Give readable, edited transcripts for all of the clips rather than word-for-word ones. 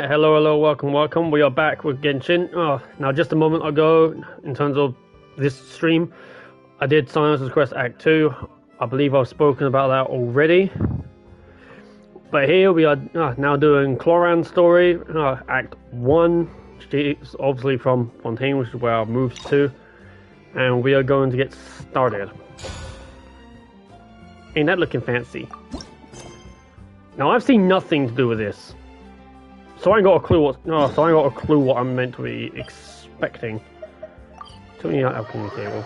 Alright, hello, welcome. We are back with Genshin. Now just a moment ago, in terms of this stream, I did Silence Quest Act 2. I believe I've spoken about that already. But here we are now doing Clorinde's story, Act 1. She's obviously from Fontaine, which is where I moved to. And we are going to get started. Ain't that looking fancy? Now I've seen nothing to do with this. So I ain't got a clue what I'm meant to be expecting. Tell me that alchemy table.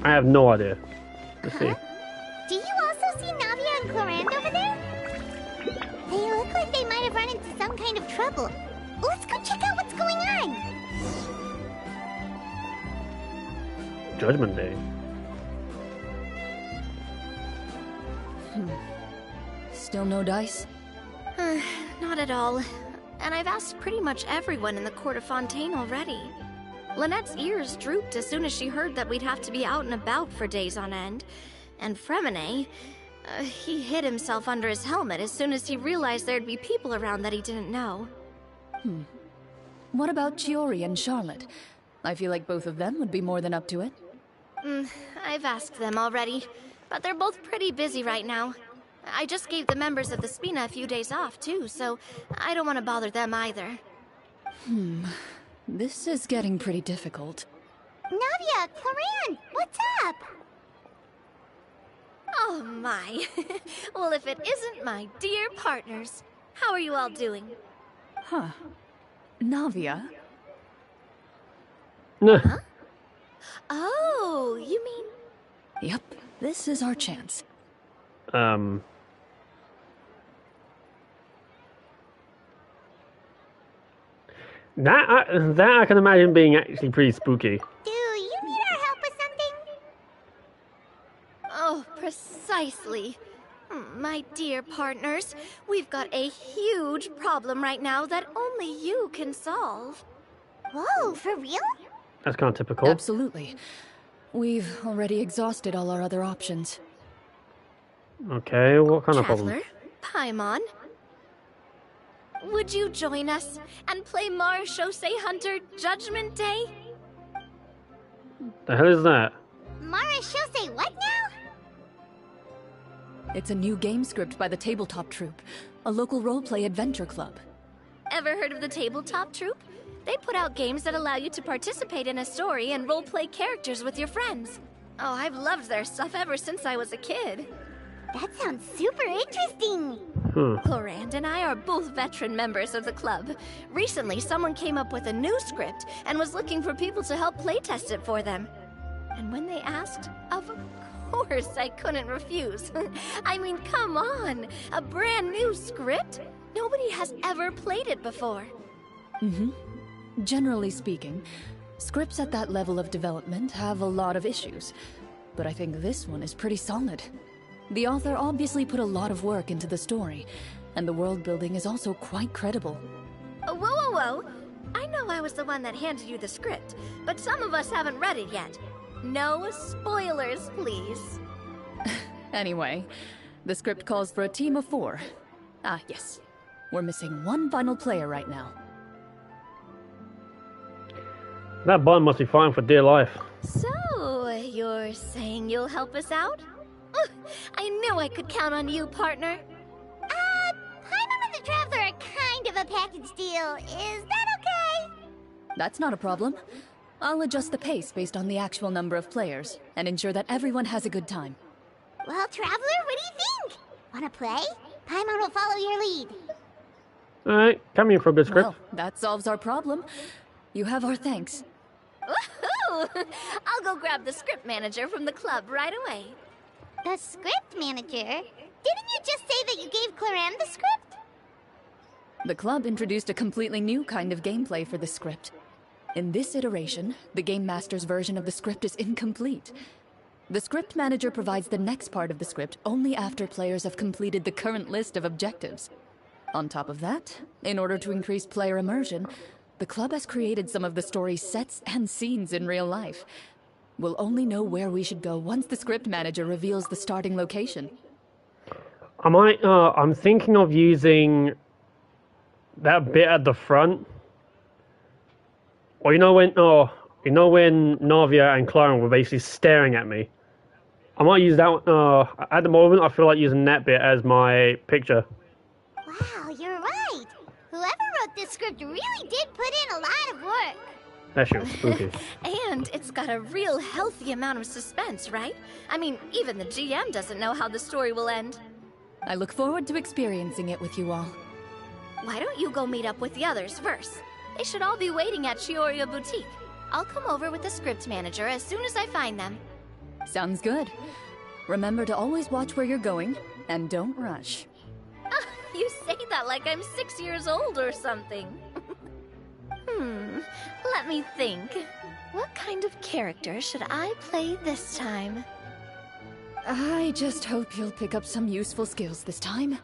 I have no idea. Let's see. Do you also see Navia and Clorinde over there? They look like they might have run into some kind of trouble. Let's go check out what's going on. Judgment Day. Still no dice? Not at all. And I've asked pretty much everyone in the court of Fontaine already. Lynette's ears drooped as soon as she heard that we'd have to be out and about for days on end. And Fremine, he hid himself under his helmet as soon as he realized there'd be people around that he didn't know. What about Chiori and Charlotte? I feel like both of them would be more than up to it. I've asked them already, but they're both pretty busy right now. I just gave the members of the Spina a few days off, too, so I don't want to bother them either. This is getting pretty difficult. Navia, Clorinde, what's up? Oh my. Well, if it isn't my dear partners. How are you all doing? Huh. Navia? Huh? Oh, you mean... Yep, this is our chance. That I can imagine being actually pretty spooky. Do you need our help with something? Oh, precisely. My dear partners, we've got a huge problem right now that only you can solve. Whoa, for real? That's kind of typical. Absolutely. We've already exhausted all our other options. Okay, what kind of problem? Traveler, Paimon, would you join us and play Marechaussee Hunter Judgment Day? The hell is that? Marechaussee what now? It's a new game script by the Tabletop Troupe, a local roleplay adventure club. Ever heard of the Tabletop Troupe? They put out games that allow you to participate in a story and roleplay characters with your friends. Oh, I've loved their stuff ever since I was a kid. That sounds super interesting. Clorinde and I are both veteran members of the club. Recently, someone came up with a new script and was looking for people to help playtest it for them. And when they asked, of course I couldn't refuse. I mean, come on! A brand new script? Nobody has ever played it before. Generally speaking, scripts at that level of development have a lot of issues. But I think this one is pretty solid. The author obviously put a lot of work into the story, and the world building is also quite credible. Whoa. I know I was the one that handed you the script, but some of us haven't read it yet. No spoilers, please. Anyway, the script calls for a team of 4. Ah, yes. We're missing one final player right now. That button must be fighting for dear life. So, you're saying you'll help us out? I knew I could count on you, partner. Paimon and the Traveler are kind of a package deal. Is that okay? That's not a problem. I'll adjust the pace based on the actual number of players, and ensure that everyone has a good time. Well, Traveler, what do you think? Wanna play? Paimon will follow your lead. Alright, come here for a good script. Well, that solves our problem. You have our thanks. Woohoo! I'll go grab the script manager from the club right away. The script manager? Didn't you just say that you gave Clorinde the script? The club introduced a completely new kind of gameplay for the script. In this iteration, the Game Master's version of the script is incomplete. The script manager provides the next part of the script only after players have completed the current list of objectives. On top of that, in order to increase player immersion, the club has created some of the story's sets and scenes in real life. We'll only know where we should go once the script manager reveals the starting location. I might. I'm thinking of using that bit at the front. Or you know when Navia and Clorinde were basically staring at me. I might use that one. At the moment, I feel like using that bit as my picture. Wow, you're right. Whoever wrote this script really did put in a lot of work. That shit was spooky. And it's got a real healthy amount of suspense, right? I mean, even the GM doesn't know how the story will end. I look forward to experiencing it with you all. Why don't you go meet up with the others first? They should all be waiting at Chioria Boutique. I'll come over with the script manager as soon as I find them. Sounds good. Remember to always watch where you're going, and don't rush. You say that like I'm 6 years old or something. Let me think. What kind of character should I play this time? I just hope you'll pick up some useful skills this time.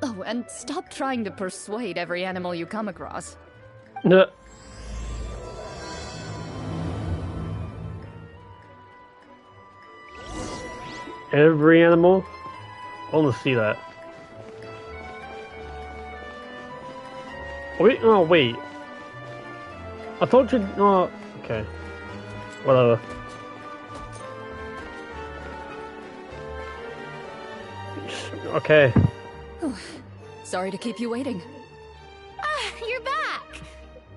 Oh, and stop trying to persuade every animal you come across. No. Every animal? I want to see that. Wait, oh, wait. I thought you... Oh, okay. Whatever. Okay. Sorry to keep you waiting. You're back!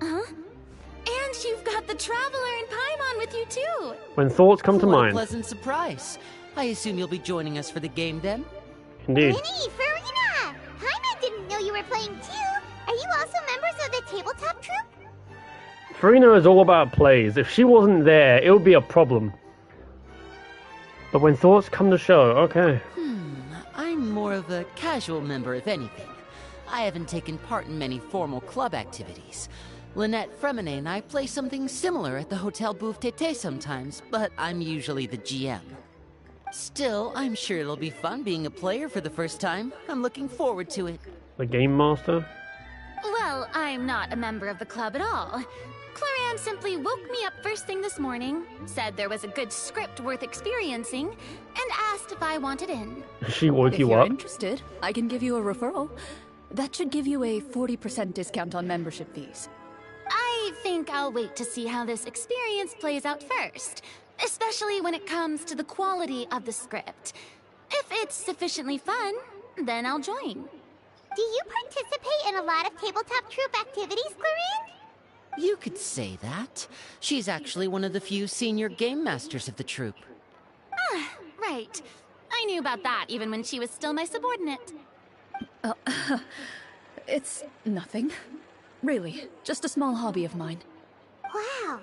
Huh? And you've got the Traveler and Paimon with you too! When thoughts come to What a mind. pleasant surprise. I assume you'll be joining us for the game then? Indeed. Winnie, Farina! Paimon didn't know you were playing too. Are you also members of the tabletop troupe? Farina is all about plays. If she wasn't there, it would be a problem. But when thoughts come to show, okay. I'm more of a casual member, if anything. I haven't taken part in many formal club activities. Lynette Fremine and I play something similar at the Hotel Bouffe Tété sometimes, but I'm usually the GM. Still, I'm sure it'll be fun being a player for the first time. I'm looking forward to it. The game master? Well, I'm not a member of the club at all. Clorinde simply woke me up first thing this morning, said there was a good script worth experiencing, and asked if I wanted in. She woke If you you're up? interested, I can give you a referral. That should give you a 40% discount on membership fees. I think I'll wait to see how this experience plays out first, especially when it comes to the quality of the script. If it's sufficiently fun, then I'll join. Do you participate in a lot of tabletop troupe activities, Clorinde? You could say that. She's actually one of the few senior game masters of the troupe. Right. I knew about that even when she was still my subordinate. It's nothing. Really, just a small hobby of mine. Wow.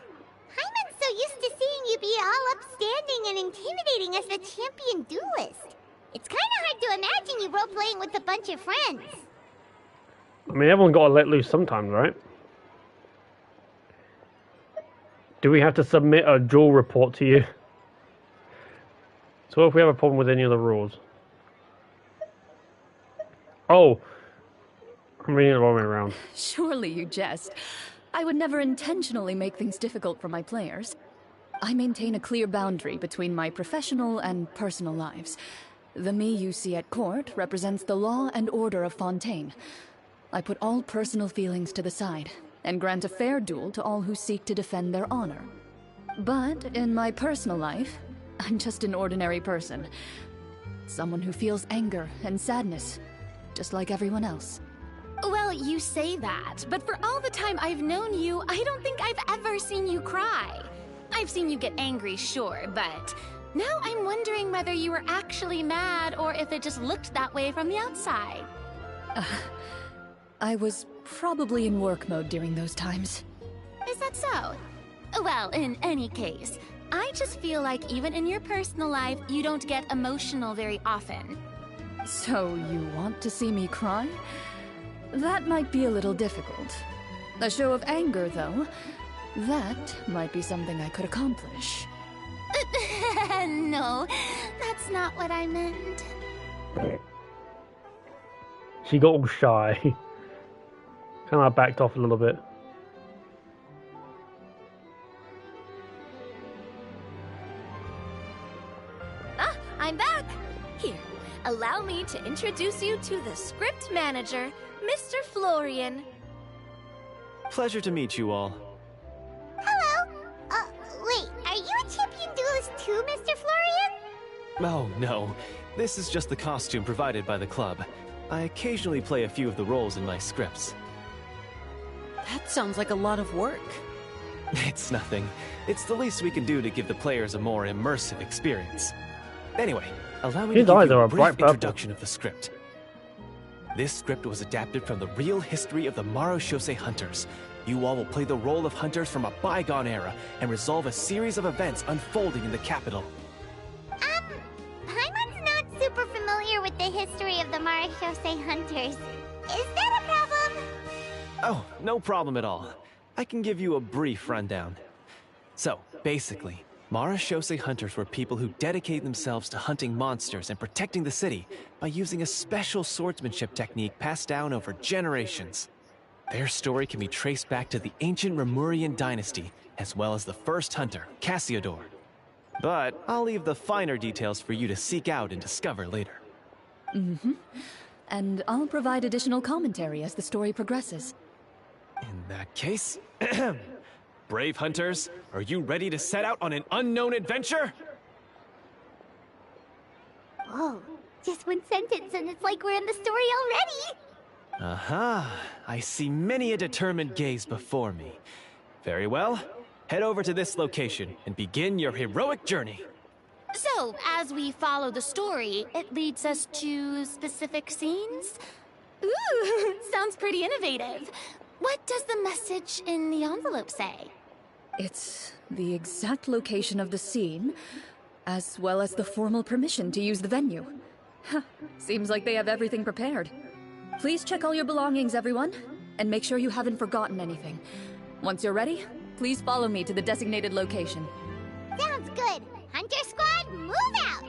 Hyman's so used to seeing you be all upstanding and intimidating as the champion duelist. It's kind of hard to imagine you role-playing with a bunch of friends. I mean, everyone got to let loose sometimes, right? Do we have to submit a duel report to you? So what if we have a problem with any of the rules? Oh, I'm reading it the wrong way around. Surely you jest. I would never intentionally make things difficult for my players. I maintain a clear boundary between my professional and personal lives. The me you see at court represents the law and order of Fontaine. I put all personal feelings to the side and grant a fair duel to all who seek to defend their honor. But in my personal life, I'm just an ordinary person. Someone who feels anger and sadness, just like everyone else. Well, you say that, but for all the time I've known you, I don't think I've ever seen you cry. I've seen you get angry, sure, but now I'm wondering whether you were actually mad or if it just looked that way from the outside. I was probably in work mode during those times. Is that so? Well, in any case, I just feel like even in your personal life, you don't get emotional very often. So you want to see me cry? That might be a little difficult. A show of anger, though, that might be something I could accomplish. No, that's not what I meant. She got all shy. Kind of backed off a little bit. I'm back! Here, allow me to introduce you to the script manager, Mr. Florian. Pleasure to meet you all. Hello. Wait, are you a champion duelist too, Mr. Florian? Oh, no. This is just the costume provided by the club. I occasionally play a few of the roles in my scripts. That sounds like a lot of work. It's nothing. It's the least we can do to give the players a more immersive experience. Anyway, allow me to His give eyes you are a a brief bright purple. introduction of the script. This script was adapted from the real history of the Marashose Hunters. You all will play the role of hunters from a bygone era and resolve a series of events unfolding in the capital. Paimon's not super familiar with the history of the Marashose Hunters. Is that a problem? Oh, no problem at all. I can give you a brief rundown. So, basically, Marashose Hunters were people who dedicated themselves to hunting monsters and protecting the city by using a special swordsmanship technique passed down over generations. Their story can be traced back to the ancient Rapperia dynasty, as well as the first hunter, Cassiodor. But I'll leave the finer details for you to seek out and discover later. And I'll provide additional commentary as the story progresses. In that case, brave hunters, are you ready to set out on an unknown adventure? Whoa, just one sentence and it's like we're in the story already! Aha, I see many a determined gaze before me. Very well, head over to this location and begin your heroic journey. So, as we follow the story, it leads us to specific scenes? Ooh, sounds pretty innovative. What does the message in the envelope say? It's the exact location of the scene, as well as the formal permission to use the venue. Seems like they have everything prepared. Please check all your belongings, everyone, and make sure you haven't forgotten anything. Once you're ready, please follow me to the designated location. Sounds good. Hunter Squad, move out!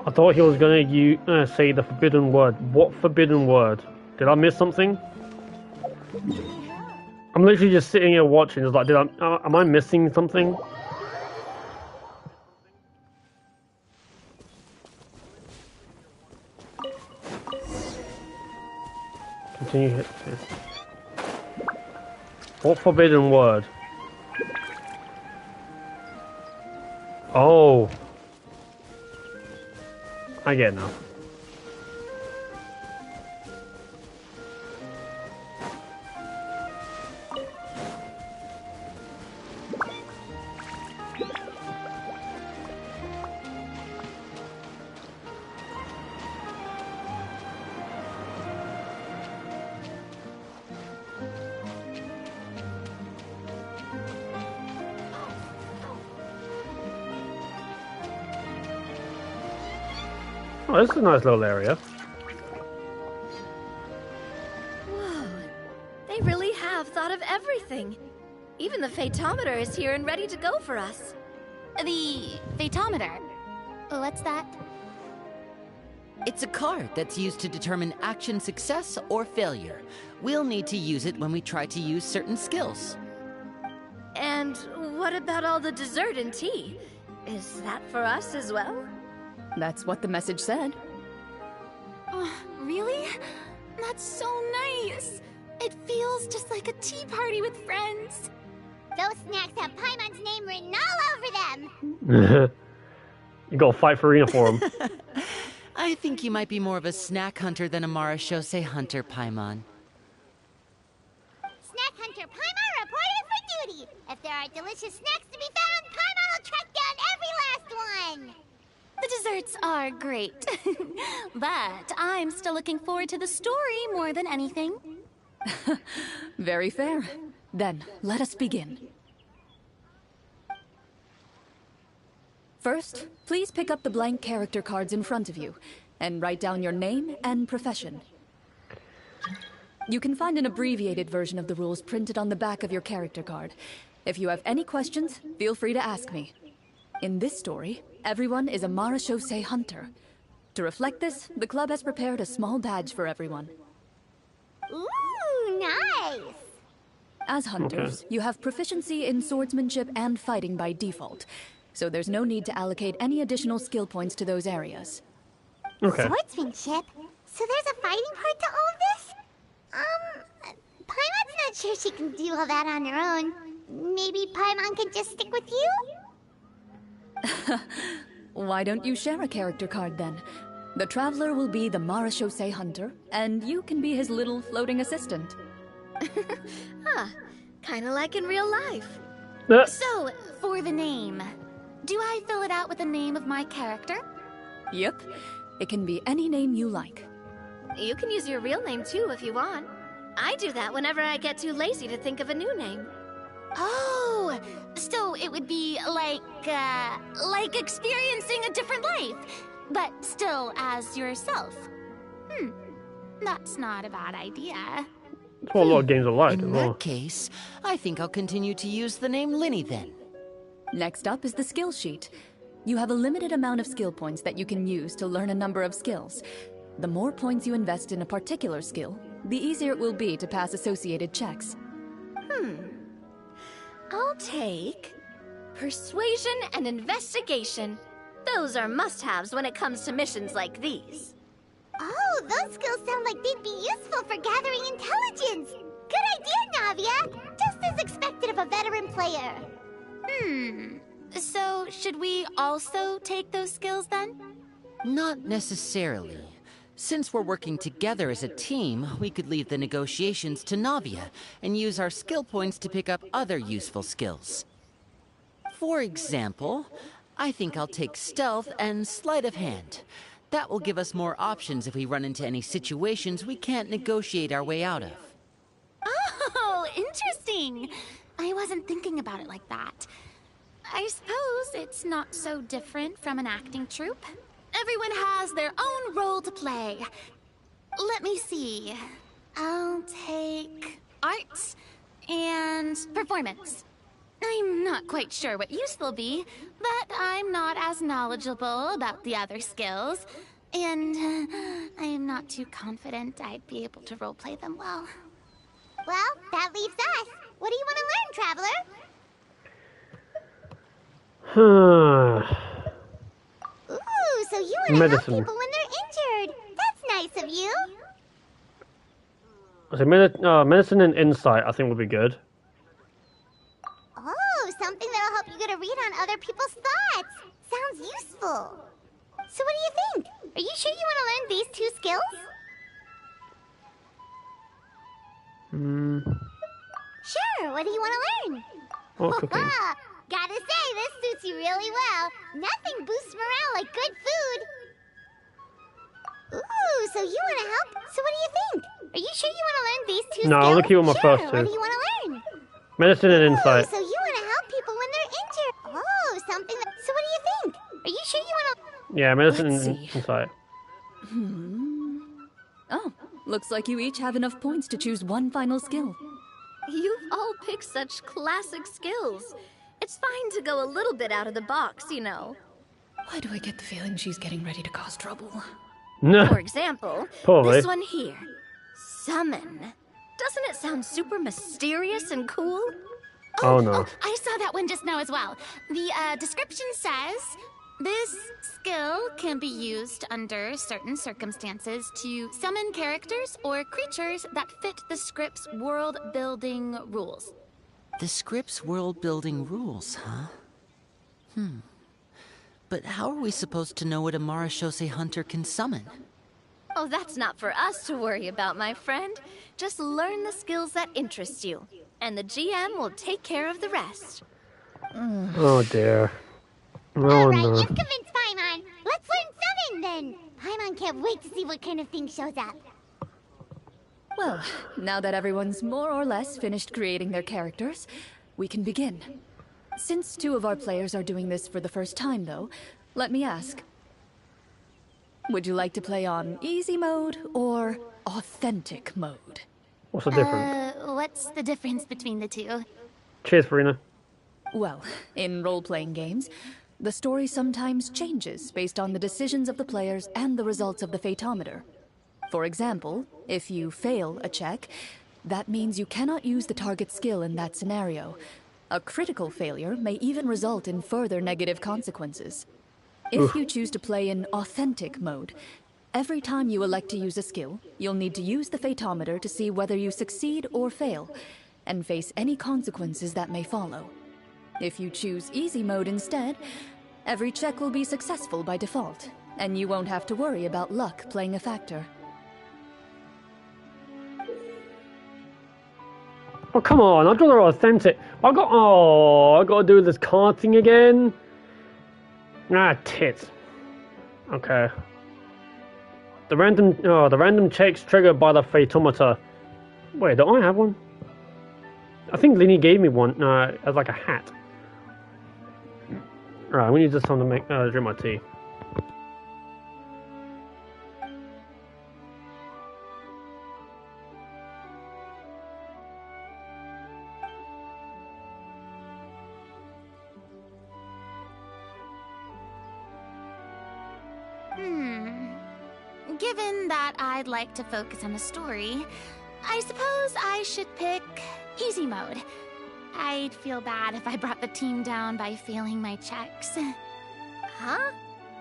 I thought he was gonna say the forbidden word. What forbidden word? Did I miss something? I'm literally just sitting here watching. It's like, am I missing something? Continue hit. What forbidden word? Oh. I get it now. Oh, this is a nice little area. Whoa, they really have thought of everything. Even the phaetometer is here and ready to go for us. The phaetometer. What's that? It's a card that's used to determine action success or failure. We'll need to use it when we try to use certain skills. And what about all the dessert and tea? Is that for us as well? That's what the message said. Really? That's so nice. It feels just like a tea party with friends. Those snacks have Paimon's name written all over them! You gotta fight for arena for him. I think you might be more of a snack hunter than a Marashose hunter, Paimon. Snack Hunter Paimon reporting for duty! If there are delicious snacks to be found, Paimon will track down every last one! The desserts are great. But I'm still looking forward to the story more than anything. Very fair. Then, let us begin. First, please pick up the blank character cards in front of you, and write down your name and profession. You can find an abbreviated version of the rules printed on the back of your character card. If you have any questions, feel free to ask me. In this story, everyone is a Marashose hunter. To reflect this, the club has prepared a small badge for everyone. Ooh, nice! As hunters, you have proficiency in swordsmanship and fighting by default, so there's no need to allocate any additional skill points to those areas. Okay. Swordsmanship? So there's a fighting part to all of this? Paimon's not sure she can do all that on her own. Maybe Paimon could just stick with you? Why don't you share a character card then? The Traveler will be the Marechaussee Hunter, and you can be his little floating assistant. Huh. Kinda like in real life. So, for the name, do I fill it out with the name of my character? Yep. It can be any name you like. You can use your real name too if you want. I do that whenever I get too lazy to think of a new name. Oh, so it would be like experiencing a different life, but still as yourself. That's not a bad idea. That's what a lot of games are like as In well. that case, I think I'll continue to use the name Linny then. Next up is the skill sheet. You have a limited amount of skill points that you can use to learn a number of skills. The more points you invest in a particular skill, the easier it will be to pass associated checks. I'll take persuasion and investigation. Those are must-haves when it comes to missions like these. Oh, those skills sound like they'd be useful for gathering intelligence. Good idea, Navia. Just as expected of a veteran player. So, should we also take those skills then? Not necessarily. Since we're working together as a team, we could leave the negotiations to Navia and use our skill points to pick up other useful skills. For example, I think I'll take stealth and sleight of hand. That will give us more options if we run into any situations we can't negotiate our way out of. Oh, interesting. I wasn't thinking about it like that. I suppose it's not so different from an acting troupe. Everyone has their own role to play. Let me see. I'll take arts and performance. I'm not quite sure what use they'll be, but I'm not as knowledgeable about the other skills, and I am not too confident I'd be able to roleplay them well. Well, that leaves us. What do you want to learn, Traveler? Ooh, so you want to help Medicine. people when they're injured. That's nice of you. So medicine and insight, I think, would be good. Oh, something that'll help you get a read on other people's thoughts. Sounds useful. So what do you think? Are you sure you want to learn these two skills? Sure, what do you want to learn? Oh, cooking. Gotta say, this suits you really well. Nothing boosts morale like good food. Ooh, so you want to help? So what do you think? Are you sure you want to learn these two skills? No, I want to keep on my sure, first what two. do you want to learn? Medicine and insight. Ooh, so you want to help people when they're injured. Oh, something that... So what do you think? Are you sure you want to... Yeah, medicine Let's and see. insight. Oh, looks like you each have enough points to choose one final skill. You've all picked such classic skills. It's fine to go a little bit out of the box, you know. Why do I get the feeling she's getting ready to cause trouble? No. For example, Probably. this one here. Summon. Doesn't it sound super mysterious and cool? Oh no. I saw that one just now as well. The description says, this skill can be used under certain circumstances to summon characters or creatures that fit the script's world-building rules. The script's world-building rules, huh? But how are we supposed to know what a Marechaussee Hunter can summon? Oh, that's not for us to worry about, my friend. Just learn the skills that interest you, and the GM will take care of the rest. Oh dear. Oh Alright, no. you've convinced Paimon. Let's learn summon then. Paimon can't wait to see what kind of thing shows up. Well, now that everyone's more or less finished creating their characters, we can begin. Since two of our players are doing this for the first time, though, let me ask. Would you like to play on easy mode or authentic mode? What's the difference? What's the difference between the two? Cheers, Farina. Well, in role-playing games, the story sometimes changes based on the decisions of the players and the results of the fatometer. For example, if you fail a check, That means you cannot use the target skill in that scenario. A critical failure may even result in further negative consequences. If you choose to play in authentic mode, every time you elect to use a skill, you'll need to use the Fatometer to see whether you succeed or fail, and face any consequences that may follow. If you choose easy mode instead, every check will be successful by default, and you won't have to worry about luck playing a factor. Oh, come on, I'd rather authentic. I gotta do this card thing again. Ah, tits. Okay. The random checks triggered by the Fatometer. Wait, do I have one? I think Linny gave me one, as like a hat. Alright, we need just time to make, drink my tea. Given that I'd like to focus on the story, I suppose I should pick easy mode. I'd feel bad if I brought the team down by failing my checks. Huh?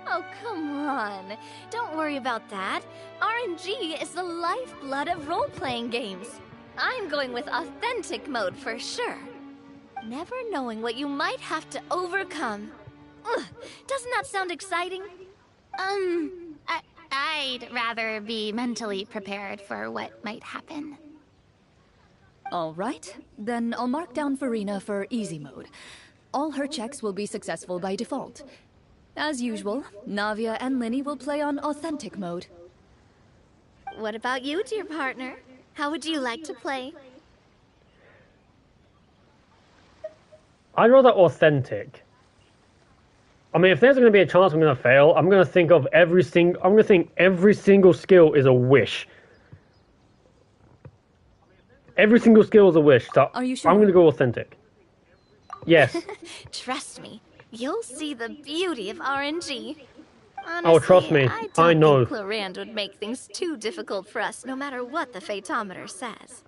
Oh, come on. Don't worry about that. RNG is the lifeblood of role-playing games. I'm going with authentic mode for sure. Never knowing what you might have to overcome. Ugh, doesn't that sound exciting? I'd rather be mentally prepared for what might happen. All right, then I'll mark down Farina for easy mode. All her checks will be successful by default. As usual, Navia and Linny will play on authentic mode. What about you, dear partner? How would you like to play? I'd rather authentic. I mean, if there's going to be a chance I'm going to fail, I'm going to think every single skill is a wish. Every single skill is a wish, so Are you sure? I'm going to go authentic. Yes. Trust me, you'll see the beauty of RNG. Honestly, Oh, trust me, I know. think Clorinde would make things too difficult for us, no matter what the Fatometer says.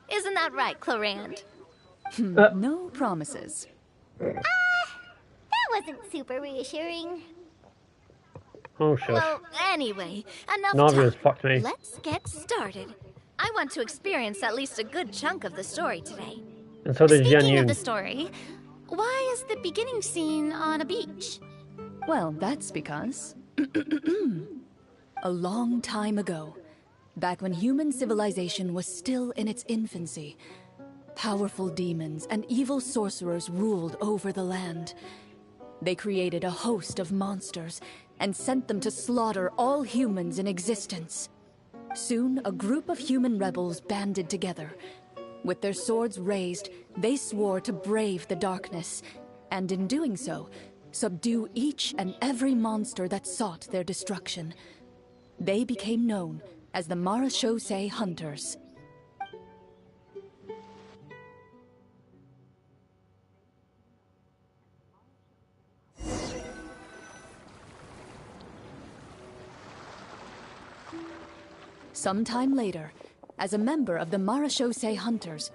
Isn't that right, Clorinde? No promises. That wasn't super reassuring. Oh, shush. Well, anyway, enough Navia's talk. fucked me. Let's get started. I want to experience at least a good chunk of the story today. And so did Jian Speaking of Yun. the story, why is the beginning scene on a beach? Well, that's because... a long time ago, back when human civilization was still in its infancy, powerful demons and evil sorcerers ruled over the land. They created a host of monsters and sent them to slaughter all humans in existence. Soon, a group of human rebels banded together. With their swords raised, they swore to brave the darkness, and in doing so, subdue each and every monster that sought their destruction. They became known as the Marashosei Hunters. Sometime later, as a member of the Marashosei Hunters,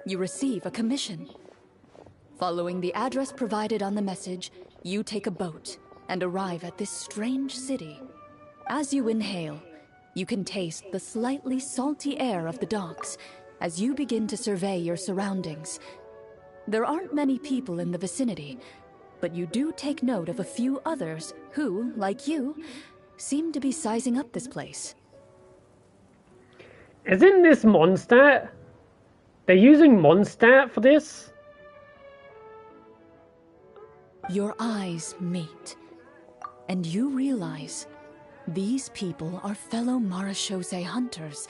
you receive a commission. Following the address provided on the message, you take a boat and arrive at this strange city. As you inhale, you can taste the slightly salty air of the docks as you begin to survey your surroundings. There aren't many people in the vicinity, but you do take note of a few others who, like you, seem to be sizing up this place. Isn't this Mondstadt? They're using Mondstadt for this? Your eyes meet, and you realize these people are fellow Marashosei hunters,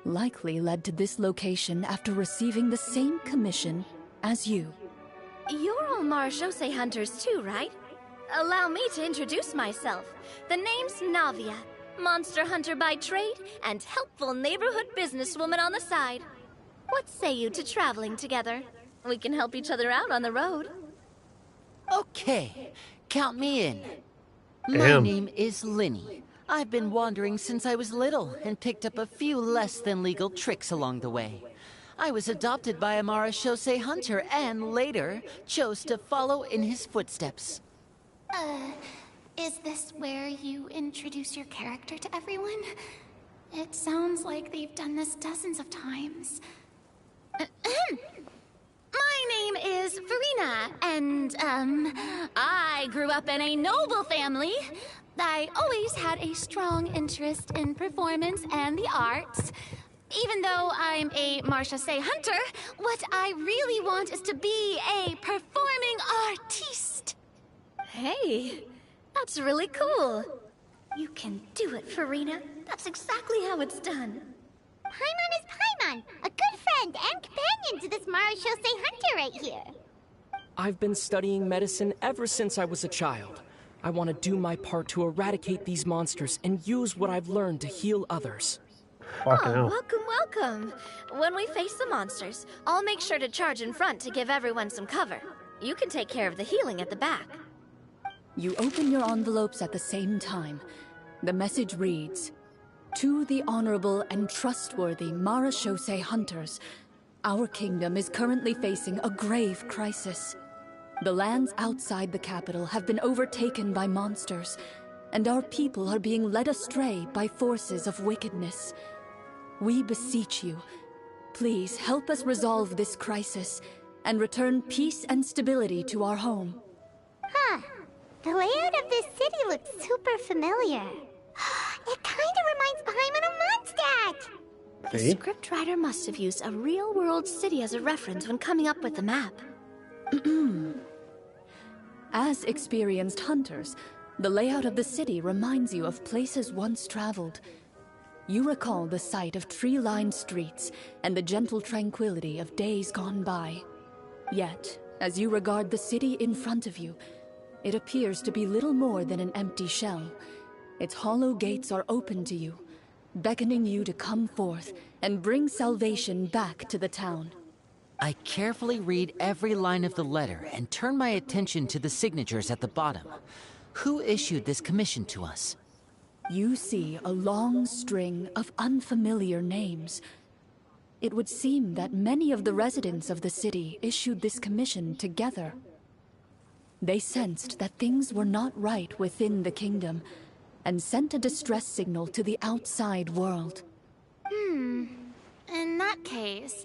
likely led to this location after receiving the same commission as you. You're all Marashosei hunters too, right? Allow me to introduce myself. The name's Navia, monster hunter by trade and helpful neighborhood businesswoman on the side. What say you to traveling together? We can help each other out on the road. Okay, count me in. My Damn. name is Linny. I've been wandering since I was little and picked up a few less than legal tricks along the way. I was adopted by a Marashose hunter and later chose to follow in his footsteps. Is this where you introduce your character to everyone? It sounds like they've done this dozens of times. My name is Farina, and, I grew up in a noble family. I always had a strong interest in performance and the arts. Even though I'm a Marashose hunter, what I really want is to be a performing artiste. Hey, that's really cool. You can do it, Farina. That's exactly how it's done. Paimon is Paimon, a good friend and companion to this Marashose hunter right here. I've been studying medicine ever since I was a child. I want to do my part to eradicate these monsters and use what I've learned to heal others. Fucking hell. Welcome, welcome. When we face the monsters, I'll make sure to charge in front to give everyone some cover. You can take care of the healing at the back. You open your envelopes at the same time. The message reads, "To the honorable and trustworthy Marashose hunters, our kingdom is currently facing a grave crisis. The lands outside the capital have been overtaken by monsters, and our people are being led astray by forces of wickedness. We beseech you, please help us resolve this crisis and return peace and stability to our home." Huh. The layout of this city looks super familiar. It kind of reminds Paimon of Mondstadt! The See? scriptwriter must have used a real-world city as a reference when coming up with the map. As experienced hunters, the layout of the city reminds you of places once traveled. You recall the sight of tree-lined streets and the gentle tranquility of days gone by. Yet, as you regard the city in front of you, it appears to be little more than an empty shell. Its hollow gates are open to you, beckoning you to come forth and bring salvation back to the town. I carefully read every line of the letter and turn my attention to the signatures at the bottom. Who issued this commission to us? You see a long string of unfamiliar names. It would seem that many of the residents of the city issued this commission together. They sensed that things were not right within the kingdom and sent a distress signal to the outside world. In that case,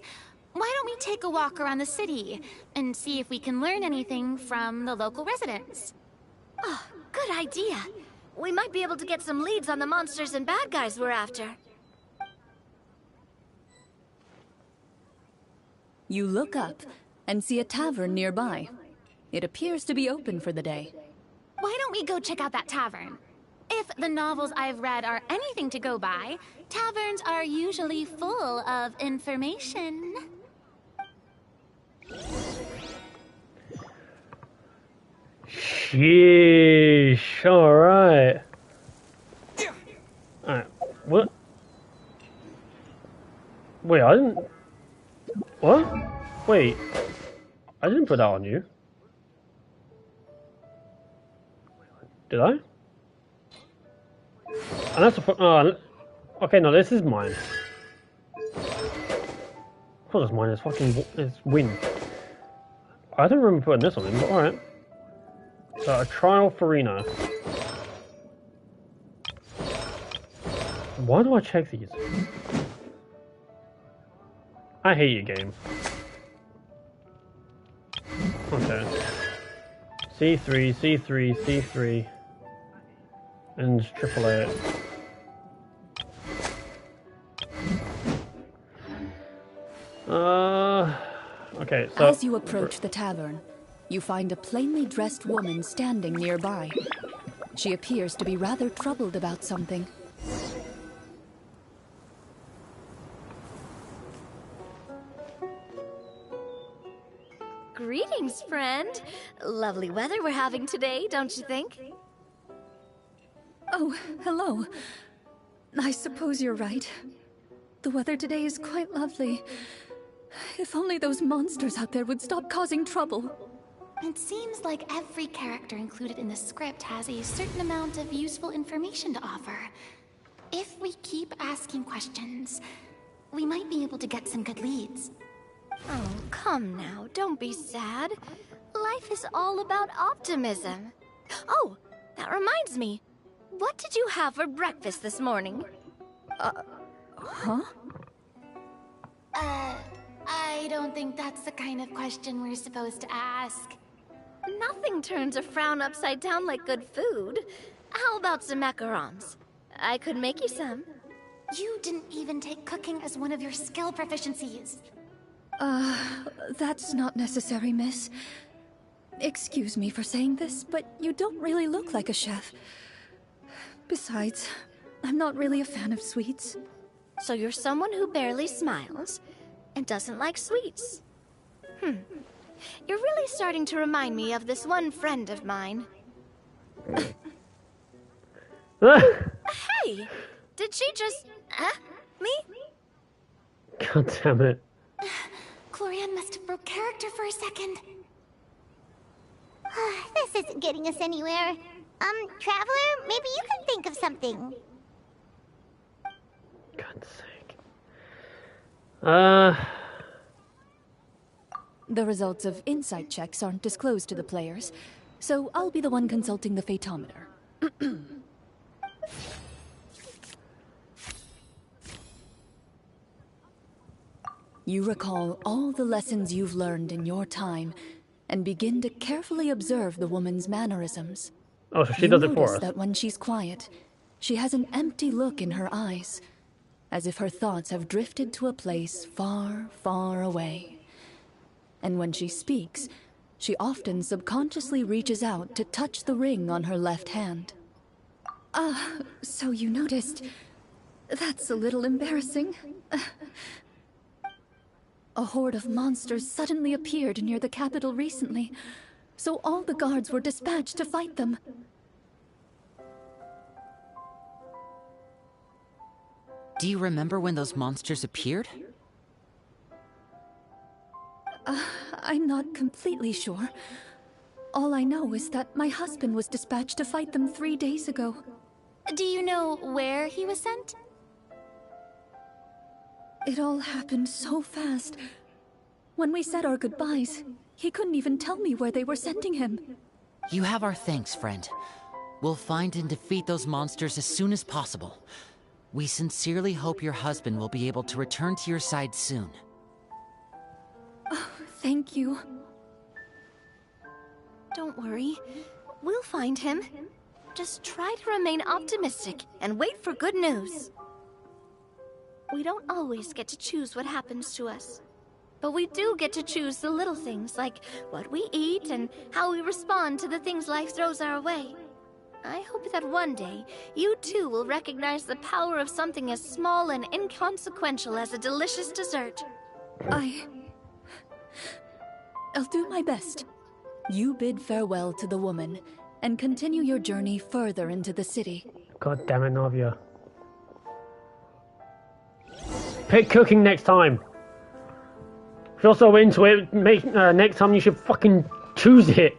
why don't we take a walk around the city and see if we can learn anything from the local residents? Oh, good idea. We might be able to get some leads on the monsters and bad guys we're after. You look up and see a tavern nearby. It appears to be open for the day. Why don't we go check out that tavern? If the novels I've read are anything to go by, taverns are usually full of information. Sheesh, alright. Alright, what? Wait, I didn't... What? Wait, I didn't put that on you. Did I? And that's a... okay, no, this is mine. I thought it's mine, it's fucking... it's wind. I don't remember putting this on him, but alright. So, a trial Farina. Why do I check these? I hate you, game. Okay. C3, C3, C3. And AAA. Okay, so... As you approach the tavern, you find a plainly dressed woman standing nearby. She appears to be rather troubled about something. Greetings, friend. Lovely weather we're having today, don't you think? Oh, hello. I suppose you're right. The weather today is quite lovely. If only those monsters out there would stop causing trouble. It seems like every character included in the script has a certain amount of useful information to offer. If we keep asking questions, we might be able to get some good leads. Oh, come now, don't be sad. Life is all about optimism. Oh, that reminds me. What did you have for breakfast this morning? Huh? I don't think that's the kind of question we're supposed to ask. Nothing turns a frown upside down like good food. How about some macarons? I could make you some. You didn't even take cooking as one of your skill proficiencies. That's not necessary, miss. Excuse me for saying this, but you don't really look like a chef. Besides, I'm not really a fan of sweets. So you're someone who barely smiles and doesn't like sweets. You're really starting to remind me of this one friend of mine. Hey! Did she just... me? God damn it. Clorinde must have broke character for a second. This isn't getting us anywhere. Traveler, maybe you can think of something. God's sake. The results of insight checks aren't disclosed to the players, so I'll be the one consulting the fatometer. You recall all the lessons you've learned in your time, and begin to carefully observe the woman's mannerisms. Oh, so she does it for notice us. that when she's quiet, she has an empty look in her eyes, as if her thoughts have drifted to a place far, far away. And when she speaks, she often subconsciously reaches out to touch the ring on her left hand. So you noticed. That's a little embarrassing. A horde of monsters suddenly appeared near the capital recently, so all the guards were dispatched to fight them. Do you remember when those monsters appeared? I'm not completely sure. All I know is that my husband was dispatched to fight them 3 days ago. Do you know where he was sent? It all happened so fast. When we said our goodbyes, he couldn't even tell me where they were sending him. You have our thanks, friend. We'll find and defeat those monsters as soon as possible. We sincerely hope your husband will be able to return to your side soon. Thank you. Don't worry. We'll find him. Just try to remain optimistic and wait for good news. We don't always get to choose what happens to us. But we do get to choose the little things, like what we eat and how we respond to the things life throws our way. I hope that one day, you too will recognize the power of something as small and inconsequential as a delicious dessert. I'll do my best. You bid farewell to the woman, and continue your journey further into the city. God damn it, Navia. Pick cooking next time. If you're so into it, next time you should fucking choose it.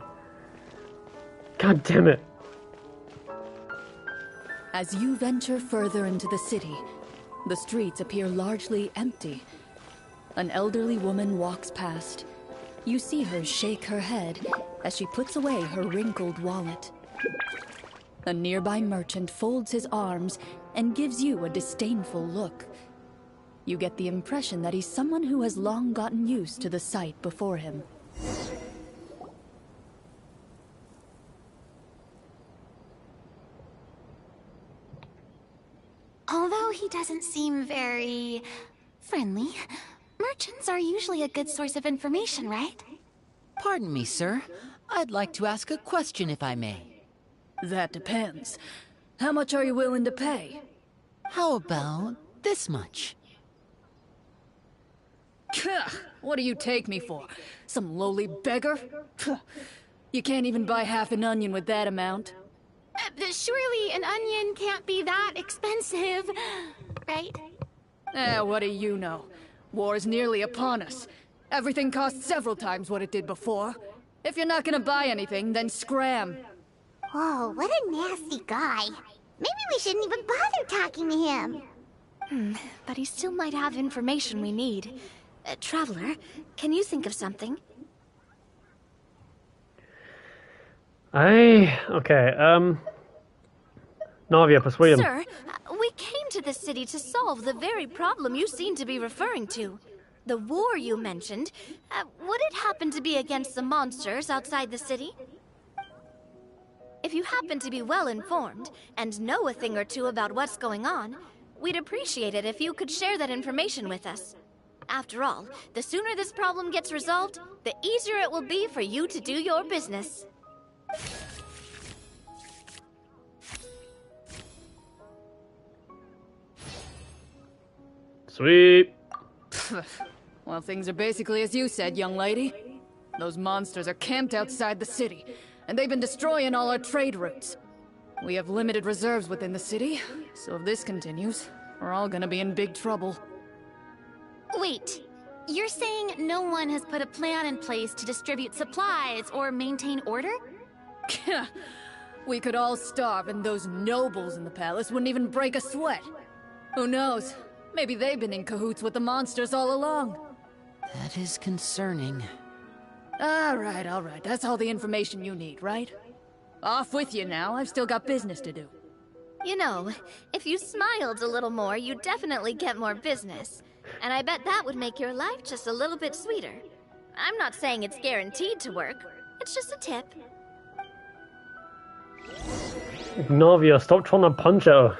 God damn it. As you venture further into the city, the streets appear largely empty. An elderly woman walks past. You see her shake her head as she puts away her wrinkled wallet. A nearby merchant folds his arms and gives you a disdainful look. You get the impression that he's someone who has long gotten used to the sight before him. Although he doesn't seem very friendly, merchants are usually a good source of information, right? Pardon me, sir. I'd like to ask a question if I may. That depends. How much are you willing to pay? How about this much? What do you take me for? Some lowly beggar? You can't even buy half an onion with that amount. Surely an onion can't be that expensive, right? What do you know? War's nearly upon us. Everything costs several times what it did before. If you're not gonna buy anything, then scram. Whoa, what a nasty guy. Maybe we shouldn't even bother talking to him. But he still might have information we need. Traveler, can you think of something? Okay, Navia, persuade him. Sir, we came to this city to solve the very problem you seem to be referring to. The war you mentioned, would it happen to be against the monsters outside the city? If you happen to be well informed and know a thing or two about what's going on, we'd appreciate it if you could share that information with us. After all, the sooner this problem gets resolved, the easier it will be for you to do your business. Sweet. Well, things are basically as you said, young lady. Those monsters are camped outside the city, and they've been destroying all our trade routes. We have limited reserves within the city, so if this continues, we're all gonna be in big trouble. Wait, you're saying no one has put a plan in place to distribute supplies or maintain order? We could all starve and those nobles in the palace wouldn't even break a sweat. Who knows? Maybe they've been in cahoots with the monsters all along. That is concerning. All right. That's all the information you need, right? Off with you now. I've still got business to do. You know, if you smiled a little more, you'd definitely get more business. And I bet that would make your life just a little bit sweeter. I'm not saying it's guaranteed to work. It's just a tip. Navia, stop trying to punch at her.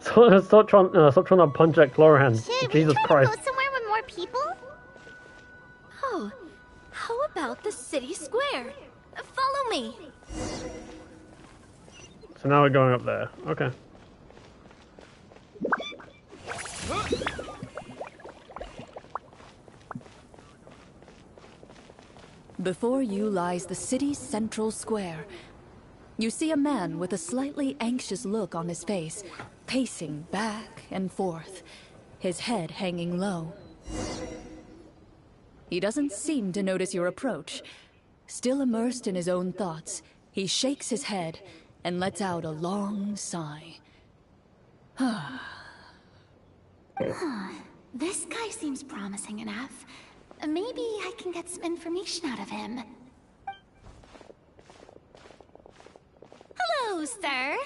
Stop trying to punch at Clorinde. Should Jesus we try Christ. to go somewhere with more people? Oh, how about the city square? Follow me. So now we're going up there. Okay. Before you lies the city's central square. You see a man with a slightly anxious look on his face, pacing back and forth, his head hanging low. He doesn't seem to notice your approach. Still immersed in his own thoughts, he shakes his head and lets out a long sigh. This guy seems promising enough. Maybe I can get some information out of him. Hello, sir.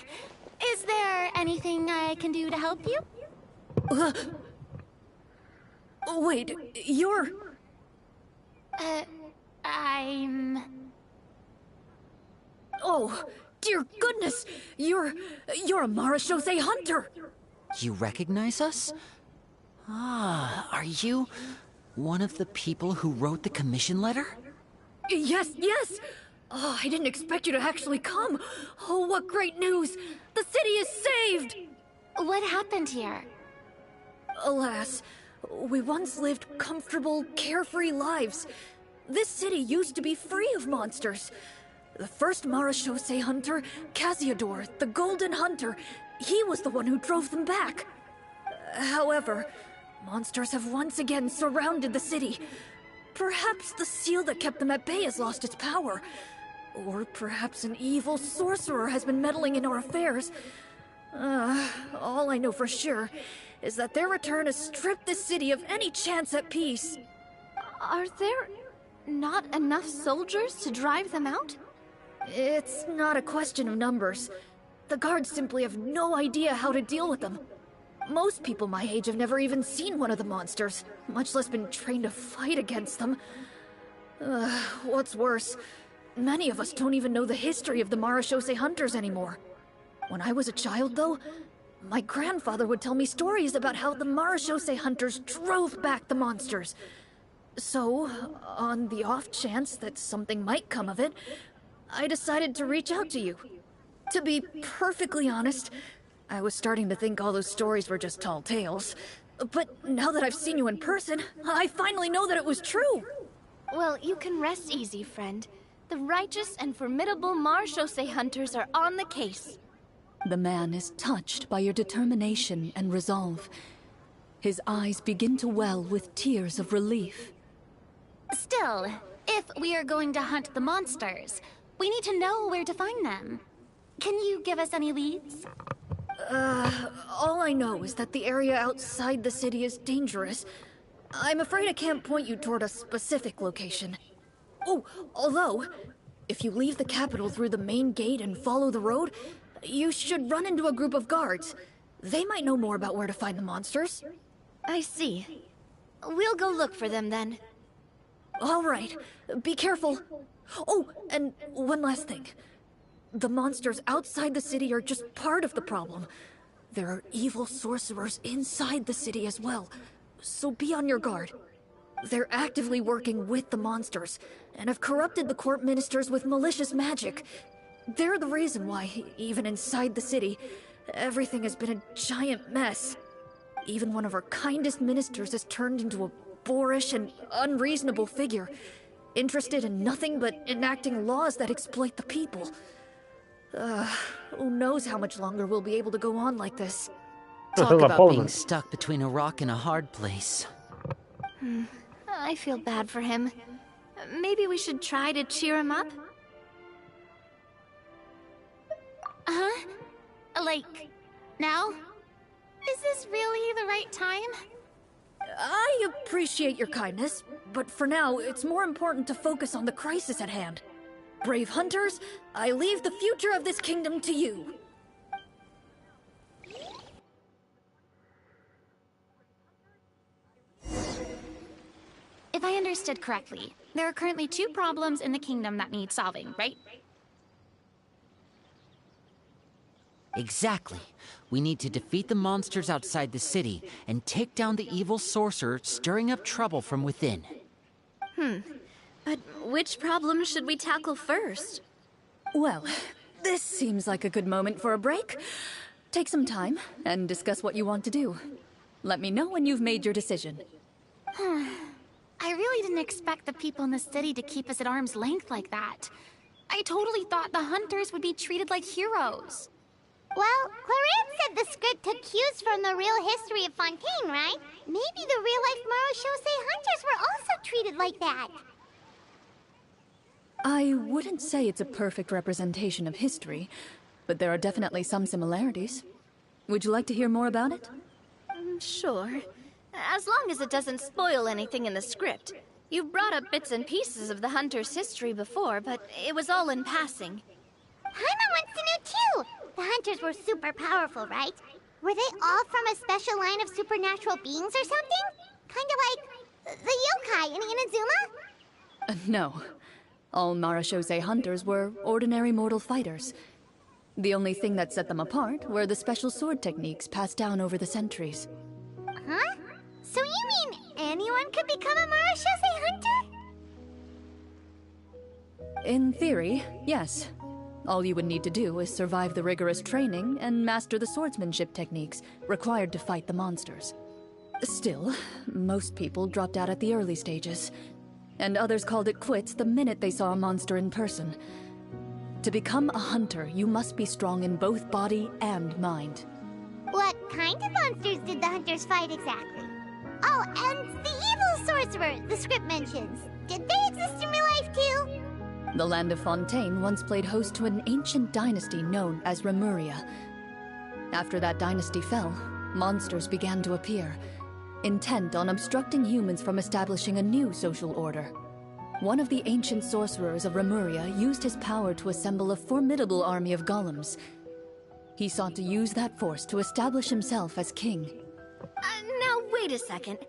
Is there anything I can do to help you? Wait, you're... I'm... Oh, dear goodness! You're a Marashose hunter! You recognize us? Ah, are you one of the people who wrote the commission letter? Yes! Oh, I didn't expect you to actually come. Oh, what great news! The city is saved! What happened here? Alas, we once lived comfortable, carefree lives. This city used to be free of monsters. The first Marashose hunter, Casiodor, the Golden Hunter, he was the one who drove them back. However, monsters have once again surrounded the city. Perhaps the seal that kept them at bay has lost its power. Or perhaps an evil sorcerer has been meddling in our affairs. All I know for sure is that their return has stripped the city of any chance at peace. Are there not enough soldiers to drive them out? It's not a question of numbers. The guards simply have no idea how to deal with them. Most people my age have never even seen one of the monsters, much less been trained to fight against them. What's worse, many of us don't even know the history of the Marashose hunters anymore. When I was a child, though, my grandfather would tell me stories about how the Marashose hunters drove back the monsters. So, on the off chance that something might come of it, I decided to reach out to you. To be perfectly honest, I was starting to think all those stories were just tall tales. But now that I've seen you in person, I finally know that it was true! Well, you can rest easy, friend. The righteous and formidable Marashose hunters are on the case. The man is touched by your determination and resolve. His eyes begin to well with tears of relief. Still, if we are going to hunt the monsters, we need to know where to find them. Can you give us any leads? All I know is that the area outside the city is dangerous. I'm afraid I can't point you toward a specific location. Oh, although, if you leave the capital through the main gate and follow the road, you should run into a group of guards. They might know more about where to find the monsters. I see. We'll go look for them then. All right, be careful. Oh, and one last thing. The monsters outside the city are just part of the problem. There are evil sorcerers inside the city as well, so be on your guard. They're actively working with the monsters, and have corrupted the court ministers with malicious magic. They're the reason why, even inside the city, everything has been a giant mess. Even one of our kindest ministers has turned into a boorish and unreasonable figure, interested in nothing but enacting laws that exploit the people. Who knows how much longer we'll be able to go on like this. Talk like about Parliament. being stuck between a rock and a hard place. I feel bad for him. Maybe we should try to cheer him up? Huh? Like, now? Is this really the right time? I appreciate your kindness, but for now, it's more important to focus on the crisis at hand. Brave hunters, I leave the future of this kingdom to you. If I understood correctly, there are currently 2 problems in the kingdom that need solving, right? Exactly. We need to defeat the monsters outside the city and take down the evil sorcerer stirring up trouble from within. But which problem should we tackle first? Well, this seems like a good moment for a break. Take some time and discuss what you want to do. Let me know when you've made your decision. I really didn't expect the people in the city to keep us at arm's length like that. I totally thought the hunters would be treated like heroes. Well, Clorinde said the script took cues from the real history of Fontaine, right? Maybe the real-life Marachose hunters were also treated like that. I wouldn't say it's a perfect representation of history, but there are definitely some similarities. Would you like to hear more about it? Sure. As long as it doesn't spoil anything in the script. You brought up bits and pieces of the hunter's history before, but it was all in passing. Paimon wants to know too! The hunters were super powerful, right? Were they all from a special line of supernatural beings or something? Kind of like the yokai in Inazuma? No. All Marachose hunters were ordinary mortal fighters. The only thing that set them apart were the special sword techniques passed down over the centuries. Huh? So you mean anyone could become a Marachose hunter? In theory, yes. All you would need to do is survive the rigorous training and master the swordsmanship techniques required to fight the monsters. Still, most people dropped out at the early stages, and others called it quits the minute they saw a monster in person. To become a hunter, you must be strong in both body and mind. What kind of monsters did the hunters fight exactly? Oh, and the evil sorcerer the script mentions. Did they exist in real life too? The land of Fontaine once played host to an ancient dynasty known as Rapperia. After that dynasty fell, monsters began to appear, intent on obstructing humans from establishing a new social order. One of the ancient sorcerers of Rapperia used his power to assemble a formidable army of golems. He sought to use that force to establish himself as king. Now wait a second.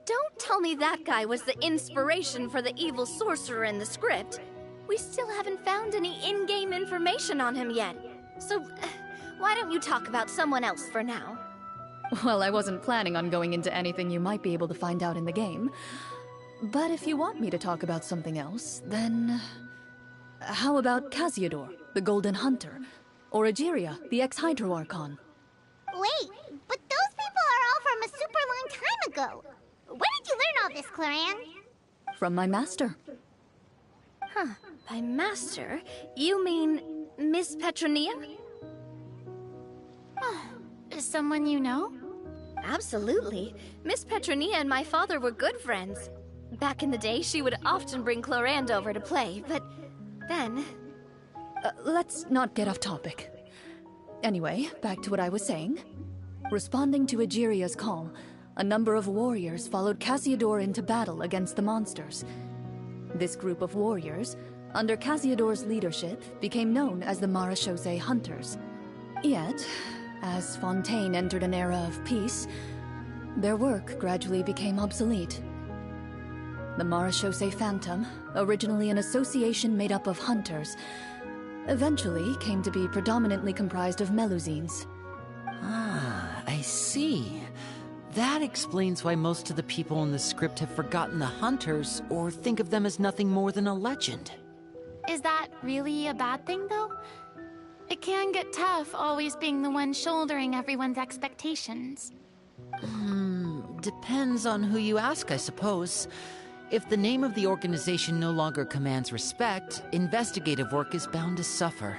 Don't tell me that guy was the inspiration for the evil sorcerer in the script. We still haven't found any in-game information on him yet. So, why don't you talk about someone else for now? Well, I wasn't planning on going into anything you might be able to find out in the game. But if you want me to talk about something else, then... how about Casiodor, the Golden Hunter? Or Egeria, the ex-Hydro Archon? Wait, but those people are all from a super long time ago. Where did you learn all this, Clorinde? From my master. Huh. By master, you mean Miss Petronia? Is someone you know? Absolutely. Miss Petronia and my father were good friends. Back in the day, she would often bring Clorinde over to play, but then... Let's not get off topic. Anyway, back to what I was saying. Responding to Egeria's call, a number of warriors followed Cassiodor into battle against the monsters. This group of warriors, under Cassiodor's leadership, became known as the Marechaussee Hunters. Yet, as Fontaine entered an era of peace, their work gradually became obsolete. The Marechaussee Phantom, originally an association made up of hunters, eventually came to be predominantly comprised of Melusines. Ah, I see. That explains why most of the people in the script have forgotten the hunters or think of them as nothing more than a legend. Is that really a bad thing, though? It can get tough always being the one shouldering everyone's expectations. Depends on who you ask, I suppose. If the name of the organization no longer commands respect, investigative work is bound to suffer.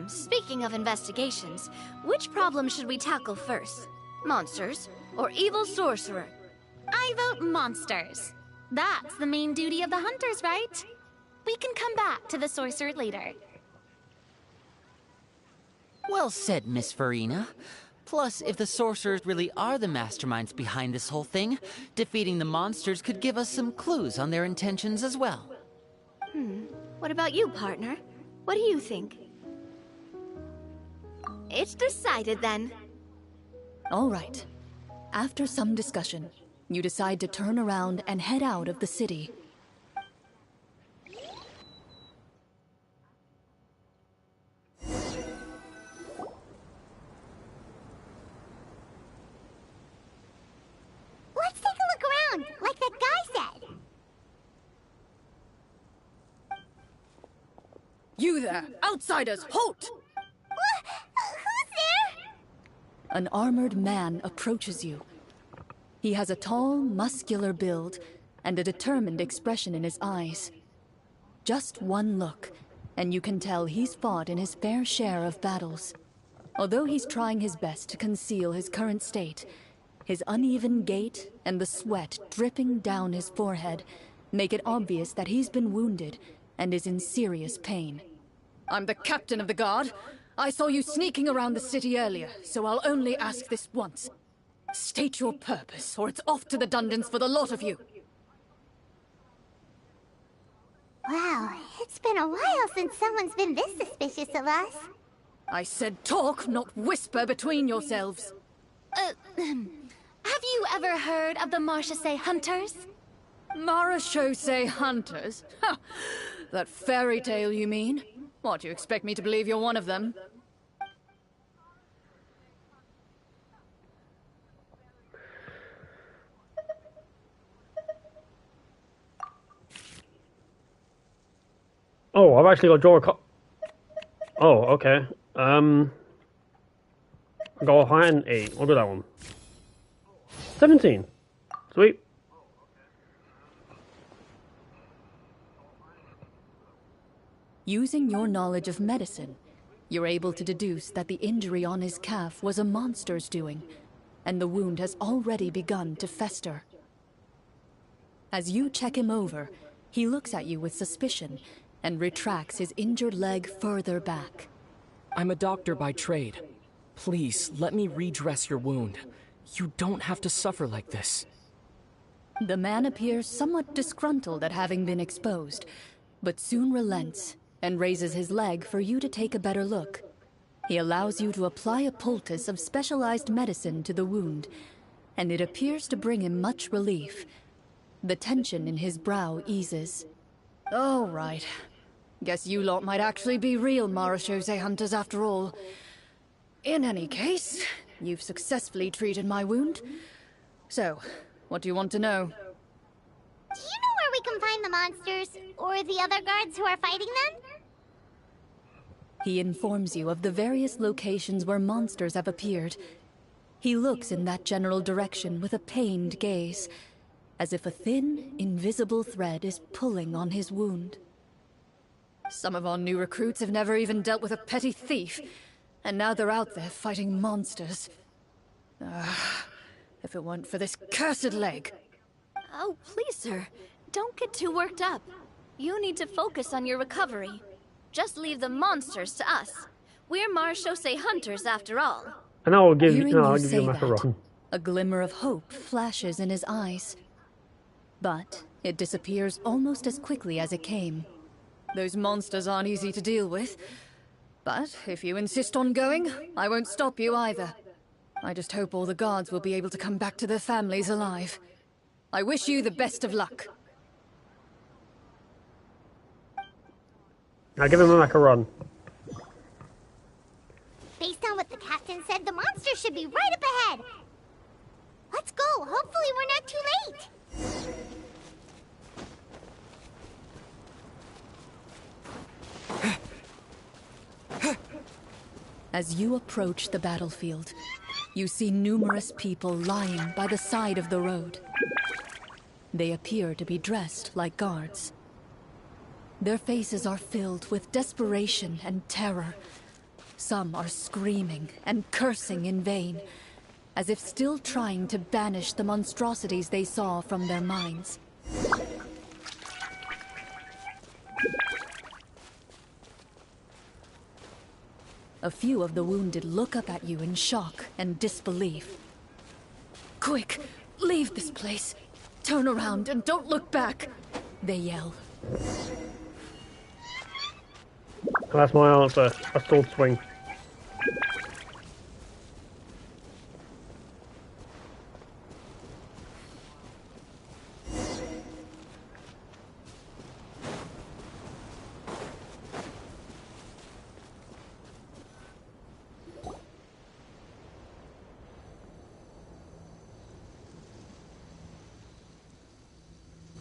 Speaking of investigations, which problem should we tackle first? Monsters or evil sorcerer? I vote monsters. That's the main duty of the hunters, right? We can come back to the sorcerer later. Well said, Miss Farina. Plus, if the sorcerers really are the masterminds behind this whole thing, defeating the monsters could give us some clues on their intentions as well. What about you, partner? What do you think? It's decided then. All right. After some discussion, you decide to turn around and head out of the city. Let's take a look around, like that guy said. You there! Outsiders, halt! Who's there? An armored man approaches you. He has a tall, muscular build and a determined expression in his eyes. Just one look, and you can tell he's fought in his fair share of battles. Although he's trying his best to conceal his current state, his uneven gait and the sweat dripping down his forehead make it obvious that he's been wounded and is in serious pain. I'm the captain of the guard. I saw you sneaking around the city earlier, so I'll only ask this once. State your purpose, or it's off to the dungeons for the lot of you. Wow, it's been a while since someone's been this suspicious of us. I said talk, not whisper between yourselves. Have you ever heard of the Marechaussee Hunters? Marechaussee Hunters? Ha! That fairy tale, you mean? What, you expect me to believe you're one of them? Oh, I've actually got to draw a Oh, okay. Go high and 8. I'll do that one. 17. Sweet. Using your knowledge of medicine, you're able to deduce that the injury on his calf was a monster's doing, and the wound has already begun to fester. As you check him over, he looks at you with suspicion and retracts his injured leg further back. I'm a doctor by trade. Please, let me redress your wound. You don't have to suffer like this. The man appears somewhat disgruntled at having been exposed, but soon relents and raises his leg for you to take a better look. He allows you to apply a poultice of specialized medicine to the wound, and it appears to bring him much relief. The tension in his brow eases. All right. Guess you lot might actually be real Marechaussee hunters after all. In any case, you've successfully treated my wound. So, what do you want to know? Do you know where we can find the monsters, or the other guards who are fighting them? He informs you of the various locations where monsters have appeared. He looks in that general direction with a pained gaze, as if a thin, invisible thread is pulling on his wound. Some of our new recruits have never even dealt with a petty thief, and now they're out there fighting monsters. If it weren't for this cursed leg. Oh, please, sir. Don't get too worked up. You need to focus on your recovery. Just leave the monsters to us. We're Marechaussee hunters, after all. And I will give Hearing you, I'll you give you say a that, macaron. a glimmer of hope flashes in his eyes. But it disappears almost as quickly as it came. Those monsters aren't easy to deal with. But if you insist on going, I won't stop you either. I just hope all the guards will be able to come back to their families alive. I wish you the best of luck. I'll give him a macaron. Based on what the captain said, the monster should be right up ahead. Let's go. Hopefully we're not too late. As you approach the battlefield, you see numerous people lying by the side of the road. They appear to be dressed like guards. Their faces are filled with desperation and terror. Some are screaming and cursing in vain, as if still trying to banish the monstrosities they saw from their minds. A few of the wounded look up at you in shock and disbelief. "Quick, leave this place. Turn around and don't look back," they yell. That's my answer. A sword swing.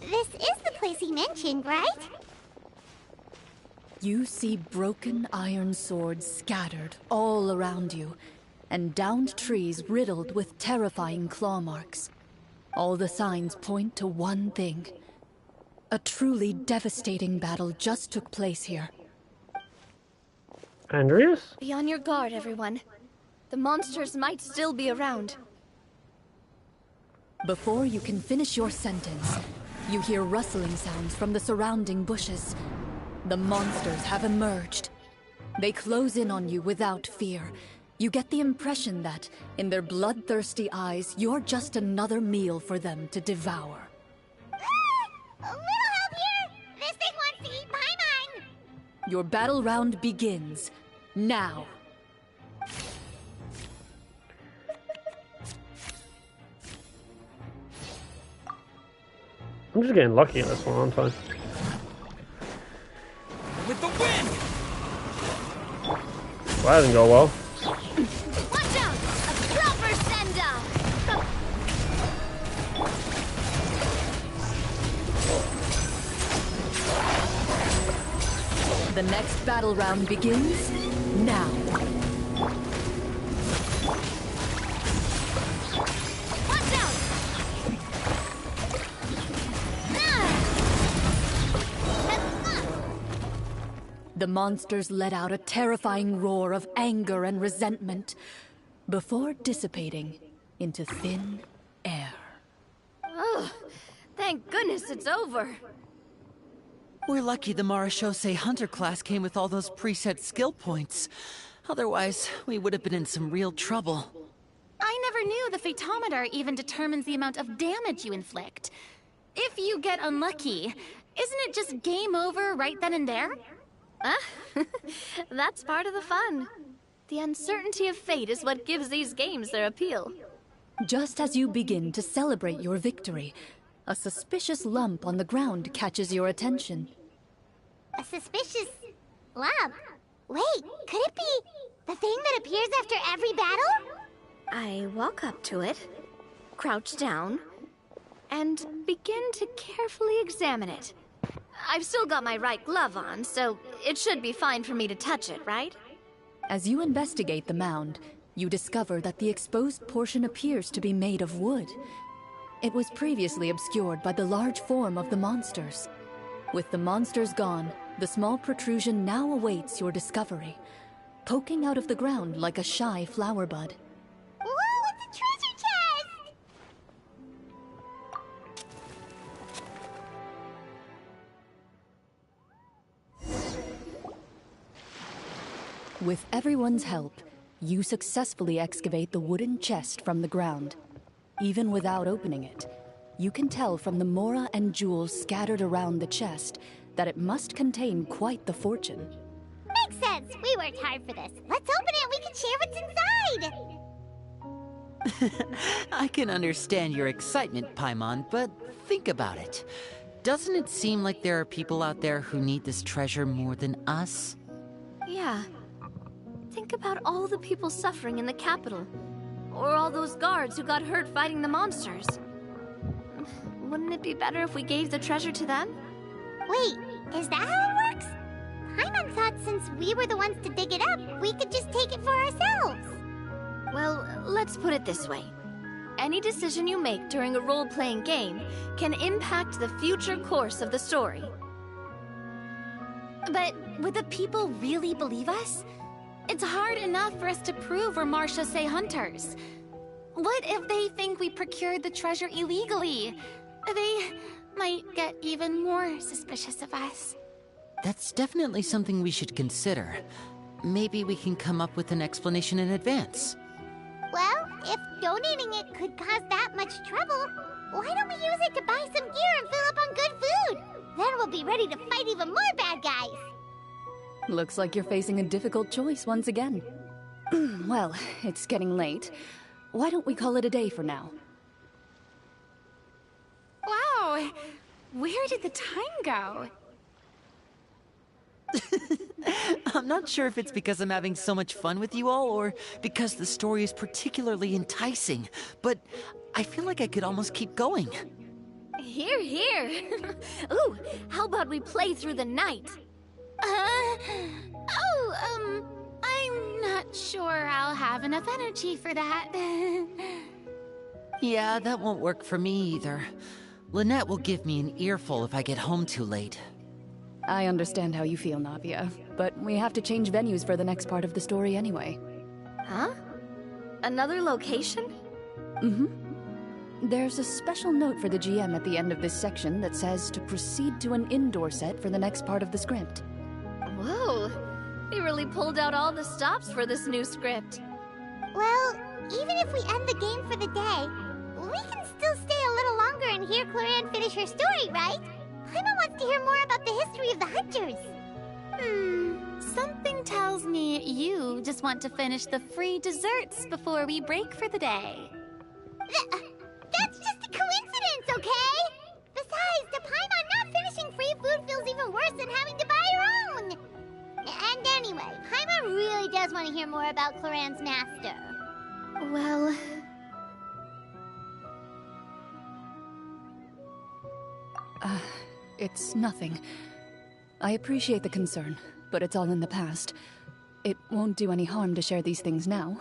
This is the place he mentioned, right? You see broken iron swords scattered all around you, and downed trees riddled with terrifying claw marks. All the signs point to one thing. A truly devastating battle just took place here. Andreas? Be on your guard, everyone. The monsters might still be around. Before you can finish your sentence, you hear rustling sounds from the surrounding bushes. The monsters have emerged. They close in on you without fear. You get the impression that, in their bloodthirsty eyes, you're just another meal for them to devour. A little help here! This thing wants to eat Paimon! Your battle round begins now. I'm just getting lucky at this one, aren't I? With the wind! Well, that didn't go well. Watch out! A proper send-off! The next battle round begins now. Watch out! The monsters let out a terrifying roar of anger and resentment before dissipating into thin air. Oh, thank goodness it's over. We're lucky the Marechaussee Hunter class came with all those preset skill points. Otherwise, we would have been in some real trouble. I never knew the phytometer even determines the amount of damage you inflict. If you get unlucky, isn't it just game over right then and there? That's part of the fun. The uncertainty of fate is what gives these games their appeal. Just as you begin to celebrate your victory, a suspicious lump on the ground catches your attention. A suspicious lump? Wait, could it be the thing that appears after every battle? I walk up to it, crouch down, and begin to carefully examine it. I've still got my right glove on, so it should be fine for me to touch it, right? As you investigate the mound, you discover that the exposed portion appears to be made of wood. It was previously obscured by the large form of the monsters. With the monsters gone, the small protrusion now awaits your discovery, poking out of the ground like a shy flower bud. Whoa, it's a treasure chest! With everyone's help, you successfully excavate the wooden chest from the ground. Even without opening it, you can tell from the mora and jewels scattered around the chest that it must contain quite the fortune. Makes sense. We worked hard for this. Let's open it and we can share what's inside. I can understand your excitement, Paimon, but think about it. Doesn't it seem like there are people out there who need this treasure more than us? Yeah. Think about all the people suffering in the capital. Or all those guards who got hurt fighting the monsters. Wouldn't it be better if we gave the treasure to them? Wait, is that how it works? Paimon thought since we were the ones to dig it up, we could just take it for ourselves. Well, let's put it this way. Any decision you make during a role-playing game can impact the future course of the story. But would the people really believe us? It's hard enough for us to prove we're Marchese hunters. What if they think we procured the treasure illegally? They might get even more suspicious of us. That's definitely something we should consider. Maybe we can come up with an explanation in advance. Well, if donating it could cause that much trouble, why don't we use it to buy some gear and fill up on good food? Then we'll be ready to fight even more bad guys. Looks like you're facing a difficult choice once again. Well, it's getting late. Why don't we call it a day for now? Wow! Where did the time go? I'm not sure if it's because I'm having so much fun with you all, or because the story is particularly enticing, but I feel like I could almost keep going. Here, here. Ooh, how about we play through the night? I'm not sure I'll have enough energy for that. Yeah, that won't work for me either. Lynette will give me an earful if I get home too late. I understand how you feel, Navia, but we have to change venues for the next part of the story anyway. Huh? Another location? Mm-hmm. There's a special note for the GM at the end of this section that says to proceed to an indoor set for the next part of the script. Whoa! We really pulled out all the stops for this new script. Well, even if we end the game for the day, we can still stay a little longer and hear Clorinde finish her story, right? Paimon wants to hear more about the history of the Hunters. Something tells me you just want to finish the free desserts before we break for the day. That's just a coincidence, okay? Besides, to Paimon, not finishing free food feels even worse than having to buy your own. And anyway, Paimon really does want to hear more about Clorinde's master. Well... It's nothing. I appreciate the concern, but it's all in the past. It won't do any harm to share these things now.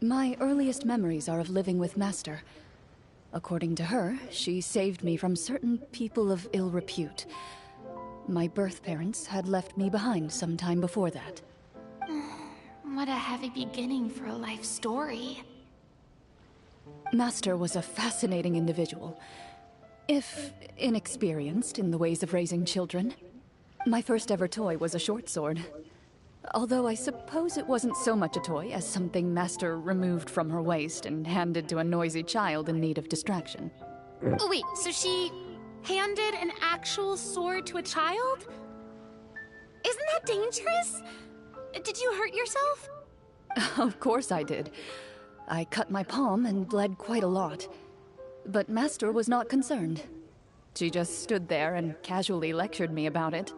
My earliest memories are of living with Master. According to her, she saved me from certain people of ill repute. My birth parents had left me behind some time before that. What a heavy beginning for a life story. Master was a fascinating individual, if inexperienced in the ways of raising children. My first ever toy was a short sword. Although I suppose it wasn't so much a toy as something Master removed from her waist and handed to a noisy child in need of distraction. Wait, so she handed an actual sword to a child? Isn't that dangerous? Did you hurt yourself? Of course I did. I cut my palm and bled quite a lot. But Master was not concerned. She just stood there and casually lectured me about it.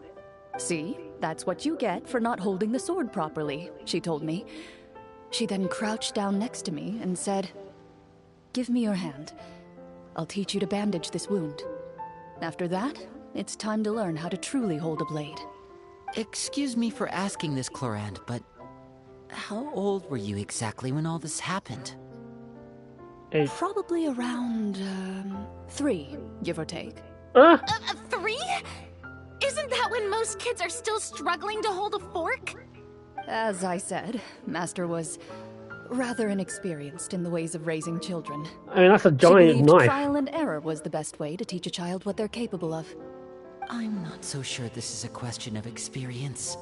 See, that's what you get for not holding the sword properly, she told me. She then crouched down next to me and said, "Give me your hand. I'll teach you to bandage this wound. After that, it's time to learn how to truly hold a blade." Excuse me for asking this, Clorinde, but how old were you exactly when all this happened? Probably around, 3, give or take. 3? Isn't that when most kids are still struggling to hold a fork? As I said, Master was rather inexperienced in the ways of raising children. I mean, that's a She giant believed knife. trial and error was the best way to teach a child what they're capable of. I'm not so sure this is a question of experience.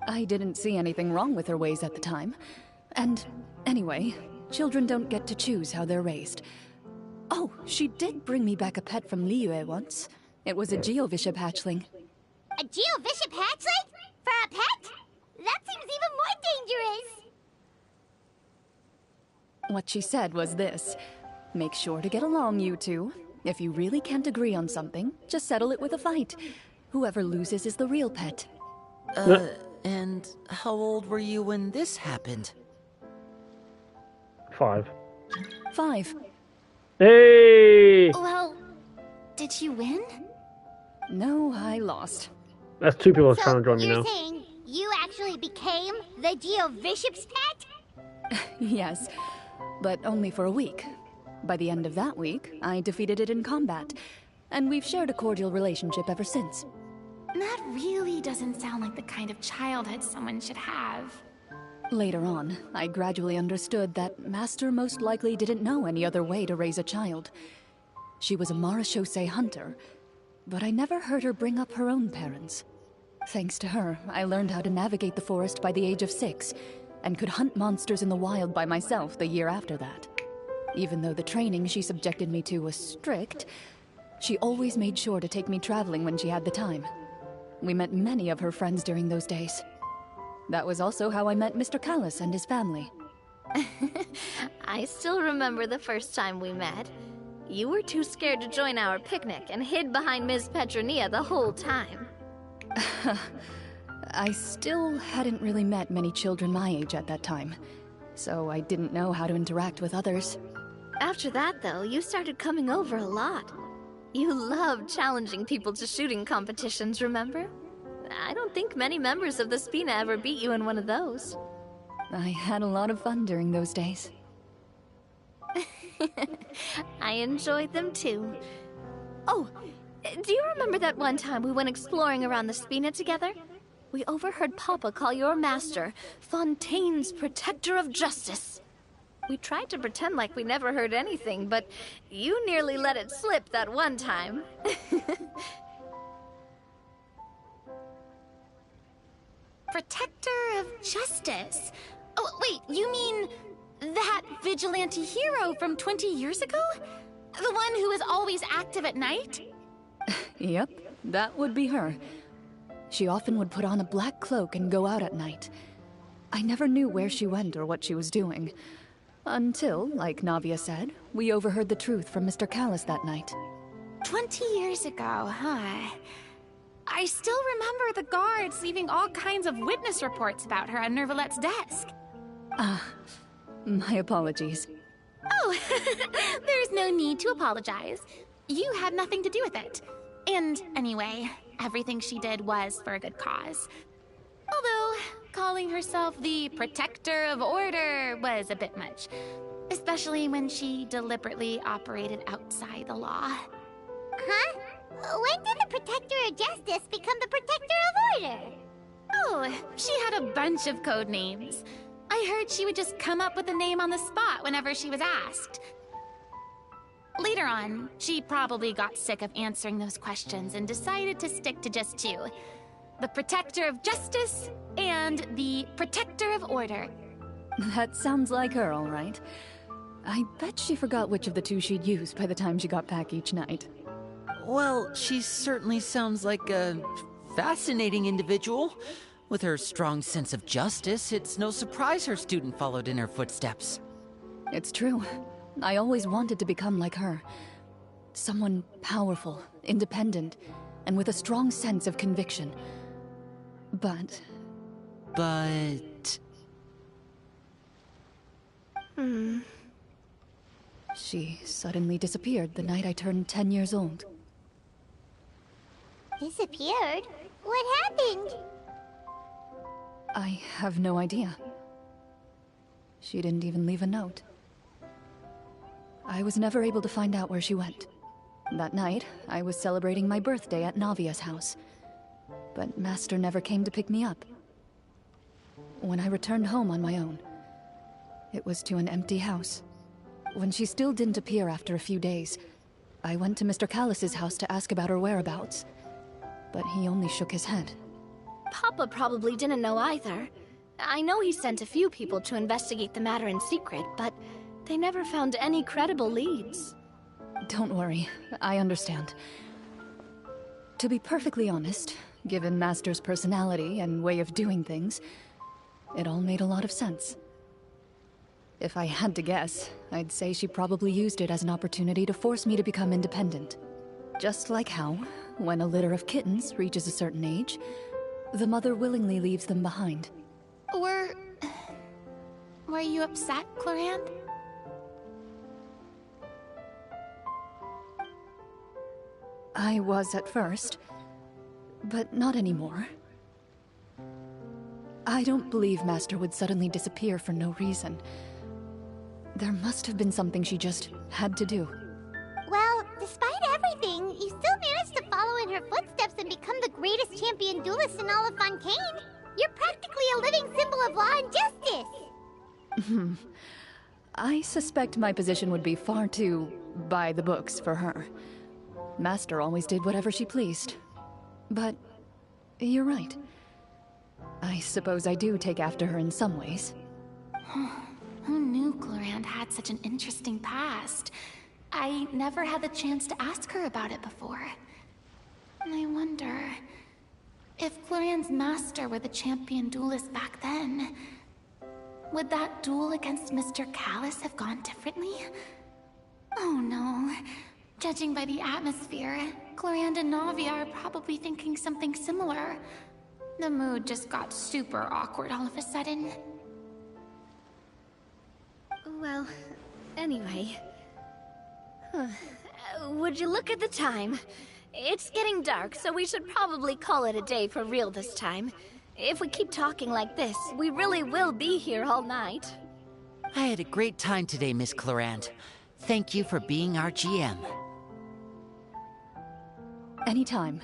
I didn't see anything wrong with her ways at the time. And anyway, children don't get to choose how they're raised. Oh, she did bring me back a pet from Liyue once. It was a Geovishap hatchling. A Geovishap hatchling? For a pet? That seems even more dangerous! What she said was this: make sure to get along, you two. If you really can't agree on something, just settle it with a fight. Whoever loses is the real pet. And how old were you when this happened? 5. 5. Hey! Well, did you win? No, I lost. That's 2 people So trying to join me you're now. saying you actually became the Geovishap's pet? Yes, but only for a week. By the end of that week, I defeated it in combat, and we've shared a cordial relationship ever since. That really doesn't sound like the kind of childhood someone should have. Later on, I gradually understood that Master most likely didn't know any other way to raise a child. She was a Marachose hunter, but I never heard her bring up her own parents. Thanks to her, I learned how to navigate the forest by the age of 6, and could hunt monsters in the wild by myself the year after that. Even though the training she subjected me to was strict, she always made sure to take me traveling when she had the time. We met many of her friends during those days. That was also how I met Mr. Callis and his family. I still remember the first time we met. You were too scared to join our picnic and hid behind Ms. Petronia the whole time. I still hadn't really met many children my age at that time, so I didn't know how to interact with others. After that, though, you started coming over a lot. You loved challenging people to shooting competitions, remember? I don't think many members of the Spina ever beat you in one of those. I had a lot of fun during those days. I enjoyed them too. Oh, do you remember that one time we went exploring around the Spina together? We overheard Papa call your master Fontaine's Protector of Justice. We tried to pretend like we never heard anything, but you nearly let it slip that one time. Protector of Justice? Oh, wait, you mean that vigilante hero from 20 years ago? The one who is always active at night? Yep, that would be her. She often would put on a black cloak and go out at night. I never knew where she went or what she was doing. Until, like Navia said, we overheard the truth from Mr. Callis that night. 20 years ago, huh? I still remember the guards leaving all kinds of witness reports about her on Nervalette's desk. My apologies. Oh, there's no need to apologize. You had nothing to do with it. And anyway, everything she did was for a good cause. Although, calling herself the Protector of Order was a bit much. Especially when she deliberately operated outside the law. Huh? When did the Protector of Justice become the Protector of Order? Oh, she had a bunch of code names. I heard she would just come up with a name on the spot whenever she was asked. Later on, she probably got sick of answering those questions and decided to stick to just 2. The Protector of Justice and the Protector of Order. That sounds like her, all right. I bet she forgot which of the 2 she'd use by the time she got back each night. Well, she certainly sounds like a fascinating individual. With her strong sense of justice, it's no surprise her student followed in her footsteps. It's true. I always wanted to become like her. Someone powerful, independent, and with a strong sense of conviction. But... She suddenly disappeared the night I turned 10 years old. Disappeared? What happened? I have no idea. She didn't even leave a note. I was never able to find out where she went. That night, I was celebrating my birthday at Navia's house. But Master never came to pick me up. when I returned home on my own. It was to an empty house. When she still didn't appear after a few days, I went to Mr. Callis's house to ask about her whereabouts, but he only shook his head. Papa probably didn't know either. I know he sent a few people to investigate the matter in secret, but they never found any credible leads. Don't worry, I understand. To be perfectly honest, given Master's personality and way of doing things, it all made a lot of sense. If I had to guess, I'd say she probably used it as an opportunity to force me to become independent. Just like how, when a litter of kittens reaches a certain age, the mother willingly leaves them behind. Were you upset, Clorinde? I was at first, but not anymore. I don't believe Master would suddenly disappear for no reason. There must have been something she just had to do. Well, despite everything, you still managed to follow in her footsteps and become the greatest champion duelist in all of Fontaine. You're practically a living symbol of law and justice. I suspect my position would be far too by the books for her. Master always did whatever she pleased. But you're right. I suppose I do take after her in some ways. Who knew Clorinde had such an interesting past? I never had the chance to ask her about it before. I wonder... if Clorinde's master were the champion duelist back then, would that duel against Mr. Callis have gone differently? Oh no. Judging by the atmosphere, Clorinde and Navia are probably thinking something similar. The mood just got super awkward all of a sudden. Well, anyway... would you look at the time? It's getting dark, so we should probably call it a day for real this time. If we keep talking like this, we really will be here all night. I had a great time today, Miss Clorinde. Thank you for being our GM. Anytime.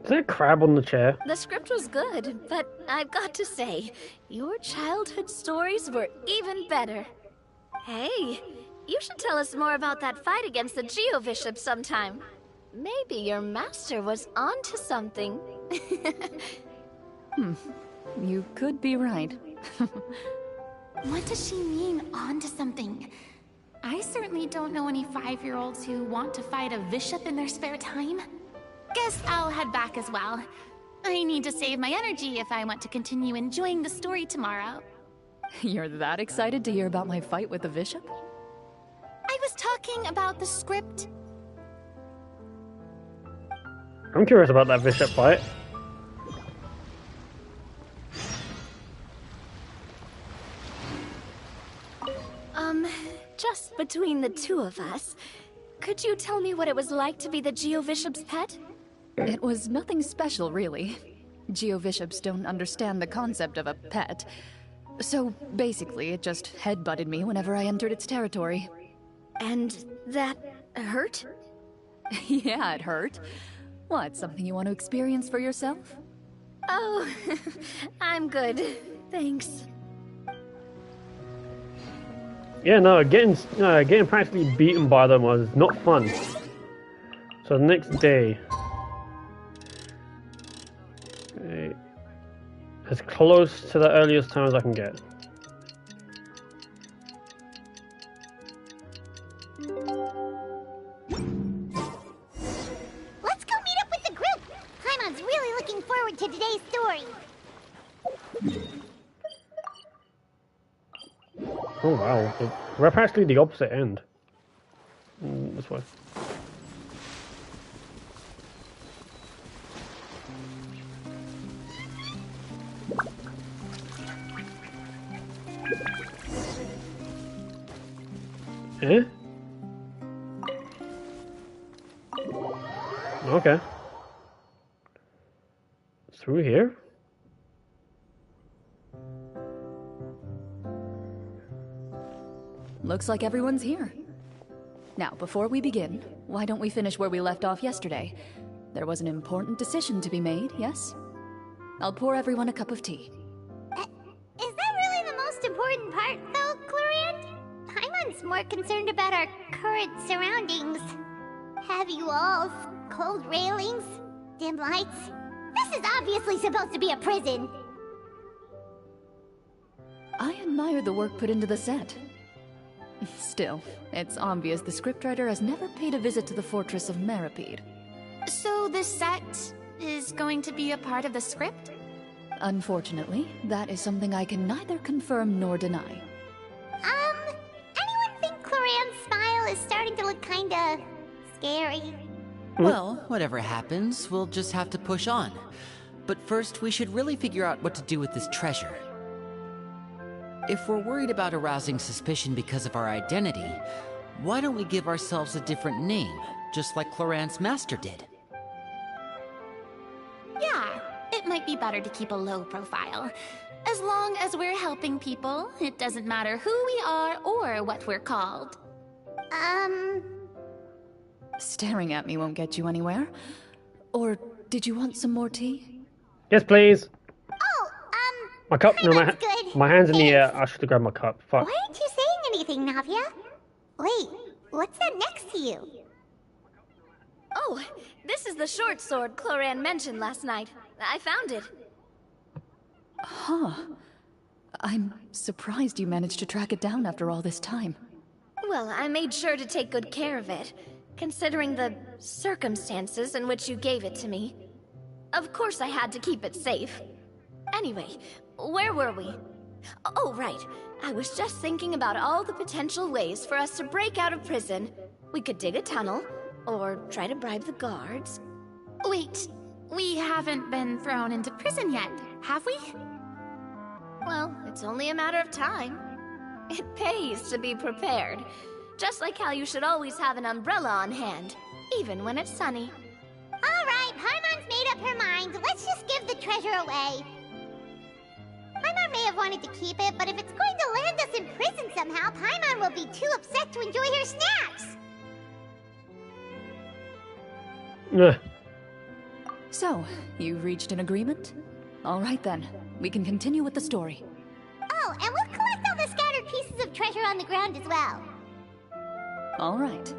Is there a crab on the chair? The script was good, but I've got to say, your childhood stories were even better. Hey, you should tell us more about that fight against the Geo-Bishop sometime. Maybe your master was onto something. You could be right. What does she mean, onto something? I certainly don't know any 5-year-olds who want to fight a bishop in their spare time. Guess I'll head back as well. I need to save my energy if I want to continue enjoying the story tomorrow. You're that excited to hear about my fight with the bishop? I was talking about the script. I'm curious about that bishop fight. Just between the two of us, could you tell me what it was like to be the Geo-Bishop's pet? It was nothing special, really. Geo-Bishops don't understand the concept of a pet. So, basically, it just headbutted me whenever I entered its territory. And that hurt? Yeah, it hurt. What, something you want to experience for yourself? Oh, I'm good. Thanks. Yeah, no, getting practically beaten by them was not fun. So the next day, okay, as close to the earliest time as I can get. Let's go meet up with the group. Paimon's really looking forward to today's story. Oh wow, we're practically the opposite end. This way. Eh? Okay. Through here? Looks like everyone's here. Now, before we begin, why don't we finish where we left off yesterday? There was an important decision to be made, yes? I'll pour everyone a cup of tea. important part, though, Clorinde? Paimon's more concerned about our current surroundings. Heavy walls, cold railings, dim lights. This is obviously supposed to be a prison. I admire the work put into the set. Still, it's obvious the scriptwriter has never paid a visit to the fortress of Rapperia. So the set is going to be a part of the script? Unfortunately, that is something I can neither confirm nor deny. Anyone think Clorinde's smile is starting to look kinda scary? Well, whatever happens, we'll just have to push on. But first, we should really figure out what to do with this treasure. If we're worried about arousing suspicion because of our identity, why don't we give ourselves a different name, just like Clorinde's master did? Yeah, it might be better to keep a low profile. As long as we're helping people, it doesn't matter who we are or what we're called. Staring at me won't get you anywhere. Or did you want some more tea? Yes, please. Oh, My cup? No, Paimon's good. my hand's in the Thanks. air. I should have grabbed my cup. Fuck. Why aren't you saying anything, Navia? Wait, what's that next to you? Oh, this is the short sword Clorinde mentioned last night. I found it. Huh. I'm surprised you managed to track it down after all this time. Well, I made sure to take good care of it, considering the circumstances in which you gave it to me. Of course I had to keep it safe. Anyway, where were we? Oh, right. I was just thinking about all the potential ways for us to break out of prison. We could dig a tunnel, or try to bribe the guards. Wait, we haven't been thrown into prison yet, have we? Well, it's only a matter of time. It pays to be prepared. Just like how you should always have an umbrella on hand, even when it's sunny. Alright, Paimon's made up her mind. Let's just give the treasure away. Paimon may have wanted to keep it, but if it's going to land us in prison somehow, Paimon will be too upset to enjoy her snacks. Ugh. So, you've reached an agreement? All right then, we can continue with the story. Oh, and we'll collect all the scattered pieces of treasure on the ground as well. All right.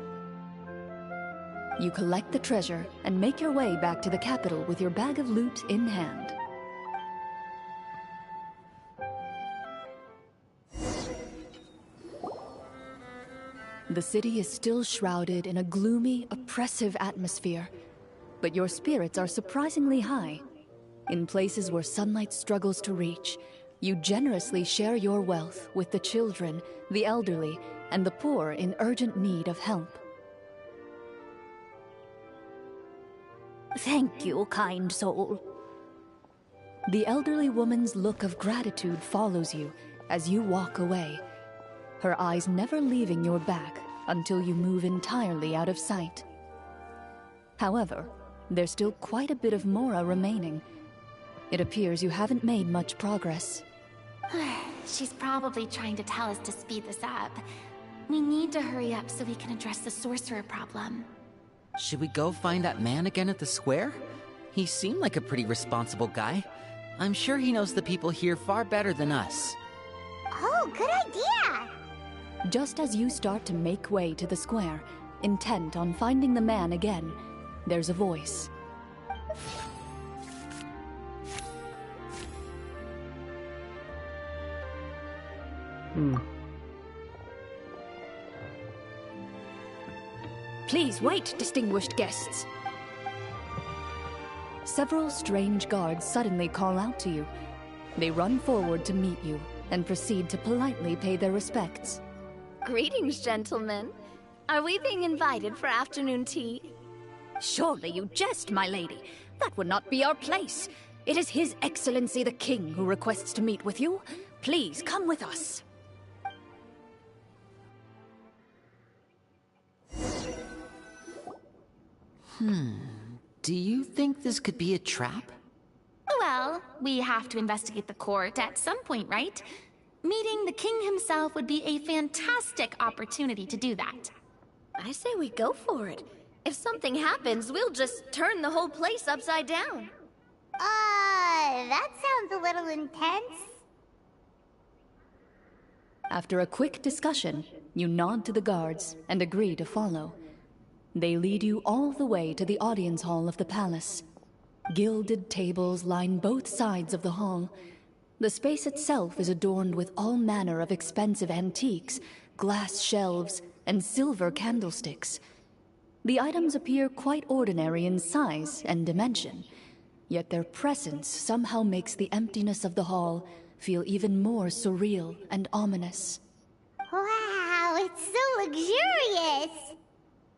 You collect the treasure and make your way back to the capital with your bag of loot in hand. The city is still shrouded in a gloomy, oppressive atmosphere, but your spirits are surprisingly high. In places where sunlight struggles to reach, you generously share your wealth with the children, the elderly, and the poor in urgent need of help. Thank you, kind soul. The elderly woman's look of gratitude follows you as you walk away, her eyes never leaving your back until you move entirely out of sight. However, there's still quite a bit of Mora remaining. It appears you haven't made much progress. She's probably trying to tell us to speed this up. We need to hurry up so we can address the sorcerer problem. Should we go find that man again at the square? He seemed like a pretty responsible guy. I'm sure he knows the people here far better than us. Oh, good idea! Just as you start to make way to the square, intent on finding the man again, there's a voice. Please wait, distinguished guests. Several strange guards suddenly call out to you. They run forward to meet you and proceed to politely pay their respects. Greetings, gentlemen. Are we being invited for afternoon tea? Surely you jest, my lady. That would not be our place. It is His Excellency the King who requests to meet with you. Please come with us. Do you think this could be a trap? Well, we have to investigate the court at some point, right? Meeting the king himself would be a fantastic opportunity to do that. I say we go for it. If something happens, we'll just turn the whole place upside down. That sounds a little intense. After a quick discussion, you nod to the guards and agree to follow. They lead you all the way to the audience hall of the palace. Gilded tables line both sides of the hall. The space itself is adorned with all manner of expensive antiques, glass shelves, and silver candlesticks. The items appear quite ordinary in size and dimension, yet their presence somehow makes the emptiness of the hall feel even more surreal and ominous. Wow, it's so luxurious!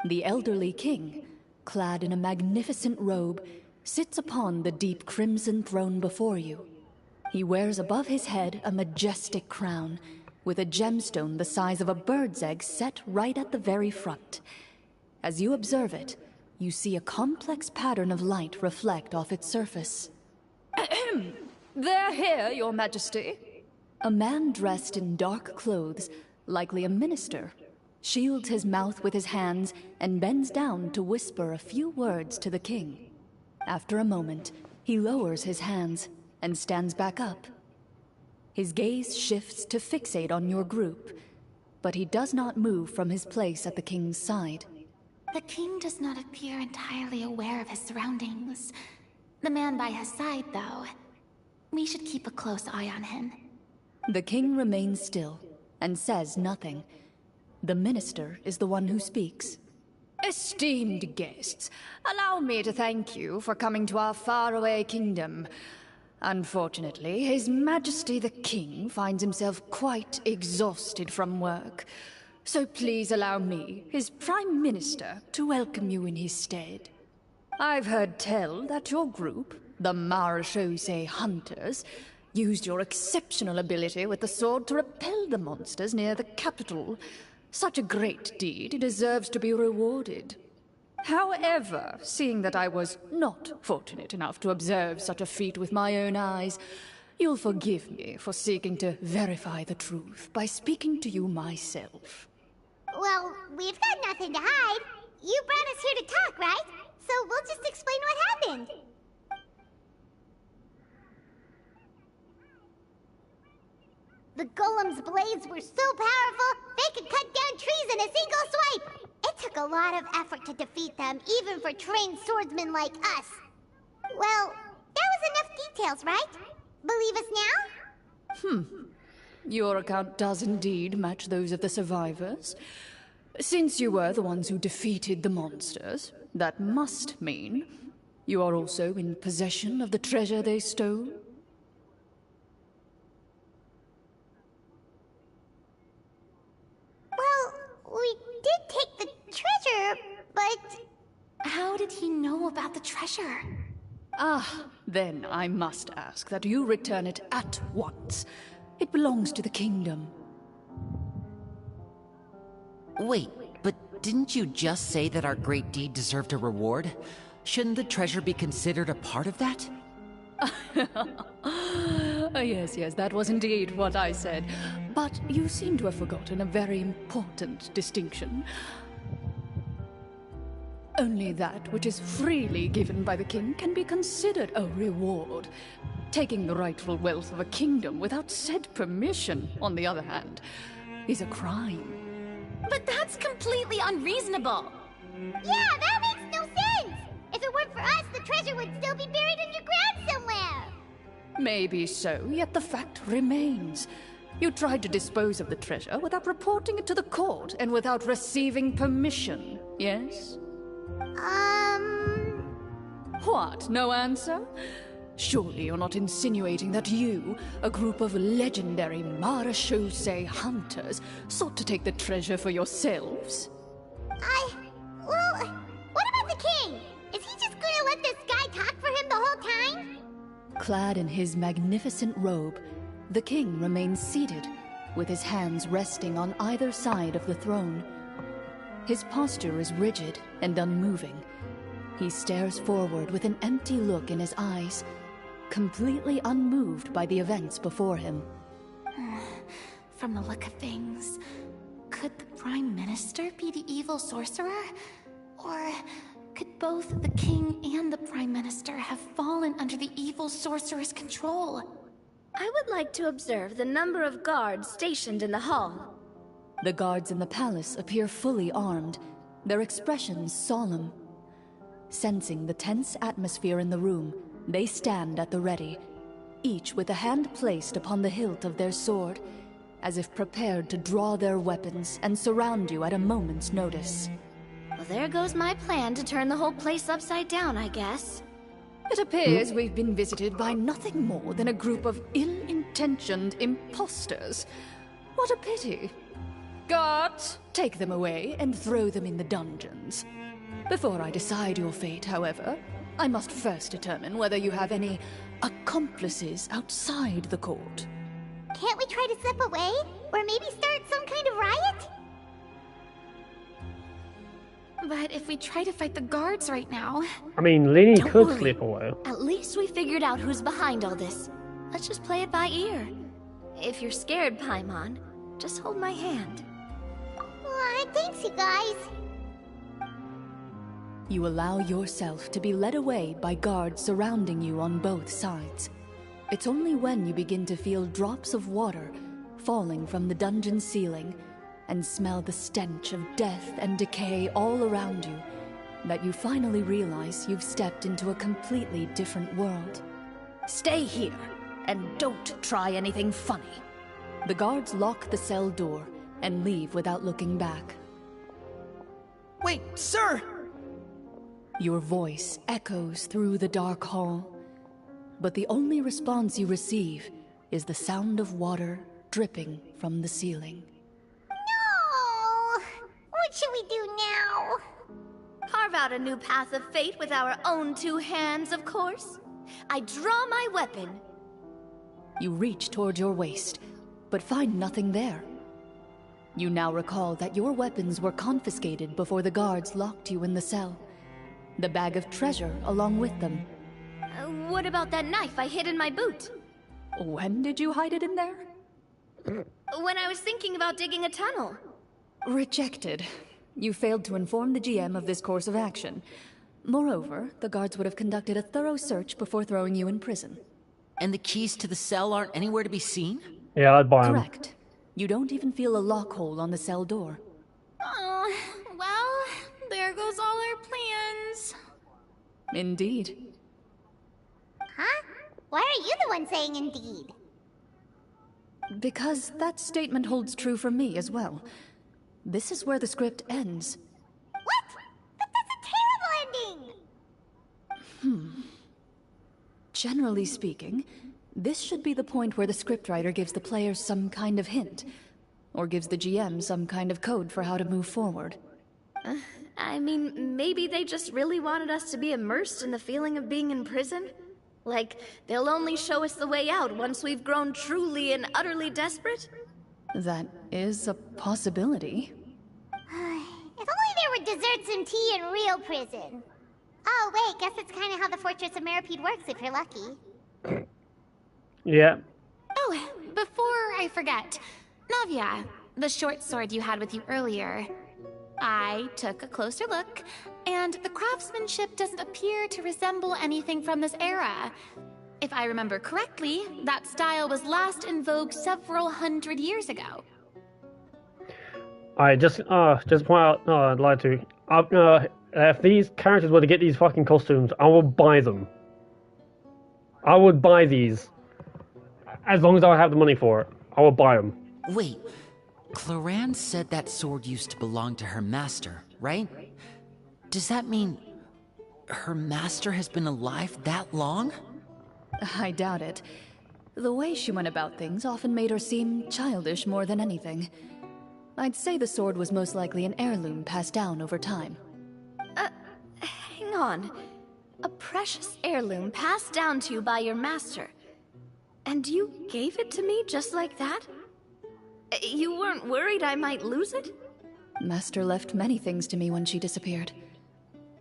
The elderly king, clad in a magnificent robe, sits upon the deep crimson throne before you. He wears above his head a majestic crown, with a gemstone the size of a bird's egg set right at the very front. As you observe it, you see a complex pattern of light reflect off its surface. They're here, Your Majesty. A man dressed in dark clothes, likely a minister, shields his mouth with his hands and bends down to whisper a few words to the king. After a moment, he lowers his hands and stands back up. His gaze shifts to fixate on your group, but he does not move from his place at the king's side. The king does not appear entirely aware of his surroundings. The man by his side, though. We should keep a close eye on him. The king remains still and says nothing. The minister is the one who speaks. Esteemed guests, allow me to thank you for coming to our faraway kingdom. Unfortunately, His Majesty the King finds himself quite exhausted from work. So please allow me, his Prime Minister, to welcome you in his stead. I've heard tell that your group, the Marechaussee Hunters, used your exceptional ability with the sword to repel the monsters near the capital. Such a great deed deserves to be rewarded. However, seeing that I was not fortunate enough to observe such a feat with my own eyes, you'll forgive me for seeking to verify the truth by speaking to you myself. Well, we've got nothing to hide. You brought us here to talk, right? So we'll just explain what happened. The golem's blades were so powerful, they could cut down trees in a single swipe. It took a lot of effort to defeat them, even for trained swordsmen like us. Well, that was enough details, right? Believe us now? Your account does indeed match those of the survivors. Since you were the ones who defeated the monsters, that must mean you are also in possession of the treasure they stole? Well, we did take the treasure, but... How did he know about the treasure? Then I must ask that you return it at once. It belongs to the kingdom. Wait, but didn't you just say that our great deed deserved a reward? Shouldn't the treasure be considered a part of that? Yes, that was indeed what I said. But you seem to have forgotten a very important distinction. Only that which is freely given by the king can be considered a reward. Taking the rightful wealth of a kingdom without said permission, on the other hand, is a crime. But that's completely unreasonable! Yeah, that makes no sense! If it weren't for us, the treasure would still be buried underground somewhere! Maybe so, yet the fact remains. You tried to dispose of the treasure without reporting it to the court and without receiving permission, yes? What, no answer? Surely you're not insinuating that you, a group of legendary Marechaussee hunters, sought to take the treasure for yourselves? Well, what about the king? Is he just gonna let this guy talk for him the whole time? Clad in his magnificent robe, the king remains seated, with his hands resting on either side of the throne. His posture is rigid and unmoving. He stares forward with an empty look in his eyes, completely unmoved by the events before him. From the look of things, could the Prime Minister be the evil sorcerer? Or could both the King and the Prime Minister have fallen under the evil sorcerer's control? I would like to observe the number of guards stationed in the hall. The guards in the palace appear fully armed, their expressions solemn. Sensing the tense atmosphere in the room, they stand at the ready, each with a hand placed upon the hilt of their sword, as if prepared to draw their weapons and surround you at a moment's notice. Well, there goes my plan to turn the whole place upside down, I guess. It appears we've been visited by nothing more than a group of ill-intentioned imposters. What a pity. Guards, take them away and throw them in the dungeons. Before I decide your fate, however, I must first determine whether you have any accomplices outside the court. Can't we try to slip away? Or maybe start some kind of riot? But if we try to fight the guards right now... I mean, Lenny Don't could worry. slip away. At least we figured out who's behind all this. Let's just play it by ear. If you're scared, Paimon, just hold my hand. Aw, thanks, you guys. You allow yourself to be led away by guards surrounding you on both sides. It's only when you begin to feel drops of water falling from the dungeon ceiling and smell the stench of death and decay all around you that you finally realize you've stepped into a completely different world. Stay here, and don't try anything funny. The guards lock the cell door and leave without looking back. Wait, sir! Your voice echoes through the dark hall, but the only response you receive is the sound of water dripping from the ceiling. No! What should we do now? Carve out a new path of fate with our own two hands, of course. I draw my weapon. You reach toward your waist, but find nothing there. You now recall that your weapons were confiscated before the guards locked you in the cell. The bag of treasure along with them. What about that knife I hid in my boot? When did you hide it in there? When I was thinking about digging a tunnel. Rejected. You failed to inform the GM of this course of action. Moreover, the guards would have conducted a thorough search before throwing you in prison. And the keys to the cell aren't anywhere to be seen? Yeah, I'd buy him. Correct. You don't even feel a lock hole on the cell door. Oh, well, there goes all our plans. Indeed. Huh? Why are you the one saying indeed? Because that statement holds true for me as well. This is where the script ends. What? But that's a terrible ending! Generally speaking, this should be the point where the scriptwriter gives the players some kind of hint, or gives the GM some kind of code for how to move forward. I mean, maybe they just really wanted us to be immersed in the feeling of being in prison? Like, they'll only show us the way out once we've grown truly and utterly desperate? That is a possibility. If only there were desserts and tea in real prison. Oh, wait, guess it's kind of how the Fortress of Meripede works if you're lucky. Yeah. Oh, before I forget. Navia, the short sword you had with you earlier. I took a closer look, and the craftsmanship doesn't appear to resemble anything from this era. If I remember correctly, that style was last in vogue several hundred years ago. I just point out. No, I'd like to. If these characters were to get these fucking costumes, I will buy them. I would buy these, as long as I have the money for it. I will buy them. Wait, Clorinde said that sword used to belong to her master, right? Does that mean her master has been alive that long? I doubt it. The way she went about things often made her seem childish more than anything. I'd say the sword was most likely an heirloom passed down over time. Hang on. A precious heirloom passed down to you by your master. And you gave it to me just like that? You weren't worried I might lose it? Master left many things to me when she disappeared.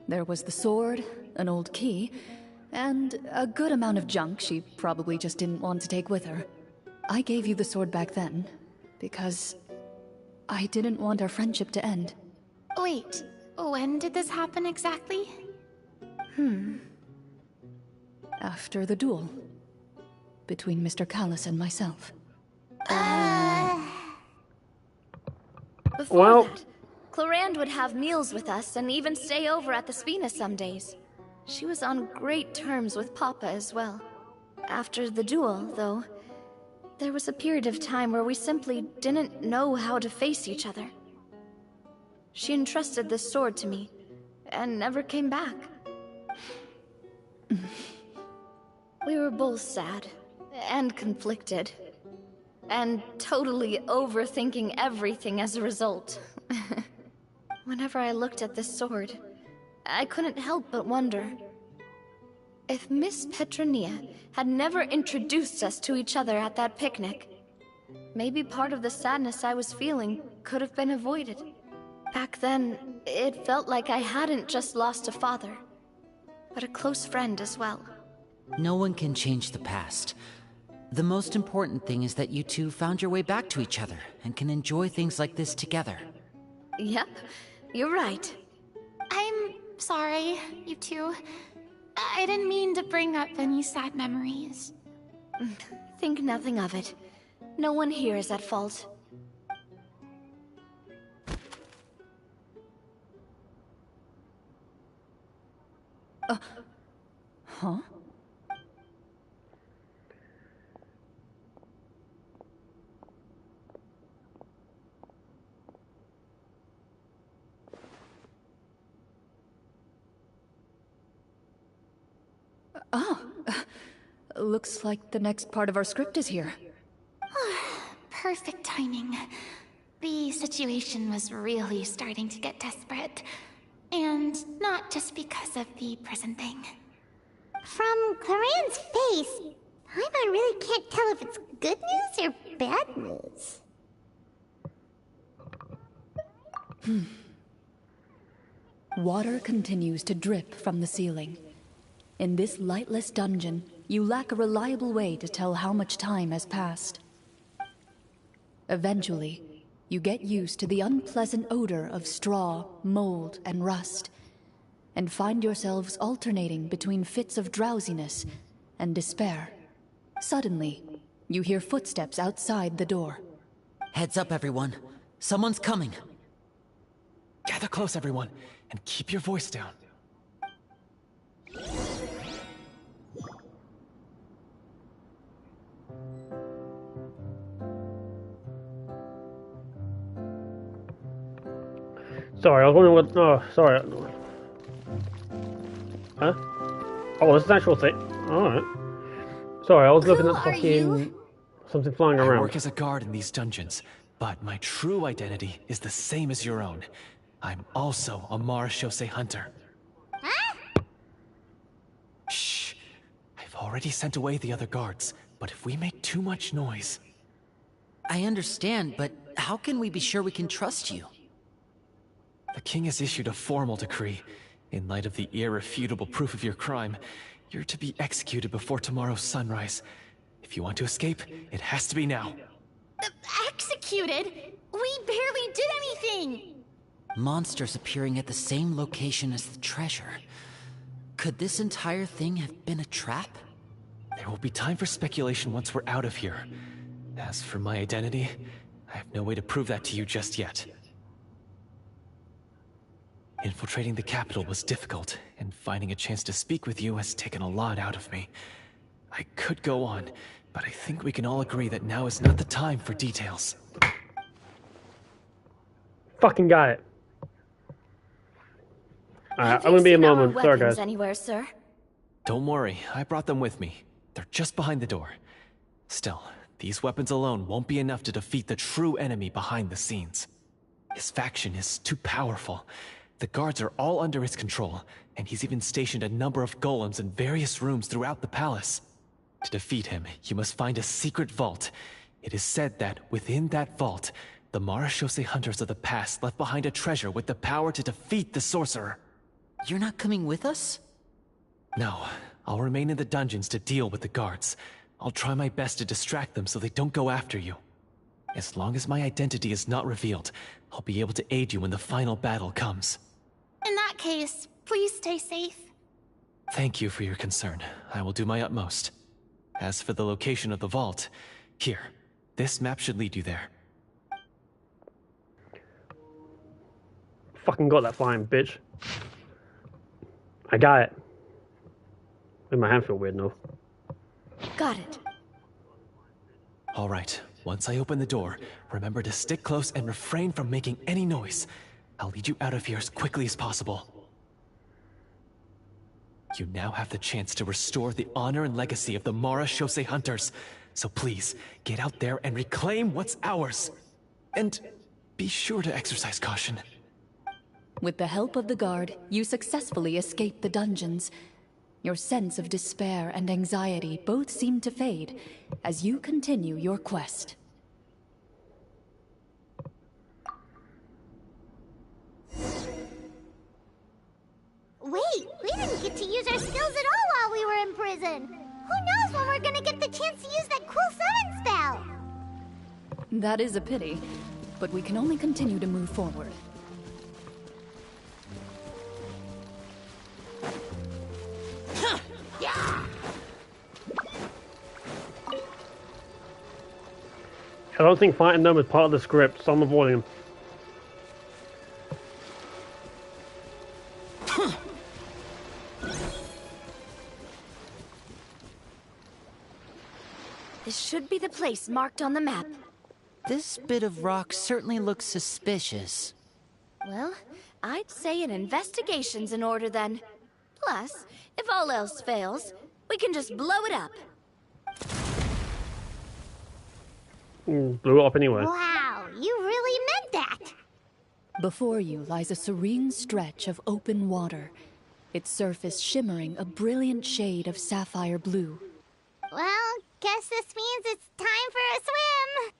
There was the sword, an old key, and a good amount of junk she probably just didn't want to take with her. I gave you the sword back then, because I didn't want our friendship to end. Wait, when did this happen exactly? After the duel. between Mr. Callus and myself. Before that, Clorinde would have meals with us and even stay over at the Spina some days. She was on great terms with Papa as well. After the duel, though, there was a period of time where we simply didn't know how to face each other. She entrusted this sword to me, and never came back. We were both sad, and conflicted, and totally overthinking everything as a result. Whenever I looked at this sword, I couldn't help but wonder if Miss Petronia had never introduced us to each other at that picnic. Maybe part of the sadness I was feeling could have been avoided. Back then, it felt like I hadn't just lost a father, but a close friend as well. No one can change the past. The most important thing is that you two found your way back to each other and can enjoy things like this together. Yep, you're right. I'm sorry, you two. I didn't mean to bring up any sad memories. Think nothing of it. No one here is at fault. Huh? Looks like the next part of our script is here. Perfect timing. The situation was really starting to get desperate. And not just because of the prison thing. From Clorinde's face, I really can't tell if it's good news or bad news. Water continues to drip from the ceiling. In this lightless dungeon, you lack a reliable way to tell how much time has passed. Eventually, you get used to the unpleasant odor of straw, mold, and rust, and find yourselves alternating between fits of drowsiness and despair. Suddenly, you hear footsteps outside the door. Heads up, everyone. Someone's coming. Gather close, everyone, and keep your voice down. Sorry, I was wondering what... Oh, sorry. Huh? Oh, this is an actual thing. Alright. Sorry, I was looking at fucking... something flying around. I work as a guard in these dungeons, but my true identity is the same as your own. I'm also a marechaussee hunter. Huh? Shh. I've already sent away the other guards, but if we make too much noise... I understand, but how can we be sure we can trust you? The king has issued a formal decree. In light of the irrefutable proof of your crime, you're to be executed before tomorrow's sunrise. If you want to escape, it has to be now. Executed? We barely did anything! Monsters appearing at the same location as the treasure. Could this entire thing have been a trap? There will be time for speculation once we're out of here. As for my identity, I have no way to prove that to you just yet. Infiltrating the capital was difficult, and finding a chance to speak with you has taken a lot out of me. I could go on, but I think we can all agree that now is not the time for details. Fucking got it. Alright, I'm gonna be a moment. Sorry, guys. Anywhere, sir? Don't worry, I brought them with me. They're just behind the door. Still, these weapons alone won't be enough to defeat the true enemy behind the scenes. His faction is too powerful. The guards are all under his control, and he's even stationed a number of golems in various rooms throughout the palace. To defeat him, you must find a secret vault. It is said that within that vault, the marechaussee hunters of the past left behind a treasure with the power to defeat the sorcerer. You're not coming with us? No, I'll remain in the dungeons to deal with the guards. I'll try my best to distract them so they don't go after you. As long as my identity is not revealed, I'll be able to aid you when the final battle comes. In that case, please stay safe. Thank you for your concern. I will do my utmost. As for the location of the vault, here, this map should lead you there. Fucking got that flying bitch. I got it. Made my hand feel weird now. Got it. All right, once I open the door, remember to stick close and refrain from making any noise. I'll lead you out of here as quickly as possible. You now have the chance to restore the honor and legacy of the Mara Shosei Hunters. So please, get out there and reclaim what's ours. And be sure to exercise caution. With the help of the guard, you successfully escape the dungeons. Your sense of despair and anxiety both seem to fade as you continue your quest. Wait, we didn't get to use our skills at all while we were in prison. Who knows when we're gonna get the chance to use that cool summon spell? That is a pity, but we can only continue to move forward. I don't think fighting them is part of the script, so I'm avoiding them. This should be the place marked on the map. This bit of rock certainly looks suspicious. Well, I'd say an investigation's in order then. Plus, if all else fails, we can just blow it up. Blew it up anyway. Wow, you really meant that. Before you lies a serene stretch of open water, its surface shimmering a brilliant shade of sapphire blue. Well, guess this means it's time for a swim.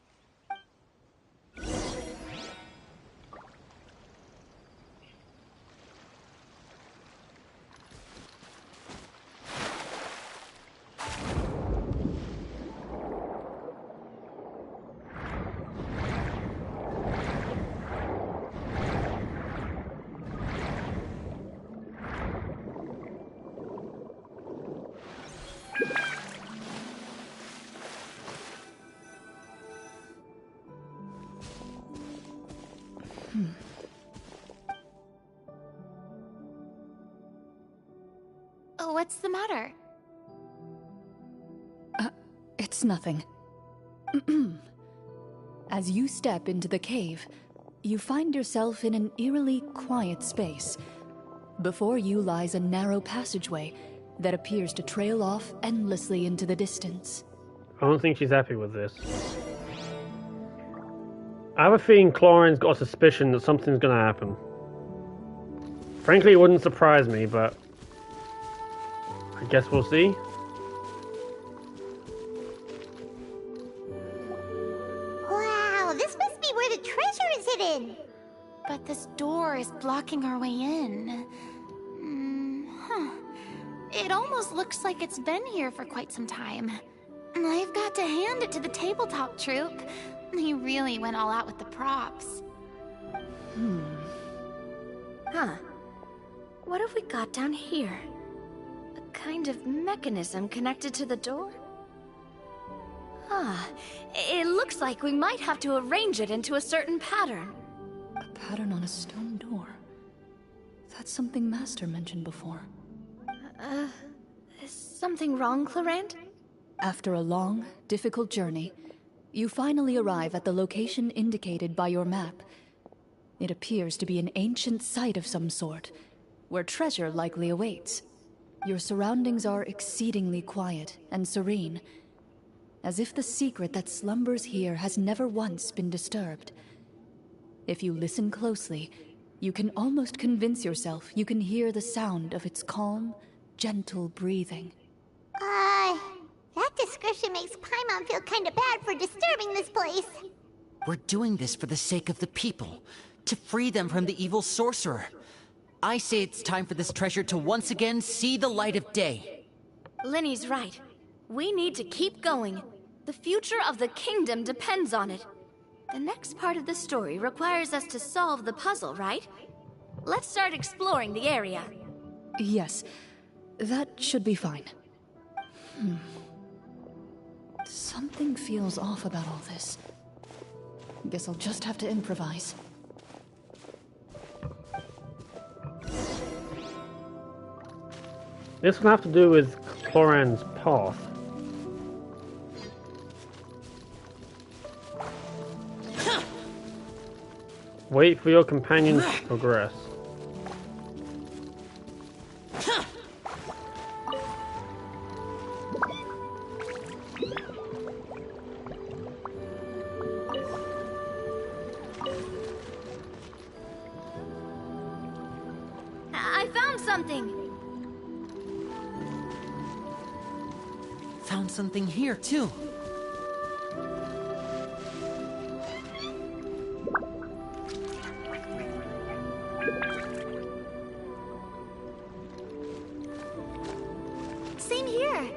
What's the matter? It's nothing. As you step into the cave, you find yourself in an eerily quiet space. Before you lies a narrow passageway that appears to trail off endlessly into the distance. I don't think she's happy with this. I have a feeling Clorinde's got a suspicion that something's gonna happen. Frankly, it wouldn't surprise me, but I guess we'll see. Wow, this must be where the treasure is hidden. But this door is blocking our way in. It almost looks like it's been here for quite some time. I've got to hand it to the tabletop troupe. They really went all out with the props. Huh. What have we got down here? A kind of mechanism connected to the door? It looks like we might have to arrange it into a certain pattern. A pattern on a stone door. That's something Master mentioned before. Is something wrong, Clorinde? After a long, difficult journey, you finally arrive at the location indicated by your map. It appears to be an ancient site of some sort, where treasure likely awaits. Your surroundings are exceedingly quiet and serene, as if the secret that slumbers here has never once been disturbed. If you listen closely, you can almost convince yourself you can hear the sound of its calm, gentle breathing. That description makes Paimon feel kinda bad for disturbing this place. We're doing this for the sake of the people, to free them from the evil sorcerer. I say it's time for this treasure to once again see the light of day. Linny's right. We need to keep going. The future of the kingdom depends on it. The next part of the story requires us to solve the puzzle, right? Let's start exploring the area. Yes, that should be fine. Something feels off about all this. Guess I'll just have to improvise. This will have to do with Clorinde's path. Wait for your companions to progress. I found something. Found something here, too. Same here.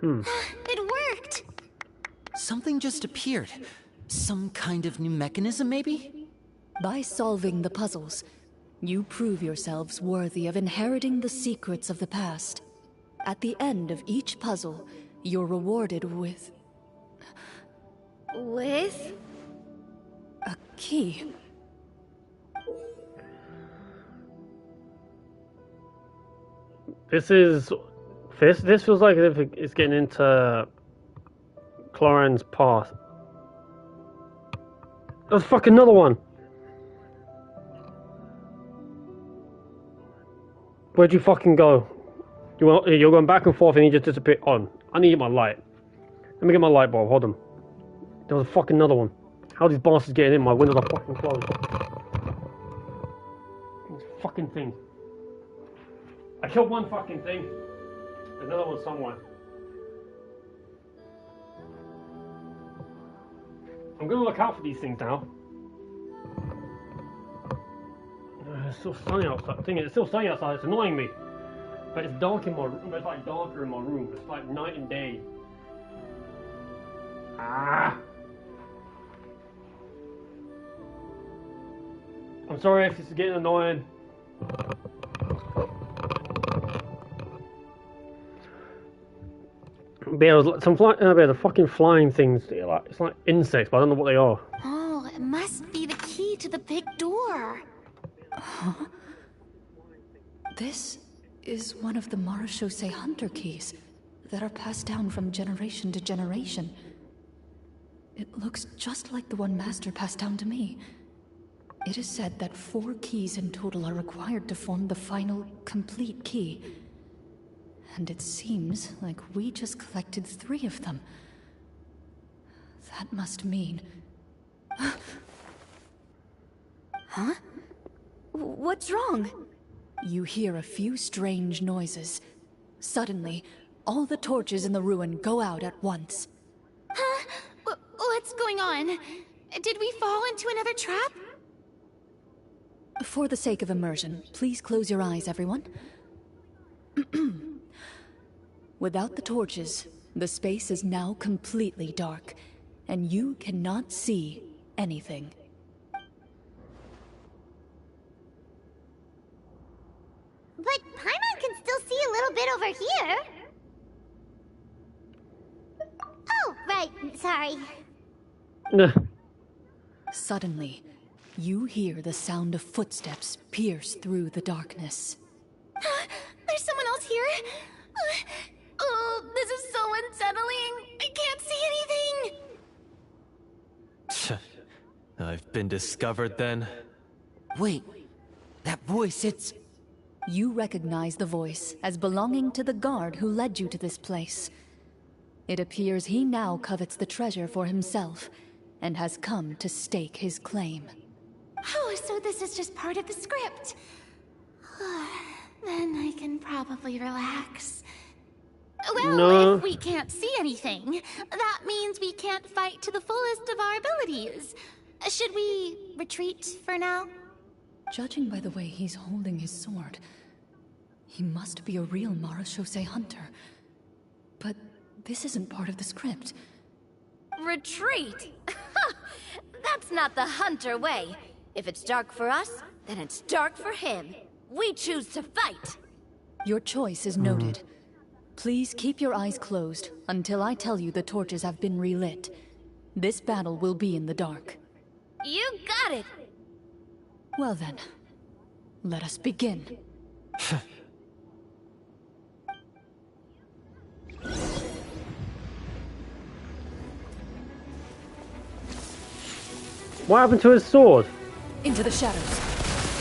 It worked! Something just appeared. Some kind of new mechanism, maybe? By solving the puzzles, you prove yourselves worthy of inheriting the secrets of the past. At the end of each puzzle, you're rewarded with With? a key. This feels like as if it's getting into Clorinde's path. There's fucking another one. Where'd you fucking go? You're going back and forth and you just disappear. On. I need my light. Let me get my light bulb. Hold on. There was a fucking another one. How are these bastards getting in? My windows are fucking closed. These fucking things. I killed one fucking thing. There's another one somewhere. I'm gonna look out for these things now. It's still sunny outside. It's still sunny outside. It's annoying me. But it's dark in my room. It's like darker in my room. It's like night and day. Ah! I'm sorry if this is getting annoying. There's the fucking flying things. It's like insects, but I don't know what they are. Oh, it must be the key to the big door. Huh? This is one of the Marechaussee Hunter keys that are passed down from generation to generation. It looks just like the one Master passed down to me. It is said that 4 keys in total are required to form the final, complete key. And it seems like we just collected 3 of them. That must mean... Huh? What's wrong? You hear a few strange noises. Suddenly, all the torches in the ruin go out at once. Huh? What's going on? Did we fall into another trap? For the sake of immersion, please close your eyes, everyone. Without the torches, the space is now completely dark, and you cannot see anything. But Paimon can still see a little bit over here. Oh, right. Sorry. Suddenly, you hear the sound of footsteps pierce through the darkness. There's someone else here? Oh, this is so unsettling. I can't see anything. I've been discovered then. Wait, That voice, it's... You recognize the voice as belonging to the guard who led you to this place. It appears he now covets the treasure for himself, and has come to stake his claim. Oh, so this is just part of the script. Then I can probably relax. Well, No. if we can't see anything, that means we can't fight to the fullest of our abilities. Should we retreat for now? Judging by the way he's holding his sword, he must be a real Marechaussee hunter. But this isn't part of the script. Retreat? That's not the hunter way. If it's dark for us, then it's dark for him. We choose to fight. Your choice is noted. Please keep your eyes closed until I tell you the torches have been relit. This battle will be in the dark. You got it! Well then, let us begin. What happened to his sword? Into the shadows.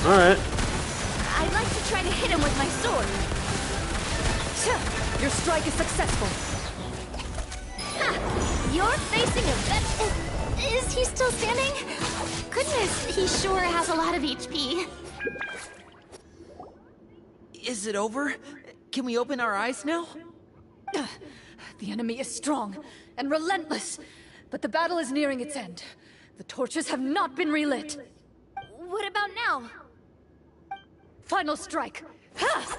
Alright. I'd like to try to hit him with my sword. Your strike is successful. Ha! You're facing a vet. Is he still standing? Goodness, he sure has a lot of HP. Is it over? Can we open our eyes now? The enemy is strong and relentless, but the battle is nearing its end. The torches have not been relit. What about now? Final strike. Ha!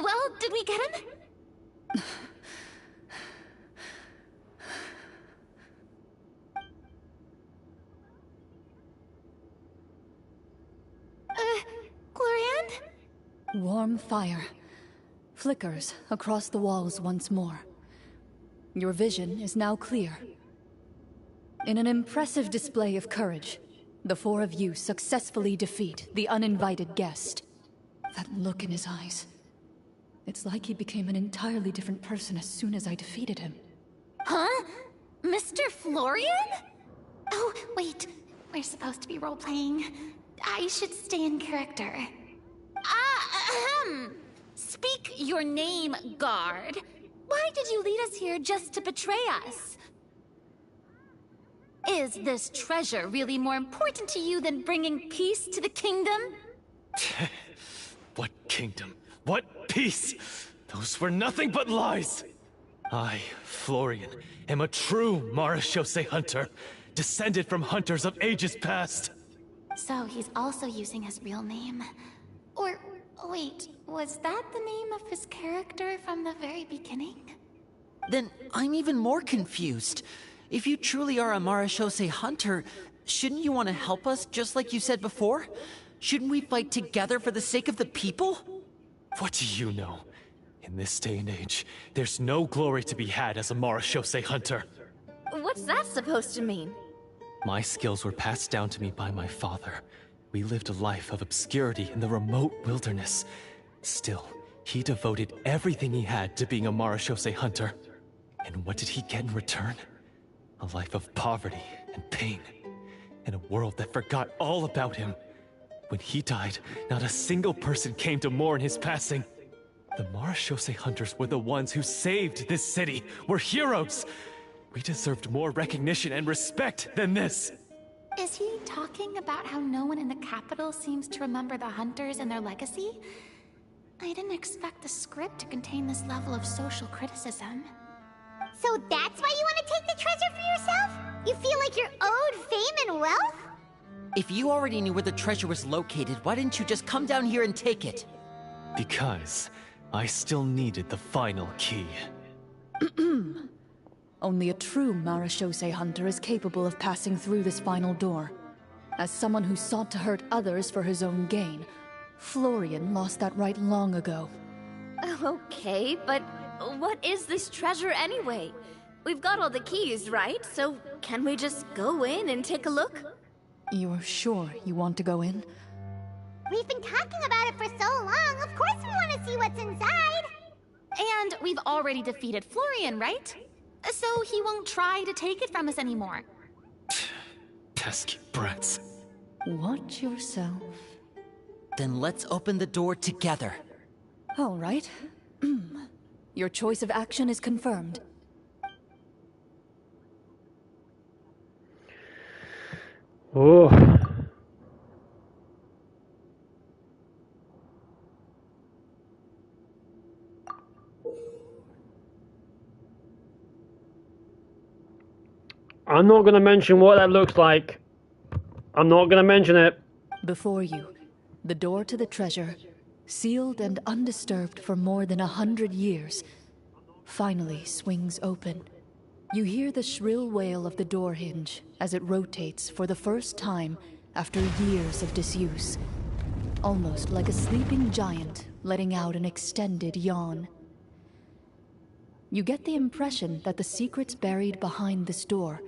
Well, did we get him? Clorinde? Warm fire flickers across the walls once more. Your vision is now clear. In an impressive display of courage, the four of you successfully defeat the uninvited guest. That look in his eyes. It's like he became an entirely different person as soon as I defeated him. Huh? Mr. Florian? Oh, wait. We're supposed to be role-playing. I should stay in character. Speak your name, guard. Why did you lead us here just to betray us? Is this treasure really more important to you than bringing peace to the kingdom? What kingdom? What peace? Those were nothing but lies! I, Florian, am a true Marechaussee hunter, descended from hunters of ages past. So he's also using his real name. Or, wait, was that the name of his character from the very beginning? Then I'm even more confused. If you truly are a Marechaussee hunter, shouldn't you want to help us just like you said before? Shouldn't we fight together for the sake of the people? What do you know? In this day and age, there's no glory to be had as a Marechaussee hunter. What's that supposed to mean? My skills were passed down to me by my father. We lived a life of obscurity in the remote wilderness. Still, he devoted everything he had to being a Marechaussee hunter. And what did he get in return? A life of poverty and pain. In a world that forgot all about him. When he died, not a single person came to mourn his passing. The Marechaussee hunters were the ones who saved this city, were heroes. We deserved more recognition and respect than this. Is he talking about how no one in the capital seems to remember the hunters and their legacy? I didn't expect the script to contain this level of social criticism. So that's why you want to take the treasure for yourself? You feel like you're owed fame and wealth? If you already knew where the treasure was located, why didn't you just come down here and take it? Because I still needed the final key. Only a true Marechaussee hunter is capable of passing through this final door. As someone who sought to hurt others for his own gain, Florian lost that right long ago. Okay, but what is this treasure anyway? We've got all the keys, right? So can we just go in and take a look? You're sure you want to go in? We've been talking about it for so long, of course we want to see what's inside! And we've already defeated Florian, right? So he won't try to take it from us anymore. Pesky brats. Watch yourself. Then let's open the door together. All right. Your choice of action is confirmed. Oh. I'm not going to mention what that looks like. I'm not going to mention it. Before you, the door to the treasure, sealed and undisturbed for more than 100 years, finally swings open. You hear the shrill wail of the door hinge as it rotates for the first time after years of disuse, almost like a sleeping giant letting out an extended yawn. You get the impression that the secrets buried behind this door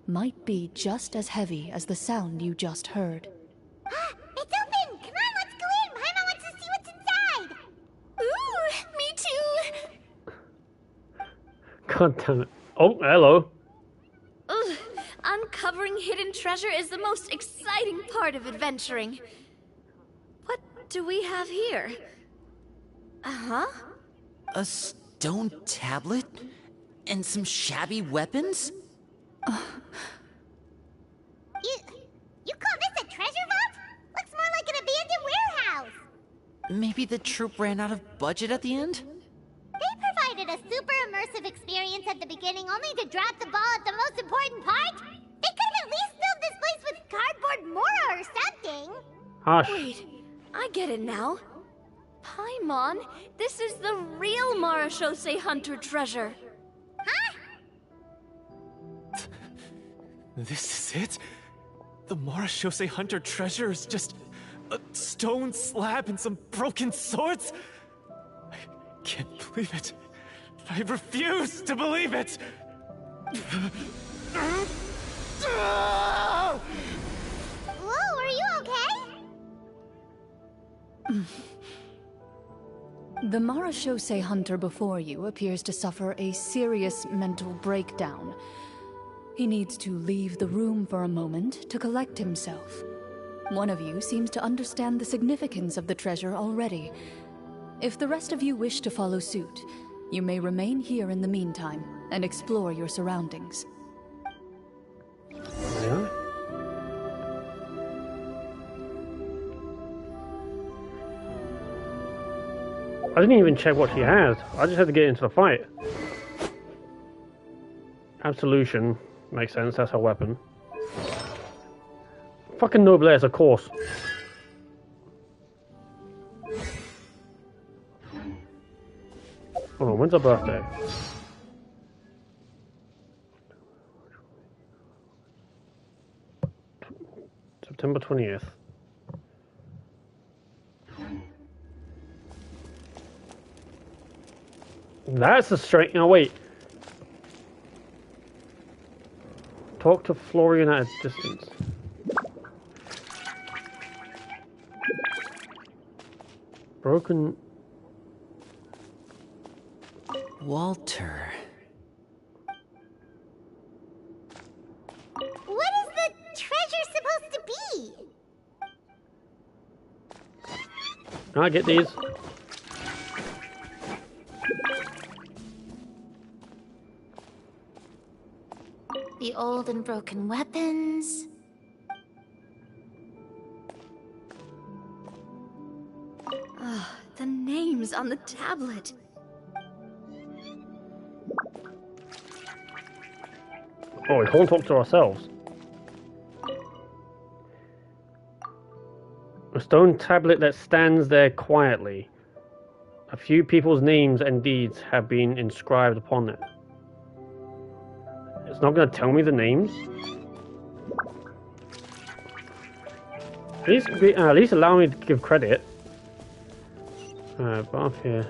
might be just as heavy as the sound you just heard. It's open! Come on, let's go in! Paimon wants to see what's inside! Ooh, me too! God damn it. Oh, hello. Ugh, uncovering hidden treasure is the most exciting part of adventuring. What do we have here? Uh-huh. A stone tablet? And some shabby weapons? You call this a treasure vault? Looks more like an abandoned warehouse! Maybe the troop ran out of budget at the end? They provided a super immersive experience at the beginning only to drop the ball at the most important part? They could have at least filled this place with cardboard Mora or something! Hush. Wait, I get it now. Paimon, this is the real Marachose Hunter treasure. Huh? This is it? The Marachose Hunter treasure is just a stone slab and some broken swords? I can't believe it. I refuse to believe it! Whoa, are you okay? The Marachose hunter before you appears to suffer a serious mental breakdown. He needs to leave the room for a moment to collect himself. One of you seems to understand the significance of the treasure already. If the rest of you wish to follow suit, you may remain here in the meantime and explore your surroundings. Yeah. I didn't even check what she has. I just had to get into the fight. Absolution. Makes sense, that's her weapon. Fucking noblesse, of course. Hold on, when's her birthday? September 20th. That's a straight. No, wait. Talk to Florian at a distance. Broken. Walter. What is the treasure supposed to be? Can I get these? The old and broken weapons. The names on the tablet. Oh, we can't talk to ourselves. A stone tablet that stands there quietly. A few people's names and deeds have been inscribed upon it. It's not going to tell me the names? At least allow me to give credit. Bath here.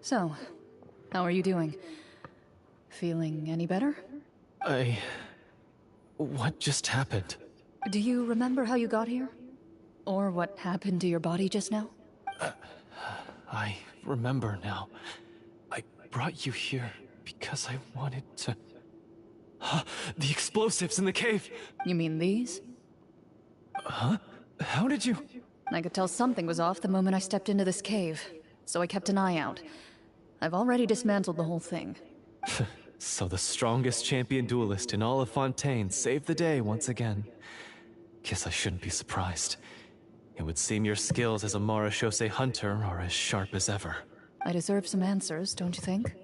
So, how are you doing? Feeling any better? What just happened? Do you remember how you got here? Or what happened to your body just now? I remember now. I brought you here because I wanted to... The explosives in the cave! You mean these? Huh? How did you... I could tell something was off the moment I stepped into this cave, so I kept an eye out. I've already dismantled the whole thing. So the strongest champion duelist in all of Fontaine saved the day once again. Guess I shouldn't be surprised. It would seem your skills as a Marechaussee hunter are as sharp as ever. I deserve some answers, don't you think?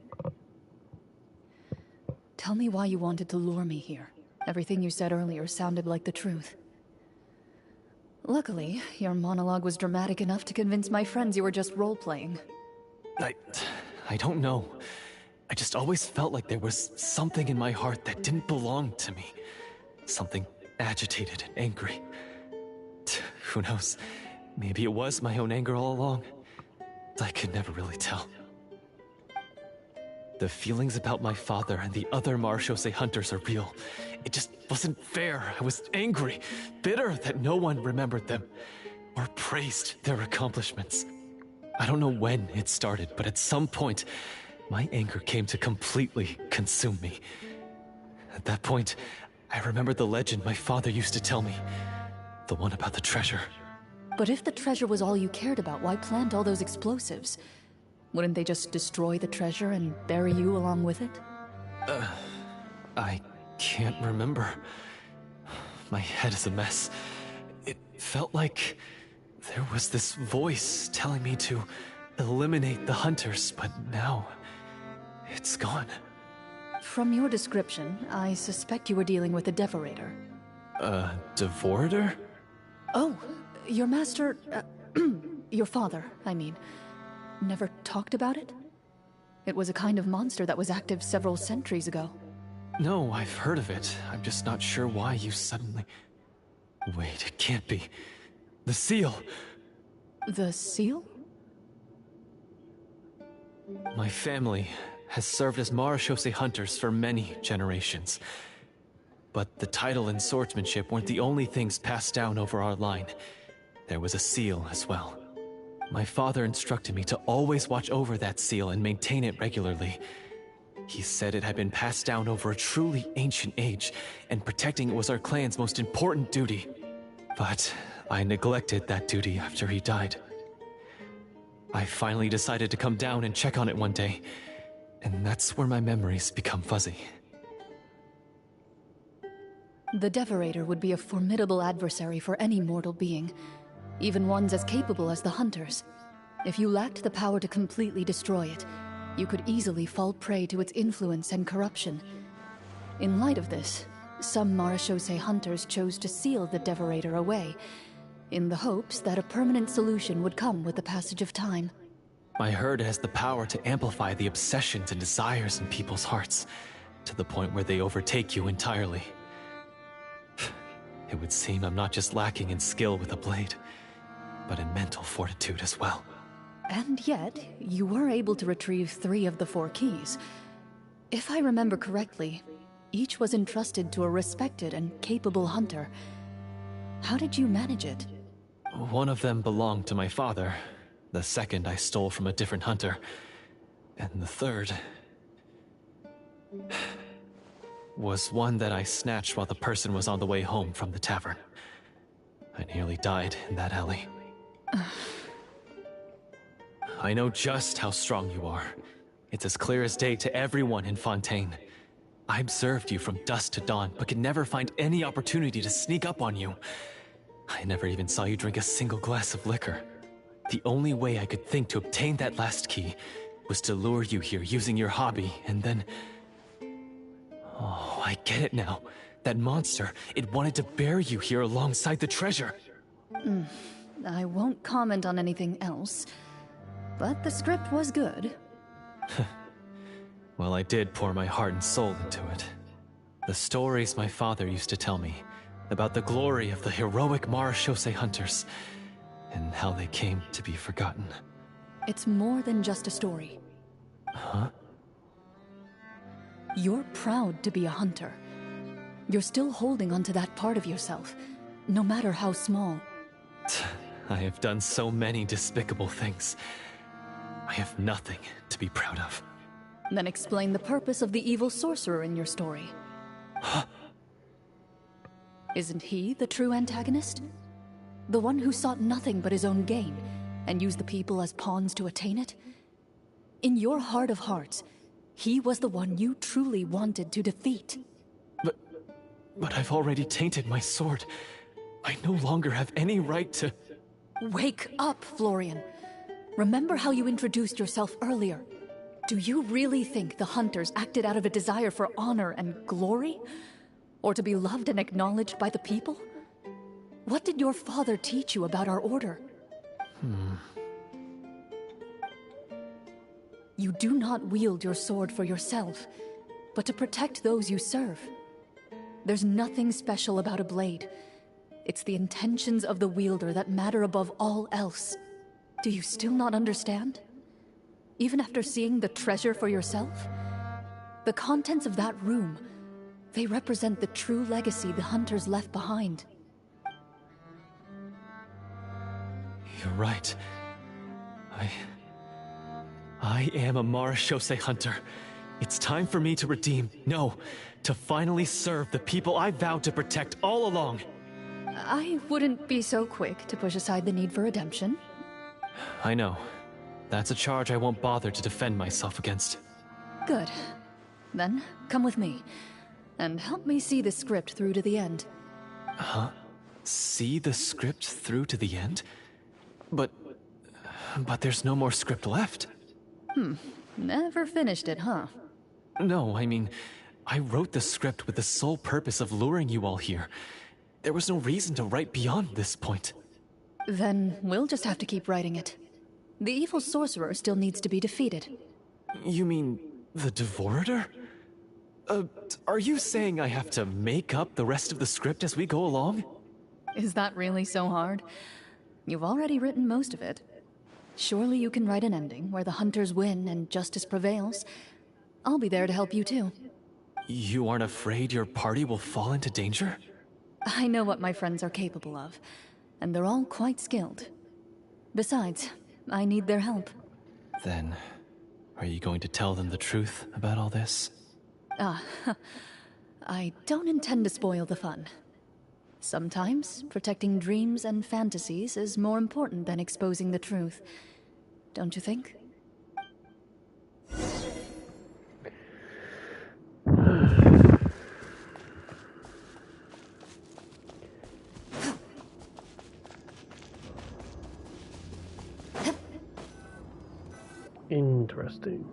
Tell me why you wanted to lure me here. Everything you said earlier sounded like the truth. Luckily, your monologue was dramatic enough to convince my friends you were just role-playing. I don't know. I just always felt like there was something in my heart that didn't belong to me. Something agitated and angry. Who knows? Maybe it was my own anger all along. I could never really tell. The feelings about my father and the other Marechaussee hunters are real. It just wasn't fair. I was angry, bitter that no one remembered them or praised their accomplishments. I don't know when it started, but at some point, my anger came to completely consume me. At that point, I remembered the legend my father used to tell me. The one about the treasure. But if the treasure was all you cared about, why plant all those explosives? Wouldn't they just destroy the treasure and bury you along with it? I can't remember. My head is a mess. It felt like there was this voice telling me to eliminate the hunters, but now it's gone. From your description, I suspect you were dealing with a devorator. Devorator? Oh, your master... your father, I mean, never talked about it? It was a kind of monster that was active several centuries ago. No, I've heard of it. I'm just not sure why you suddenly... Wait, it can't be. The seal! The seal? My family has served as Marechaussee hunters for many generations. But the title and swordsmanship weren't the only things passed down over our line. There was a seal as well. My father instructed me to always watch over that seal and maintain it regularly. He said it had been passed down over a truly ancient age, and protecting it was our clan's most important duty. But I neglected that duty after he died. I finally decided to come down and check on it one day, and that's where my memories become fuzzy. The Devorator would be a formidable adversary for any mortal being, even ones as capable as the Hunters. If you lacked the power to completely destroy it, you could easily fall prey to its influence and corruption. In light of this, some Marechaussee hunters chose to seal the Devorator away, in the hopes that a permanent solution would come with the passage of time. I heard it has the power to amplify the obsessions and desires in people's hearts, to the point where they overtake you entirely. It would seem I'm not just lacking in skill with a blade, but in mental fortitude as well. And yet, you were able to retrieve 3 of the 4 keys. If I remember correctly, each was entrusted to a respected and capable hunter. How did you manage it? One of them belonged to my father. The second I stole from a different hunter. And the third... was one that I snatched while the person was on the way home from the tavern. I nearly died in that alley. I know just how strong you are. It's as clear as day to everyone in Fontaine. I observed you from dusk to dawn, but could never find any opportunity to sneak up on you. I never even saw you drink a single glass of liquor. The only way I could think to obtain that last key was to lure you here using your hobby, and then... Oh, I get it now. That monster, it wanted to bury you here alongside the treasure. I won't comment on anything else, but the script was good. Well, I did pour my heart and soul into it. The stories my father used to tell me about the glory of the heroic Marechaussee hunters and how they came to be forgotten. It's more than just a story. Huh? You're proud to be a hunter. You're still holding onto that part of yourself, no matter how small. I have done so many despicable things. I have nothing to be proud of. Then explain the purpose of the evil sorcerer in your story. Isn't he the true antagonist? The one who sought nothing but his own gain, and used the people as pawns to attain it? In your heart of hearts, he was the one you truly wanted to defeat. But I've already tainted my sword. I no longer have any right to... Wake up, Florian. Remember how you introduced yourself earlier. Do you really think the hunters acted out of a desire for honor and glory? Or to be loved and acknowledged by the people? What did your father teach you about our order? You do not wield your sword for yourself, but to protect those you serve. There's nothing special about a blade. It's the intentions of the wielder that matter above all else. Do you still not understand? Even after seeing the treasure for yourself? The contents of that room, they represent the true legacy the hunters left behind. You're right. I am a Marashose hunter. It's time for me to redeem, no, to finally serve the people I vowed to protect all along. I wouldn't be so quick to push aside the need for redemption. I know. That's a charge I won't bother to defend myself against. Good. Then, come with me, and help me see the script through to the end. Huh? See the script through to the end? But there's no more script left. Never finished it, huh? No, I mean, I wrote the script with the sole purpose of luring you all here. There was no reason to write beyond this point. Then we'll just have to keep writing it. The evil sorcerer still needs to be defeated. You mean the Devorator? Are you saying I have to make up the rest of the script as we go along? Is that really so hard? You've already written most of it. Surely you can write an ending where the hunters win and justice prevails. I'll be there to help you too. You aren't afraid your party will fall into danger? I know what my friends are capable of, and they're all quite skilled. Besides, I need their help. Then, are you going to tell them the truth about all this? I don't intend to spoil the fun. Sometimes, protecting dreams and fantasies is more important than exposing the truth. Don't you think? Interesting.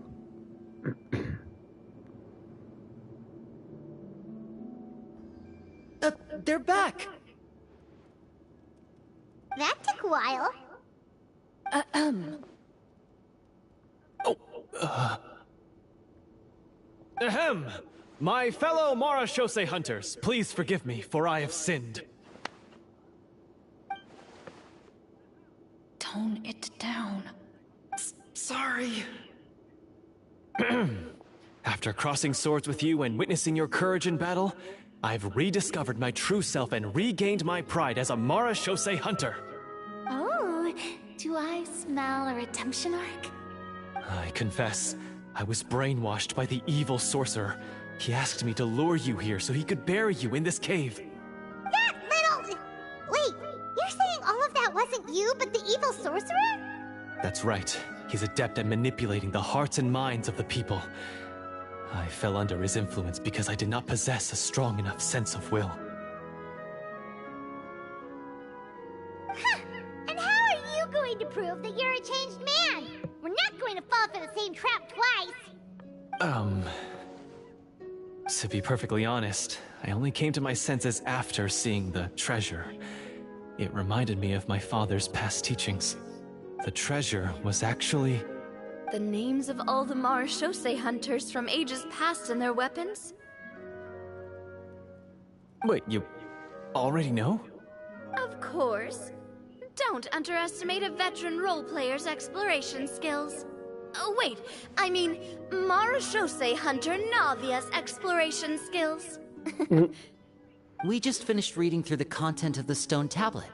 They're back! That took a while. Ahem! My fellow Marashose hunters, please forgive me, for I have sinned. Tone it down. Sorry. After crossing swords with you and witnessing your courage in battle, I've rediscovered my true self and regained my pride as a Marashose hunter. Oh, do I smell a redemption arc? I confess, I was brainwashed by the evil sorcerer. He asked me to lure you here so he could bury you in this cave. That little... Wait, you're saying all of that wasn't you, but the evil sorcerer? That's right. He's adept at manipulating the hearts and minds of the people. I fell under his influence because I did not possess a strong enough sense of will. Huh. And how are you going to prove that you're a changed man? We're not going to fall for the same trap twice. To be perfectly honest, I only came to my senses after seeing the treasure. It reminded me of my father's past teachings. The treasure was actually... The names of all the Marashose hunters from ages past and their weapons? Wait, you already know? Of course. Don't underestimate a veteran role player's exploration skills. Oh, wait, I mean, Marechaussee Hunter Navia's exploration skills. We just finished reading through the content of the stone tablet.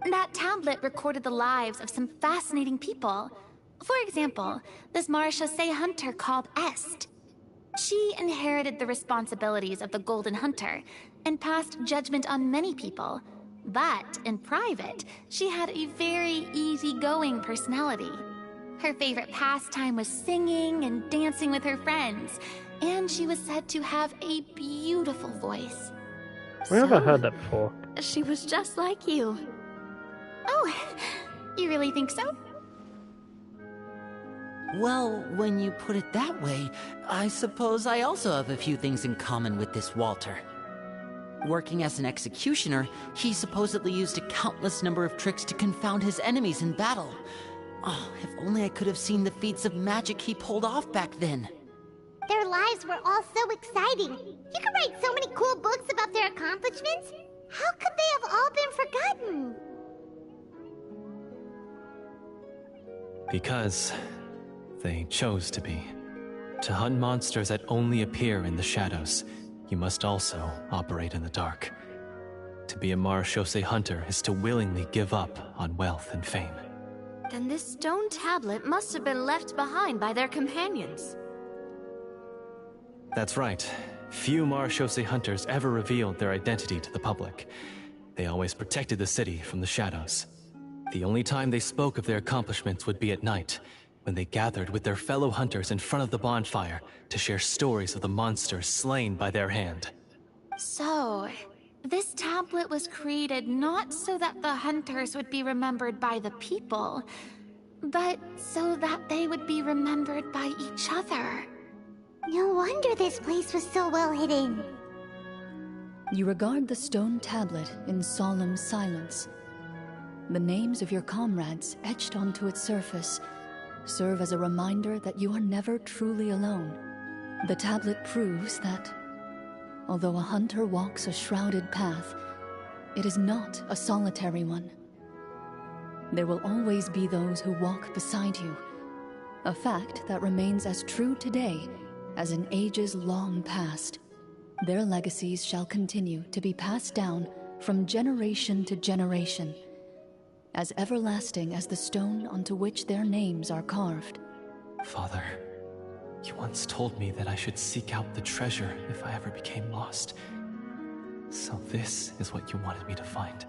That tablet recorded the lives of some fascinating people. For example, this Marechaussee Hunter called Est. She inherited the responsibilities of the Golden Hunter and passed judgment on many people. But in private, she had a very easygoing personality. Her favorite pastime was singing and dancing with her friends, and she was said to have a beautiful voice. Where have I heard that before? She was just like you. Oh, you really think so? Well, when you put it that way, I suppose I also have a few things in common with this Walter. Working as an executioner, he supposedly used a countless number of tricks to confound his enemies in battle. Oh, if only I could have seen the feats of magic he pulled off back then. Their lives were all so exciting. You could write so many cool books about their accomplishments. How could they have all been forgotten? Because they chose to be. To hunt monsters that only appear in the shadows, you must also operate in the dark. To be a Marechaussee Hunter is to willingly give up on wealth and fame. Then this stone tablet must have been left behind by their companions. That's right. Few Marechaussee Hunters ever revealed their identity to the public. They always protected the city from the shadows. The only time they spoke of their accomplishments would be at night, when they gathered with their fellow hunters in front of the bonfire to share stories of the monsters slain by their hand. So, this tablet was created not so that the hunters would be remembered by the people, but so that they would be remembered by each other. No wonder this place was so well hidden. You regard the stone tablet in solemn silence. The names of your comrades etched onto its surface serve as a reminder that you are never truly alone. The tablet proves that, although a hunter walks a shrouded path, it is not a solitary one. There will always be those who walk beside you, a fact that remains as true today as in ages long past. Their legacies shall continue to be passed down from generation to generation, as everlasting as the stone onto which their names are carved. Father, you once told me that I should seek out the treasure if I ever became lost. So this is what you wanted me to find.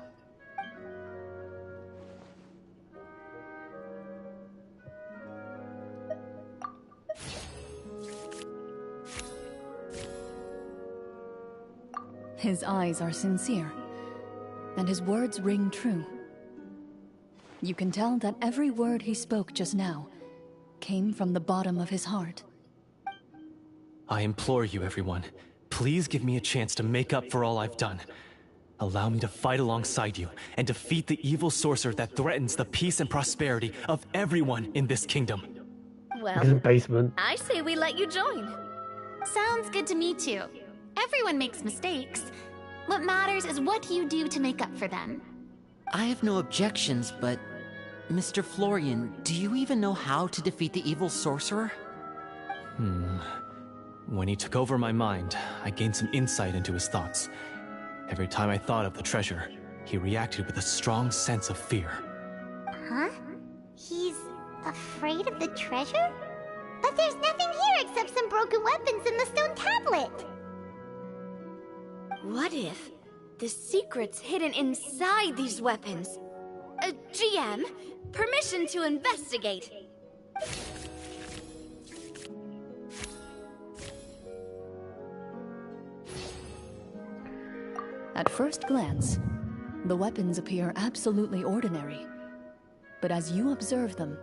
His eyes are sincere, and his words ring true. You can tell that every word he spoke just now came from the bottom of his heart. I implore you, everyone, please give me a chance to make up for all I've done. Allow me to fight alongside you and defeat the evil sorcerer that threatens the peace and prosperity of everyone in this kingdom. Well, Basement. I say we let you join. Sounds good to me too. Everyone makes mistakes. What matters is what you do to make up for them. I have no objections, but Mr. Florian, do you even know how to defeat the evil sorcerer? When he took over my mind, I gained some insight into his thoughts. Every time I thought of the treasure, he reacted with a strong sense of fear. Huh? He's afraid of the treasure? But there's nothing here except some broken weapons in the stone tablet. What if the secret's hidden inside these weapons? GM, permission to investigate. At first glance, the weapons appear absolutely ordinary. But as you observe them,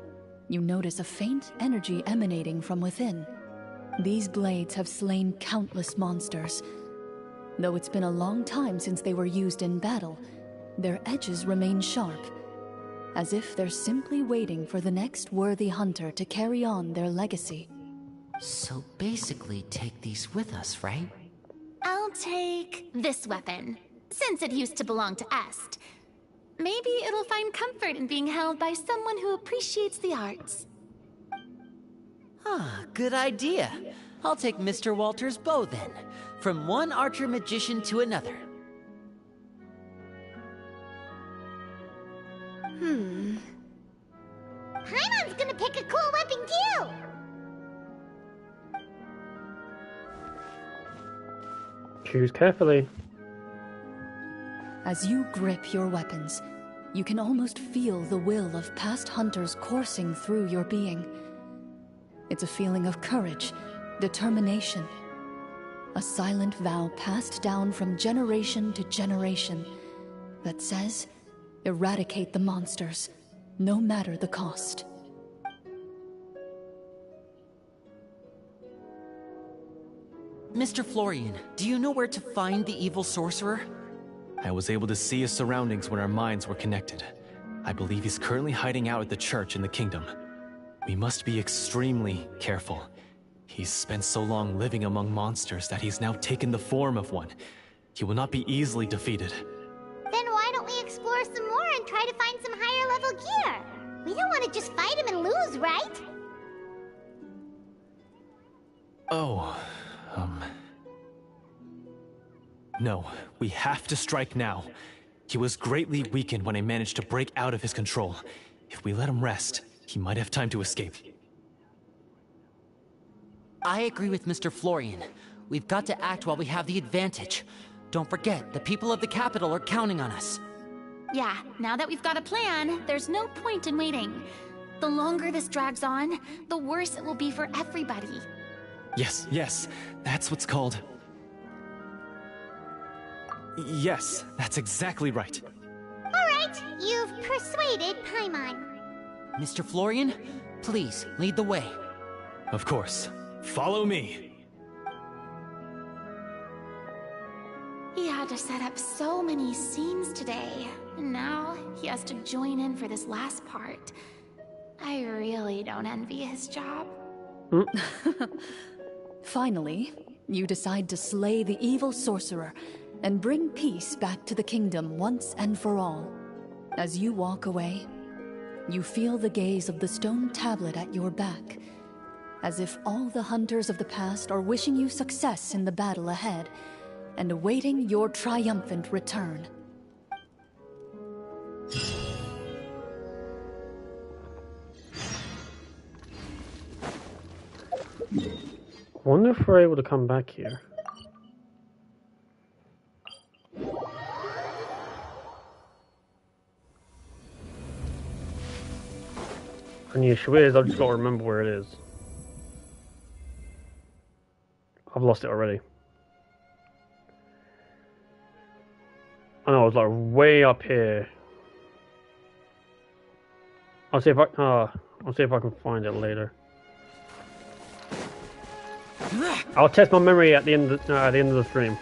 you notice a faint energy emanating from within. These blades have slain countless monsters. Though it's been a long time since they were used in battle, their edges remain sharp, as if they're simply waiting for the next worthy hunter to carry on their legacy. So basically take these with us, right? I'll take this weapon, since it used to belong to Est. Maybe it'll find comfort in being held by someone who appreciates the arts. Ah, good idea. I'll take Mr. Walter's bow then. From one archer magician to another. Paimon's gonna pick a cool weapon too! Choose carefully. As you grip your weapons, you can almost feel the will of past hunters coursing through your being. It's a feeling of courage, determination, a silent vow passed down from generation to generation that says, eradicate the monsters, no matter the cost. Mr. Florian, do you know where to find the evil sorcerer? I was able to see his surroundings when our minds were connected. I believe he's currently hiding out at the church in the kingdom. We must be extremely careful. He's spent so long living among monsters that he's now taken the form of one. He will not be easily defeated. Then why don't we explore some more and try to find some higher level gear? We don't want to just fight him and lose, right? Oh, No, we have to strike now. He was greatly weakened when I managed to break out of his control. If we let him rest, he might have time to escape. I agree with Mr. Florian. We've got to act while we have the advantage. Don't forget, the people of the capital are counting on us. Yeah, now that we've got a plan, there's no point in waiting. The longer this drags on, the worse it will be for everybody. Yes, that's what's called... Yes, that's exactly right. Alright, you've persuaded Paimon. Mr. Florian, please, lead the way. Of course. Follow me. He had to set up so many scenes today, and now he has to join in for this last part. I really don't envy his job. Finally, you decide to slay the evil sorcerer and bring peace back to the kingdom once and for all. As you walk away, you feel the gaze of the stone tablet at your back, as if all the hunters of the past are wishing you success in the battle ahead and awaiting your triumphant return. I wonder if we're able to come back here. And the issue is, I've just got to remember where it is. I've lost it already. I know, it's like way up here. I'll see if I can find it later. I'll test my memory at the end of the stream.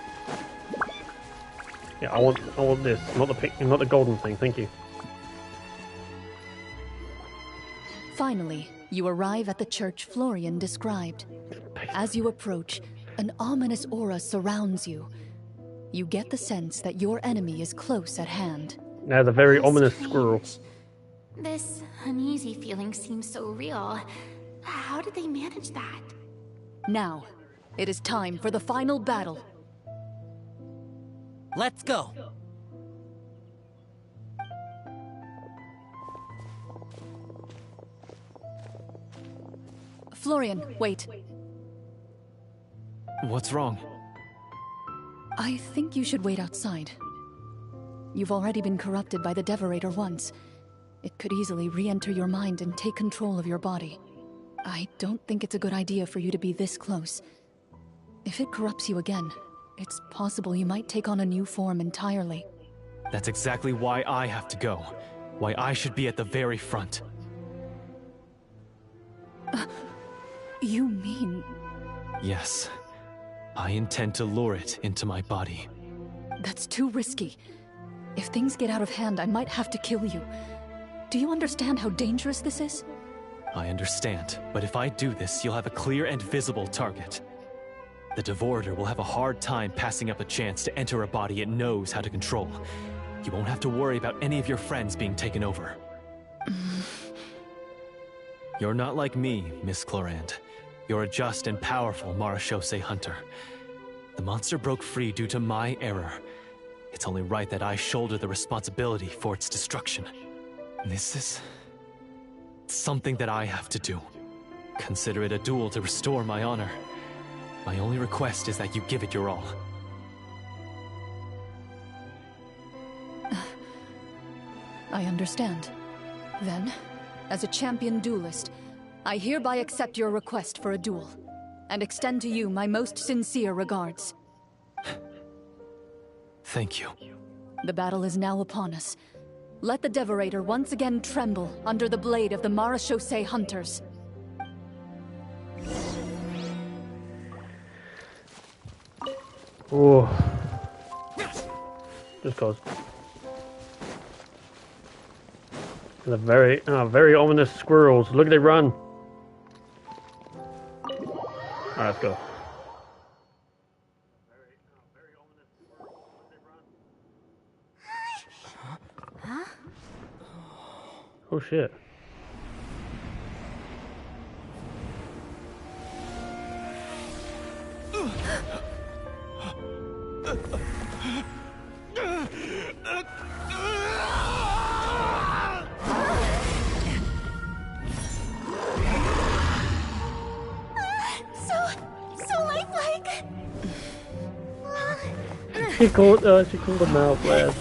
Yeah, I want this, not the golden thing. Thank you. Finally, you arrive at the church Florian described. As you approach, an ominous aura surrounds you. You get the sense that your enemy is close at hand. There's a very ominous squirrel. This uneasy feeling seems so real. How did they manage that? Now, it is time for the final battle. Let's go! Florian, wait. What's wrong? I think you should wait outside. You've already been corrupted by the Devorator once. It could easily re-enter your mind and take control of your body. I don't think it's a good idea for you to be this close. If it corrupts you again, it's possible you might take on a new form entirely. That's exactly why I have to go. Why I should be at the very front. You mean... Yes. I intend to lure it into my body. That's too risky. If things get out of hand, I might have to kill you. Do you understand how dangerous this is? I understand, but if I do this, you'll have a clear and visible target. The Devorator will have a hard time passing up a chance to enter a body it knows how to control. You won't have to worry about any of your friends being taken over. You're not like me, Miss Clorinde. You're a just and powerful Marechaussee hunter. The monster broke free due to my error. It's only right that I shoulder the responsibility for its destruction. This is something that I have to do. Consider it a duel to restore my honor. My only request is that you give it your all. I understand. Then, as a champion duelist, I hereby accept your request for a duel, and extend to you my most sincere regards. Thank you. The battle is now upon us. Let the Devorator once again tremble under the blade of the Marechaussee hunters. Oh. Just cause. The very ominous squirrels. Look at they run. Alright, let's go. Oh shit. So lifelike. She called them out, lad.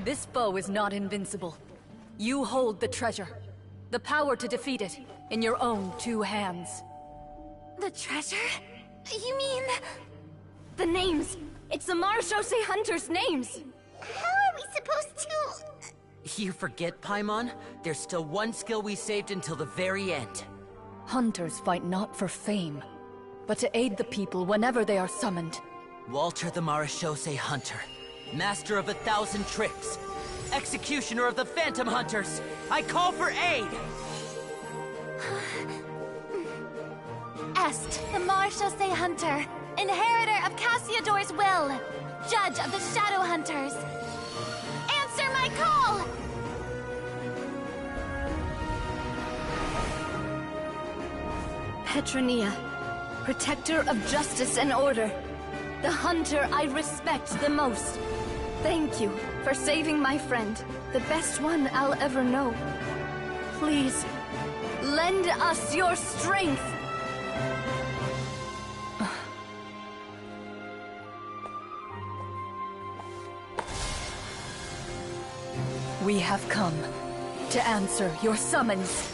This foe is not invincible. You hold the treasure. The power to defeat it in your own 2 hands. The treasure? You mean... the names. It's the Marechaussee hunters' names. How are we supposed to... You forget, Paimon? There's still one skill we saved until the very end. Hunters fight not for fame, but to aid the people whenever they are summoned. Walter the Marechaussee Hunter, master of 1,000 tricks, executioner of the Phantom Hunters, I call for aid! Est, the Marechaussee Hunter, inheritor of Cassiodor's will, judge of the Shadow Hunters. Answer my call! Petronia, protector of justice and order. The hunter I respect the most. Thank you for saving my friend, the best one I'll ever know. Please, lend us your strength. We have come to answer your summons.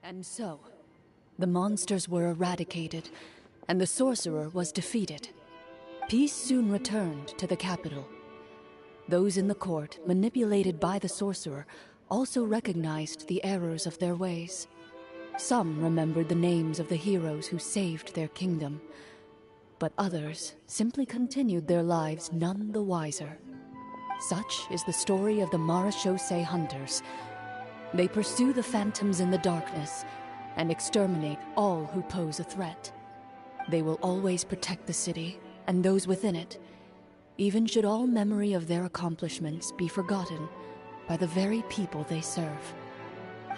And so, the monsters were eradicated, and the sorcerer was defeated. Peace soon returned to the capital. Those in the court, manipulated by the sorcerer, also recognized the errors of their ways. Some remembered the names of the heroes who saved their kingdom, but others simply continued their lives none the wiser. Such is the story of the Marechaussee Hunters. They pursue the phantoms in the darkness and exterminate all who pose a threat. They will always protect the city and those within it, even should all memory of their accomplishments be forgotten by the very people they serve.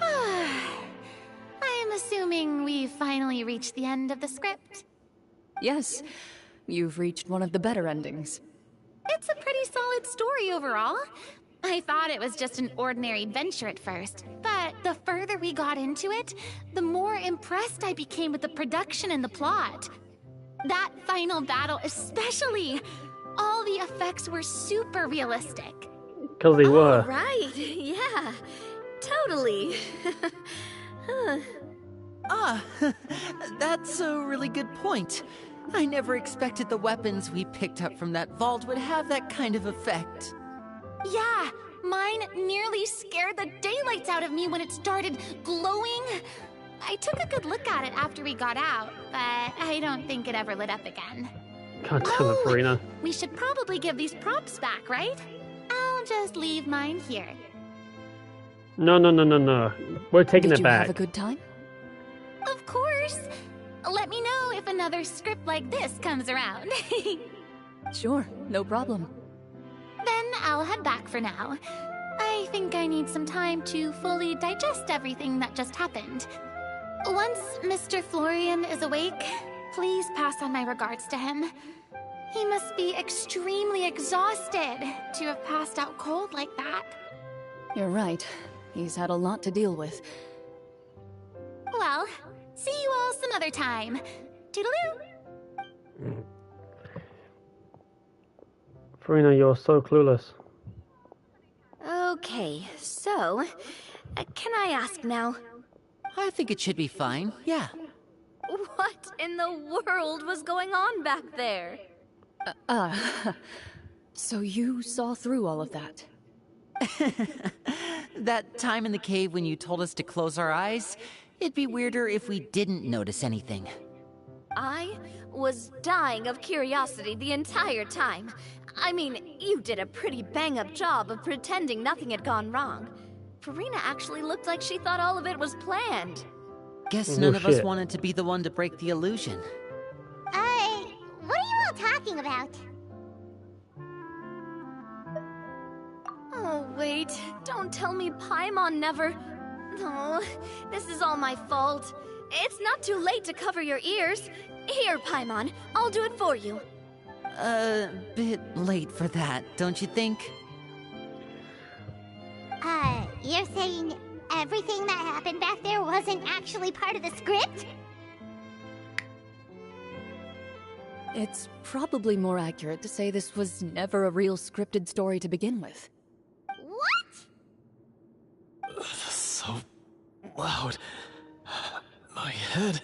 I am assuming we've finally reached the end of the script. Yes, you've reached one of the better endings. It's a pretty solid story overall. I thought it was just an ordinary adventure at first, but the further we got into it, the more impressed I became with the production and the plot. That final battle especially. All the effects were super realistic. Because they were. Right, yeah. Totally. That's a really good point. I never expected the weapons we picked up from that vault would have that kind of effect. Yeah, mine nearly scared the daylights out of me when it started glowing. I took a good look at it after we got out, but I don't think it ever lit up again. God damn it, Farina. We should probably give these props back, right? I'll just leave mine here. No. We're taking Did it you back. have a good time? Of course. Let me know if another script like this comes around. Sure, no problem. Then I'll head back for now. I think I need some time to fully digest everything that just happened. Once Mr. Florian is awake, please pass on my regards to him. He must be extremely exhausted to have passed out cold like that. You're right. He's had a lot to deal with. Well, see you all some other time. Toodaloo! Farina, you're so clueless. Okay, so, can I ask now? I think it should be fine, yeah. What in the world was going on back there? So you saw through all of that? That time in the cave when you told us to close our eyes, it'd be weirder if we didn't notice anything. I was dying of curiosity the entire time. I mean, you did a pretty bang-up job of pretending nothing had gone wrong. Farina actually looked like she thought all of it was planned. Guess No none of us shit. wanted to be the one to break the illusion. What are you all talking about? Oh, wait. Don't tell me Paimon never... Oh, this is all my fault. It's not too late to cover your ears. Here, Paimon, I'll do it for you. Bit late for that, don't you think? You're saying everything that happened back there wasn't actually part of the script? It's probably more accurate to say this was never a real scripted story to begin with. What? So loud. My head.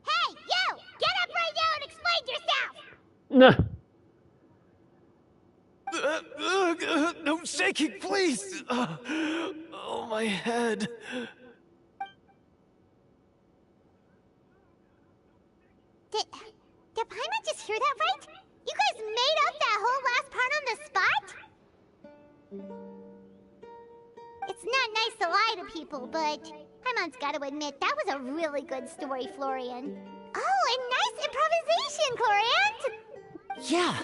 Hey, you! Get up right now and explain yourself! No. No shaking, please! Oh, my head. Did Paimon just hear that right? You guys made up that whole last part on the spot? It's not nice to lie to people, but Paimon's gotta admit, that was a really good story, Florian. Oh, and nice improvisation, Clorinde! Yeah,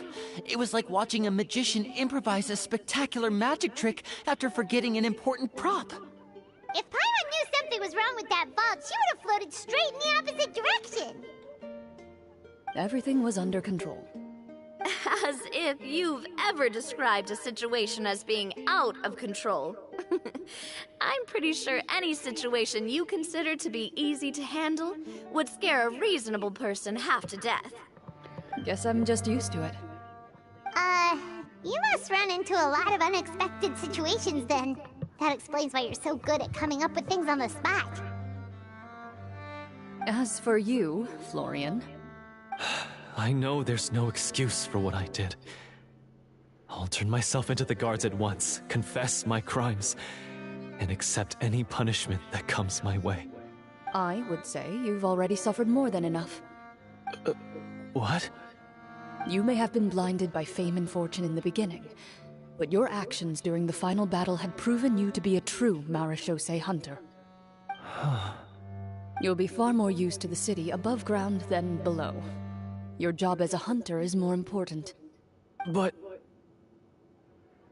it was like watching a magician improvise a spectacular magic trick after forgetting an important prop. If Paimon knew something was wrong with that vault, she would have floated straight in the opposite direction! Everything was under control. As if you've ever described a situation as being out of control. I'm pretty sure any situation you consider to be easy to handle would scare a reasonable person half to death. Guess I'm just used to it. You must run into a lot of unexpected situations then. That explains why you're so good at coming up with things on the spot. As for you, Florian... I know there's no excuse for what I did. I'll turn myself into the guards at once, confess my crimes, and accept any punishment that comes my way. I would say you've already suffered more than enough. What? You may have been blinded by fame and fortune in the beginning, but your actions during the final battle had proven you to be a true Marechaussee hunter. You'll be far more used to the city above ground than below. Your job as a hunter is more important. But...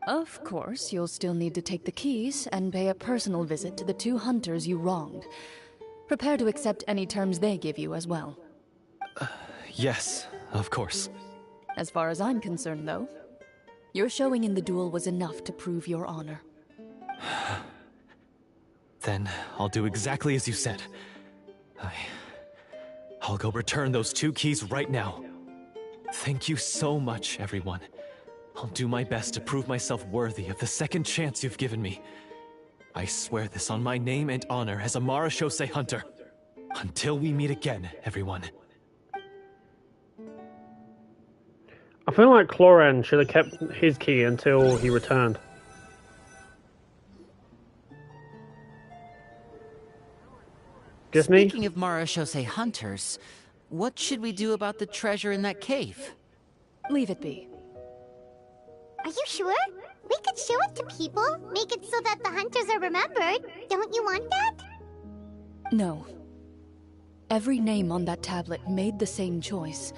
Of course, you'll still need to take the keys and pay a personal visit to the 2 hunters you wronged. Prepare to accept any terms they give you as well. Yes, of course. As far as I'm concerned, though, your showing in the duel was enough to prove your honor. Then I'll do exactly as you said. I'll go return those 2 keys right now. Thank you so much, everyone. I'll do my best to prove myself worthy of the second chance you've given me. I swear this on my name and honor as a Marashose hunter. Until we meet again, everyone. I feel like Clorinde should have kept his key until he returned. Just me? Speaking of Marashose hunters, what should we do about the treasure in that cave? Leave it be. Are you sure? We could show it to people, make it so that the hunters are remembered. Don't you want that? No. Every name on that tablet made the same choice.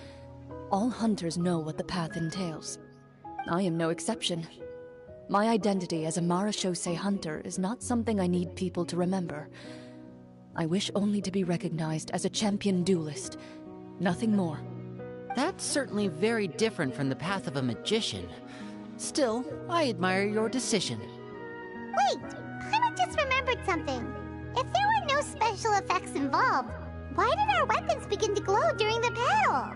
All hunters know what the path entails. I am no exception. My identity as a Marashose hunter is not something I need people to remember. I wish only to be recognized as a champion duelist. Nothing more. That's certainly very different from the path of a magician. Still, I admire your decision. Wait! I just remembered something. If there were no special effects involved, why did our weapons begin to glow during the battle?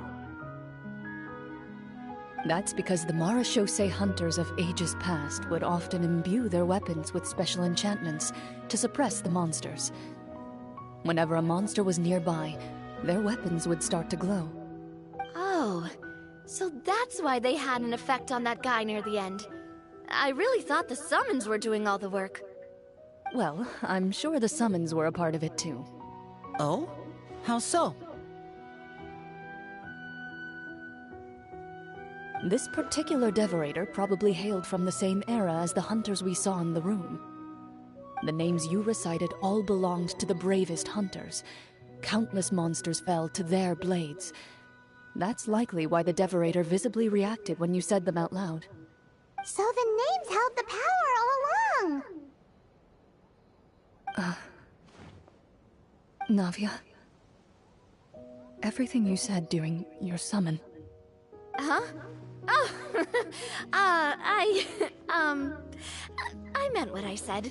That's because the Marashose hunters of ages past would often imbue their weapons with special enchantments to suppress the monsters. Whenever a monster was nearby, their weapons would start to glow. Oh, so that's why they had an effect on that guy near the end. I really thought the summons were doing all the work. Well, I'm sure the summons were a part of it too. Oh? How so? This particular devorator probably hailed from the same era as the hunters we saw in the room. The names you recited all belonged to the bravest hunters. Countless monsters fell to their blades. That's likely why the devorator visibly reacted when you said them out loud. So the names held the power all along! Navia. Everything you said during your summon. Huh? Oh, I meant what I said.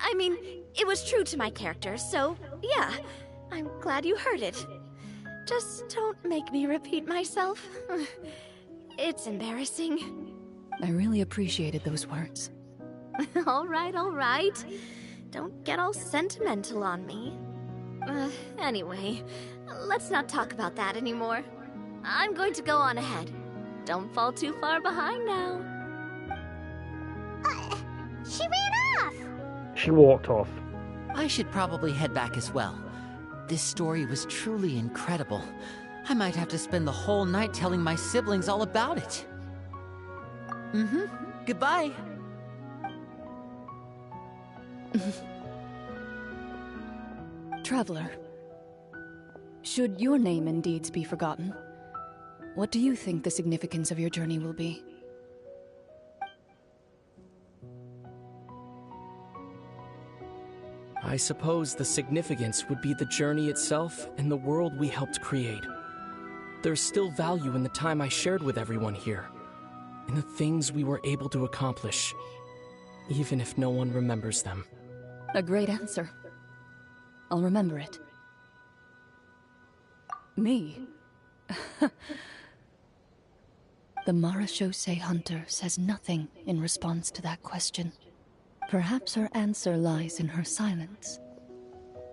I mean, it was true to my character, so yeah, I'm glad you heard it. Just don't make me repeat myself. It's embarrassing. I really appreciated those words. All right. Don't get all sentimental on me. Anyway, let's not talk about that anymore. I'm going to go on ahead. Don't fall too far behind now. She ran off! She walked off. I should probably head back as well. This story was truly incredible. I might have to spend the whole night telling my siblings all about it. Goodbye. Traveler, should your name and deeds be forgotten, what do you think the significance of your journey will be? I suppose the significance would be the journey itself and the world we helped create. There's still value in the time I shared with everyone here, in the things we were able to accomplish, even if no one remembers them. A great answer. I'll remember it. Me? The Marashose hunter says nothing in response to that question. Perhaps her answer lies in her silence.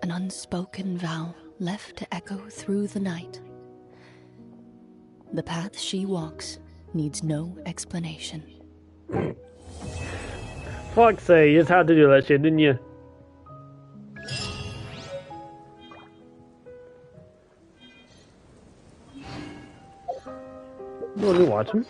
An unspoken vow left to echo through the night. The path she walks needs no explanation. Fuck's sake, you just had to do that shit, didn't you? Let me watch him.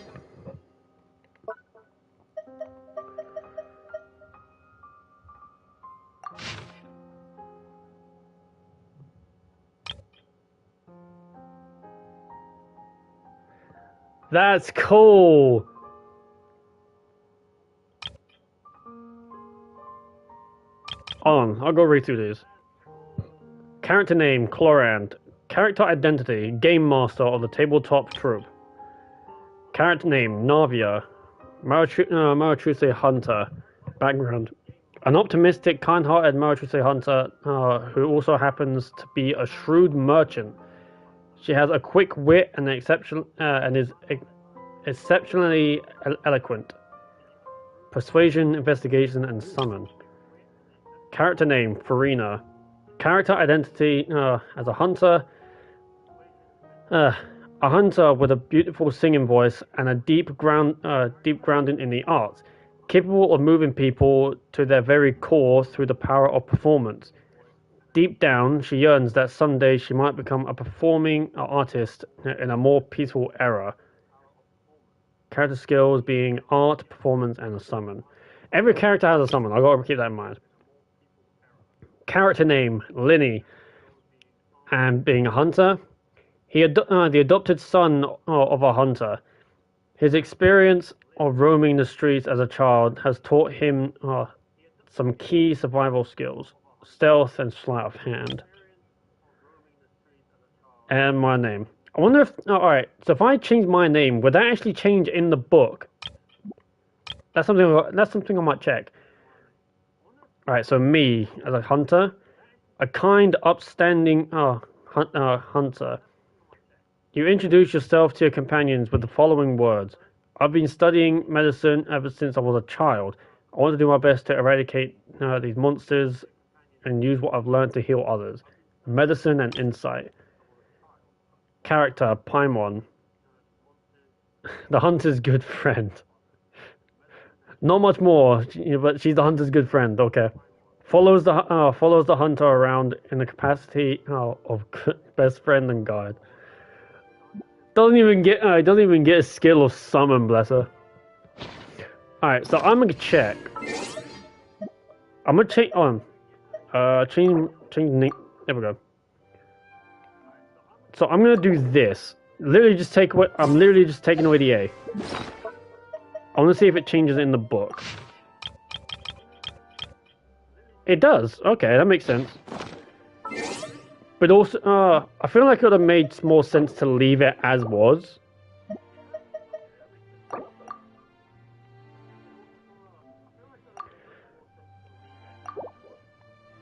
That's cool. I'll go read through these. Character name, Clorinde. Character identity, Game Master of the Tabletop Troupe. Character name, Navia. Marachuse Hunter. Background. An optimistic, kind-hearted Marachuse Hunter who also happens to be a shrewd merchant. She has a quick wit and is exceptionally eloquent. Persuasion, investigation, and summon. Character name, Farina. Character identity, as a hunter. A hunter with a beautiful singing voice and a deep grounding in the arts. Capable of moving people to their very core through the power of performance. Deep down, she yearns that someday she might become a performing artist in a more peaceful era. Character skills being art, performance, and a summon. Every character has a summon. I've got to keep that in mind. Character name, Linny. And being a hunter. The adopted son of a hunter. His experience of roaming the streets as a child has taught him some key survival skills. Stealth and sleight of hand. And my name. I wonder if... alright, so if I change my name, would that actually change in the book? That's something I might check. Alright, so me, as a hunter. A kind, upstanding hunter. You introduce yourself to your companions with the following words. I've been studying medicine ever since I was a child. I want to do my best to eradicate these monsters and use what I've learned to heal others. Medicine and insight. Character, Paimon. The hunter's good friend. Not much more, but she's the hunter's good friend. Okay. Follows the hunter around in the capacity of best friend and guide. Doesn't even get a skill of summon, bless her. Alright, so I'm gonna check. I'm gonna change name. There we go. So I'm gonna do this. I'm literally just taking away the A. I want to see if it changes in the book. It does. Okay, that makes sense. But also, I feel like it would have made more sense to leave it as was.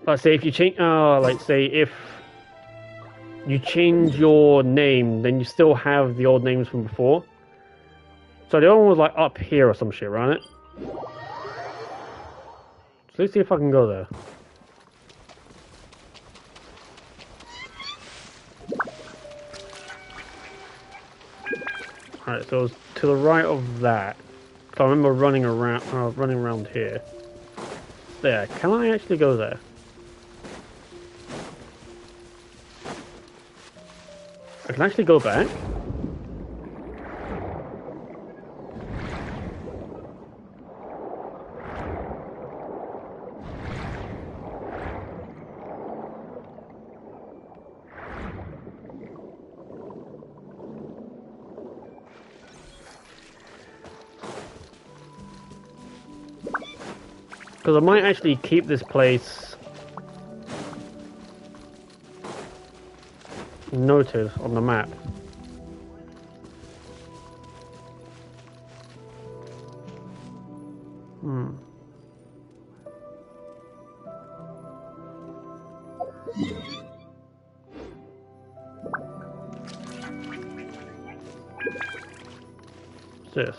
Let's say if you change, if you change your name, then you still have the old names from before. So the other one was like up here or some shit, right? So let's see if I can go there. Alright, so it was to the right of that. So I remember running around here. There. Can I actually go there? I can actually go back. Because I might actually keep this place noted on the map. What's this?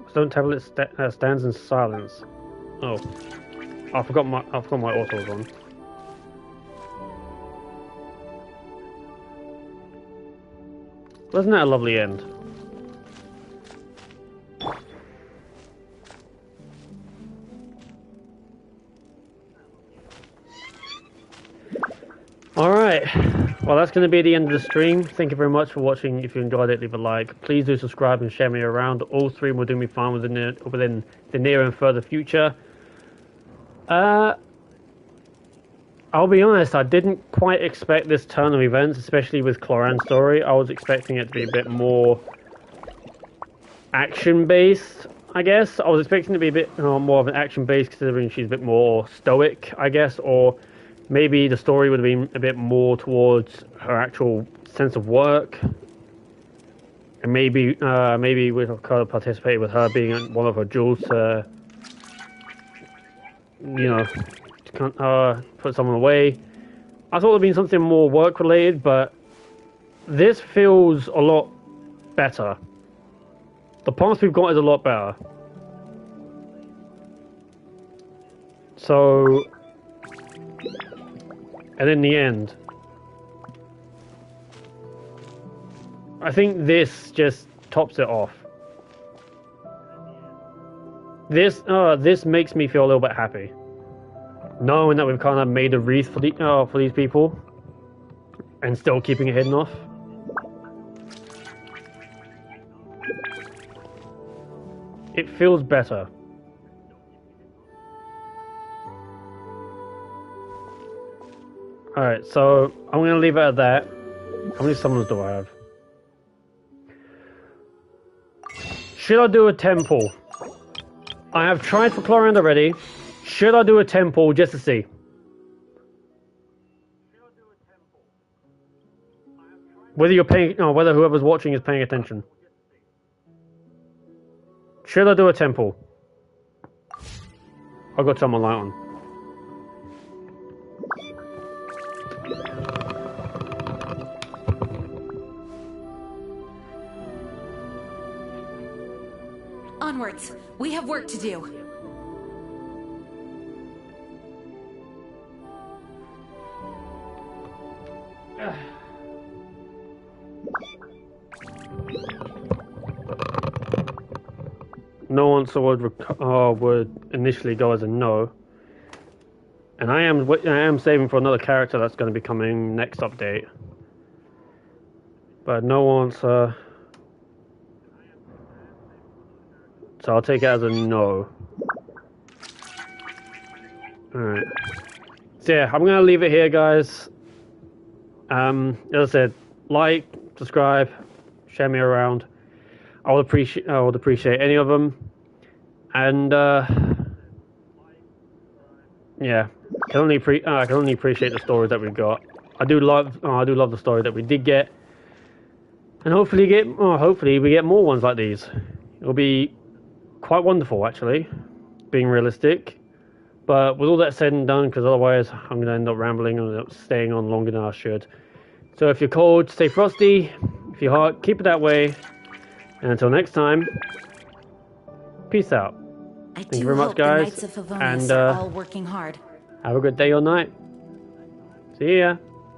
Stone tablet stands in silence. Oh, I forgot my auto was on. Wasn't that a lovely end? Alright, well that's going to be the end of the stream. Thank you very much for watching. If you enjoyed it, leave a like. Please do subscribe and share me around. All stream will do me fine within the near and further future. I'll be honest, I didn't quite expect this turn of events, especially with Clorinde's story. I was expecting it to be a bit more action-based, I guess. I was expecting it to be a bit more of an action-based, considering she's a bit more stoic, I guess, or maybe the story would have been a bit more towards her actual sense of work. And maybe we could have participated with her being one of her jewels to, put someone away. I thought it would have been something more work-related, but this feels a lot better. The path we've got is a lot better. So, and in the end, I think this just tops it off. This makes me feel a little bit happy, knowing that we've kind of made a wreath for these people, and still keeping it hidden off. It feels better. Alright, so I'm gonna leave it at that. How many summons do I have? Should I do a temple? I have tried for Clorinde already. Should I do a temple just to see? Whether you're paying, no, whether whoever's watching is paying attention. Should I do a temple? I've got some light on. Onwards. We have work to do. No answer would initially go as a no. And I am saving for another character that's going to be coming next update. But no answer. So I'll take it as a no. Alright. So yeah, I'm going to leave it here, guys. As I said, like, subscribe, share me around. I would appreciate any of them. And yeah, I can only appreciate the story that we've got. I do love the story that we did get. And hopefully we get more ones like these. It'll be quite wonderful, actually, being realistic. But with all that said and done, because otherwise I'm going to end up rambling and end up staying on longer than I should. So if you're cold, stay frosty. If you're hot, keep it that way. And until next time, peace out. Thank you very much, guys. And all working hard. Have a good day or night. See ya.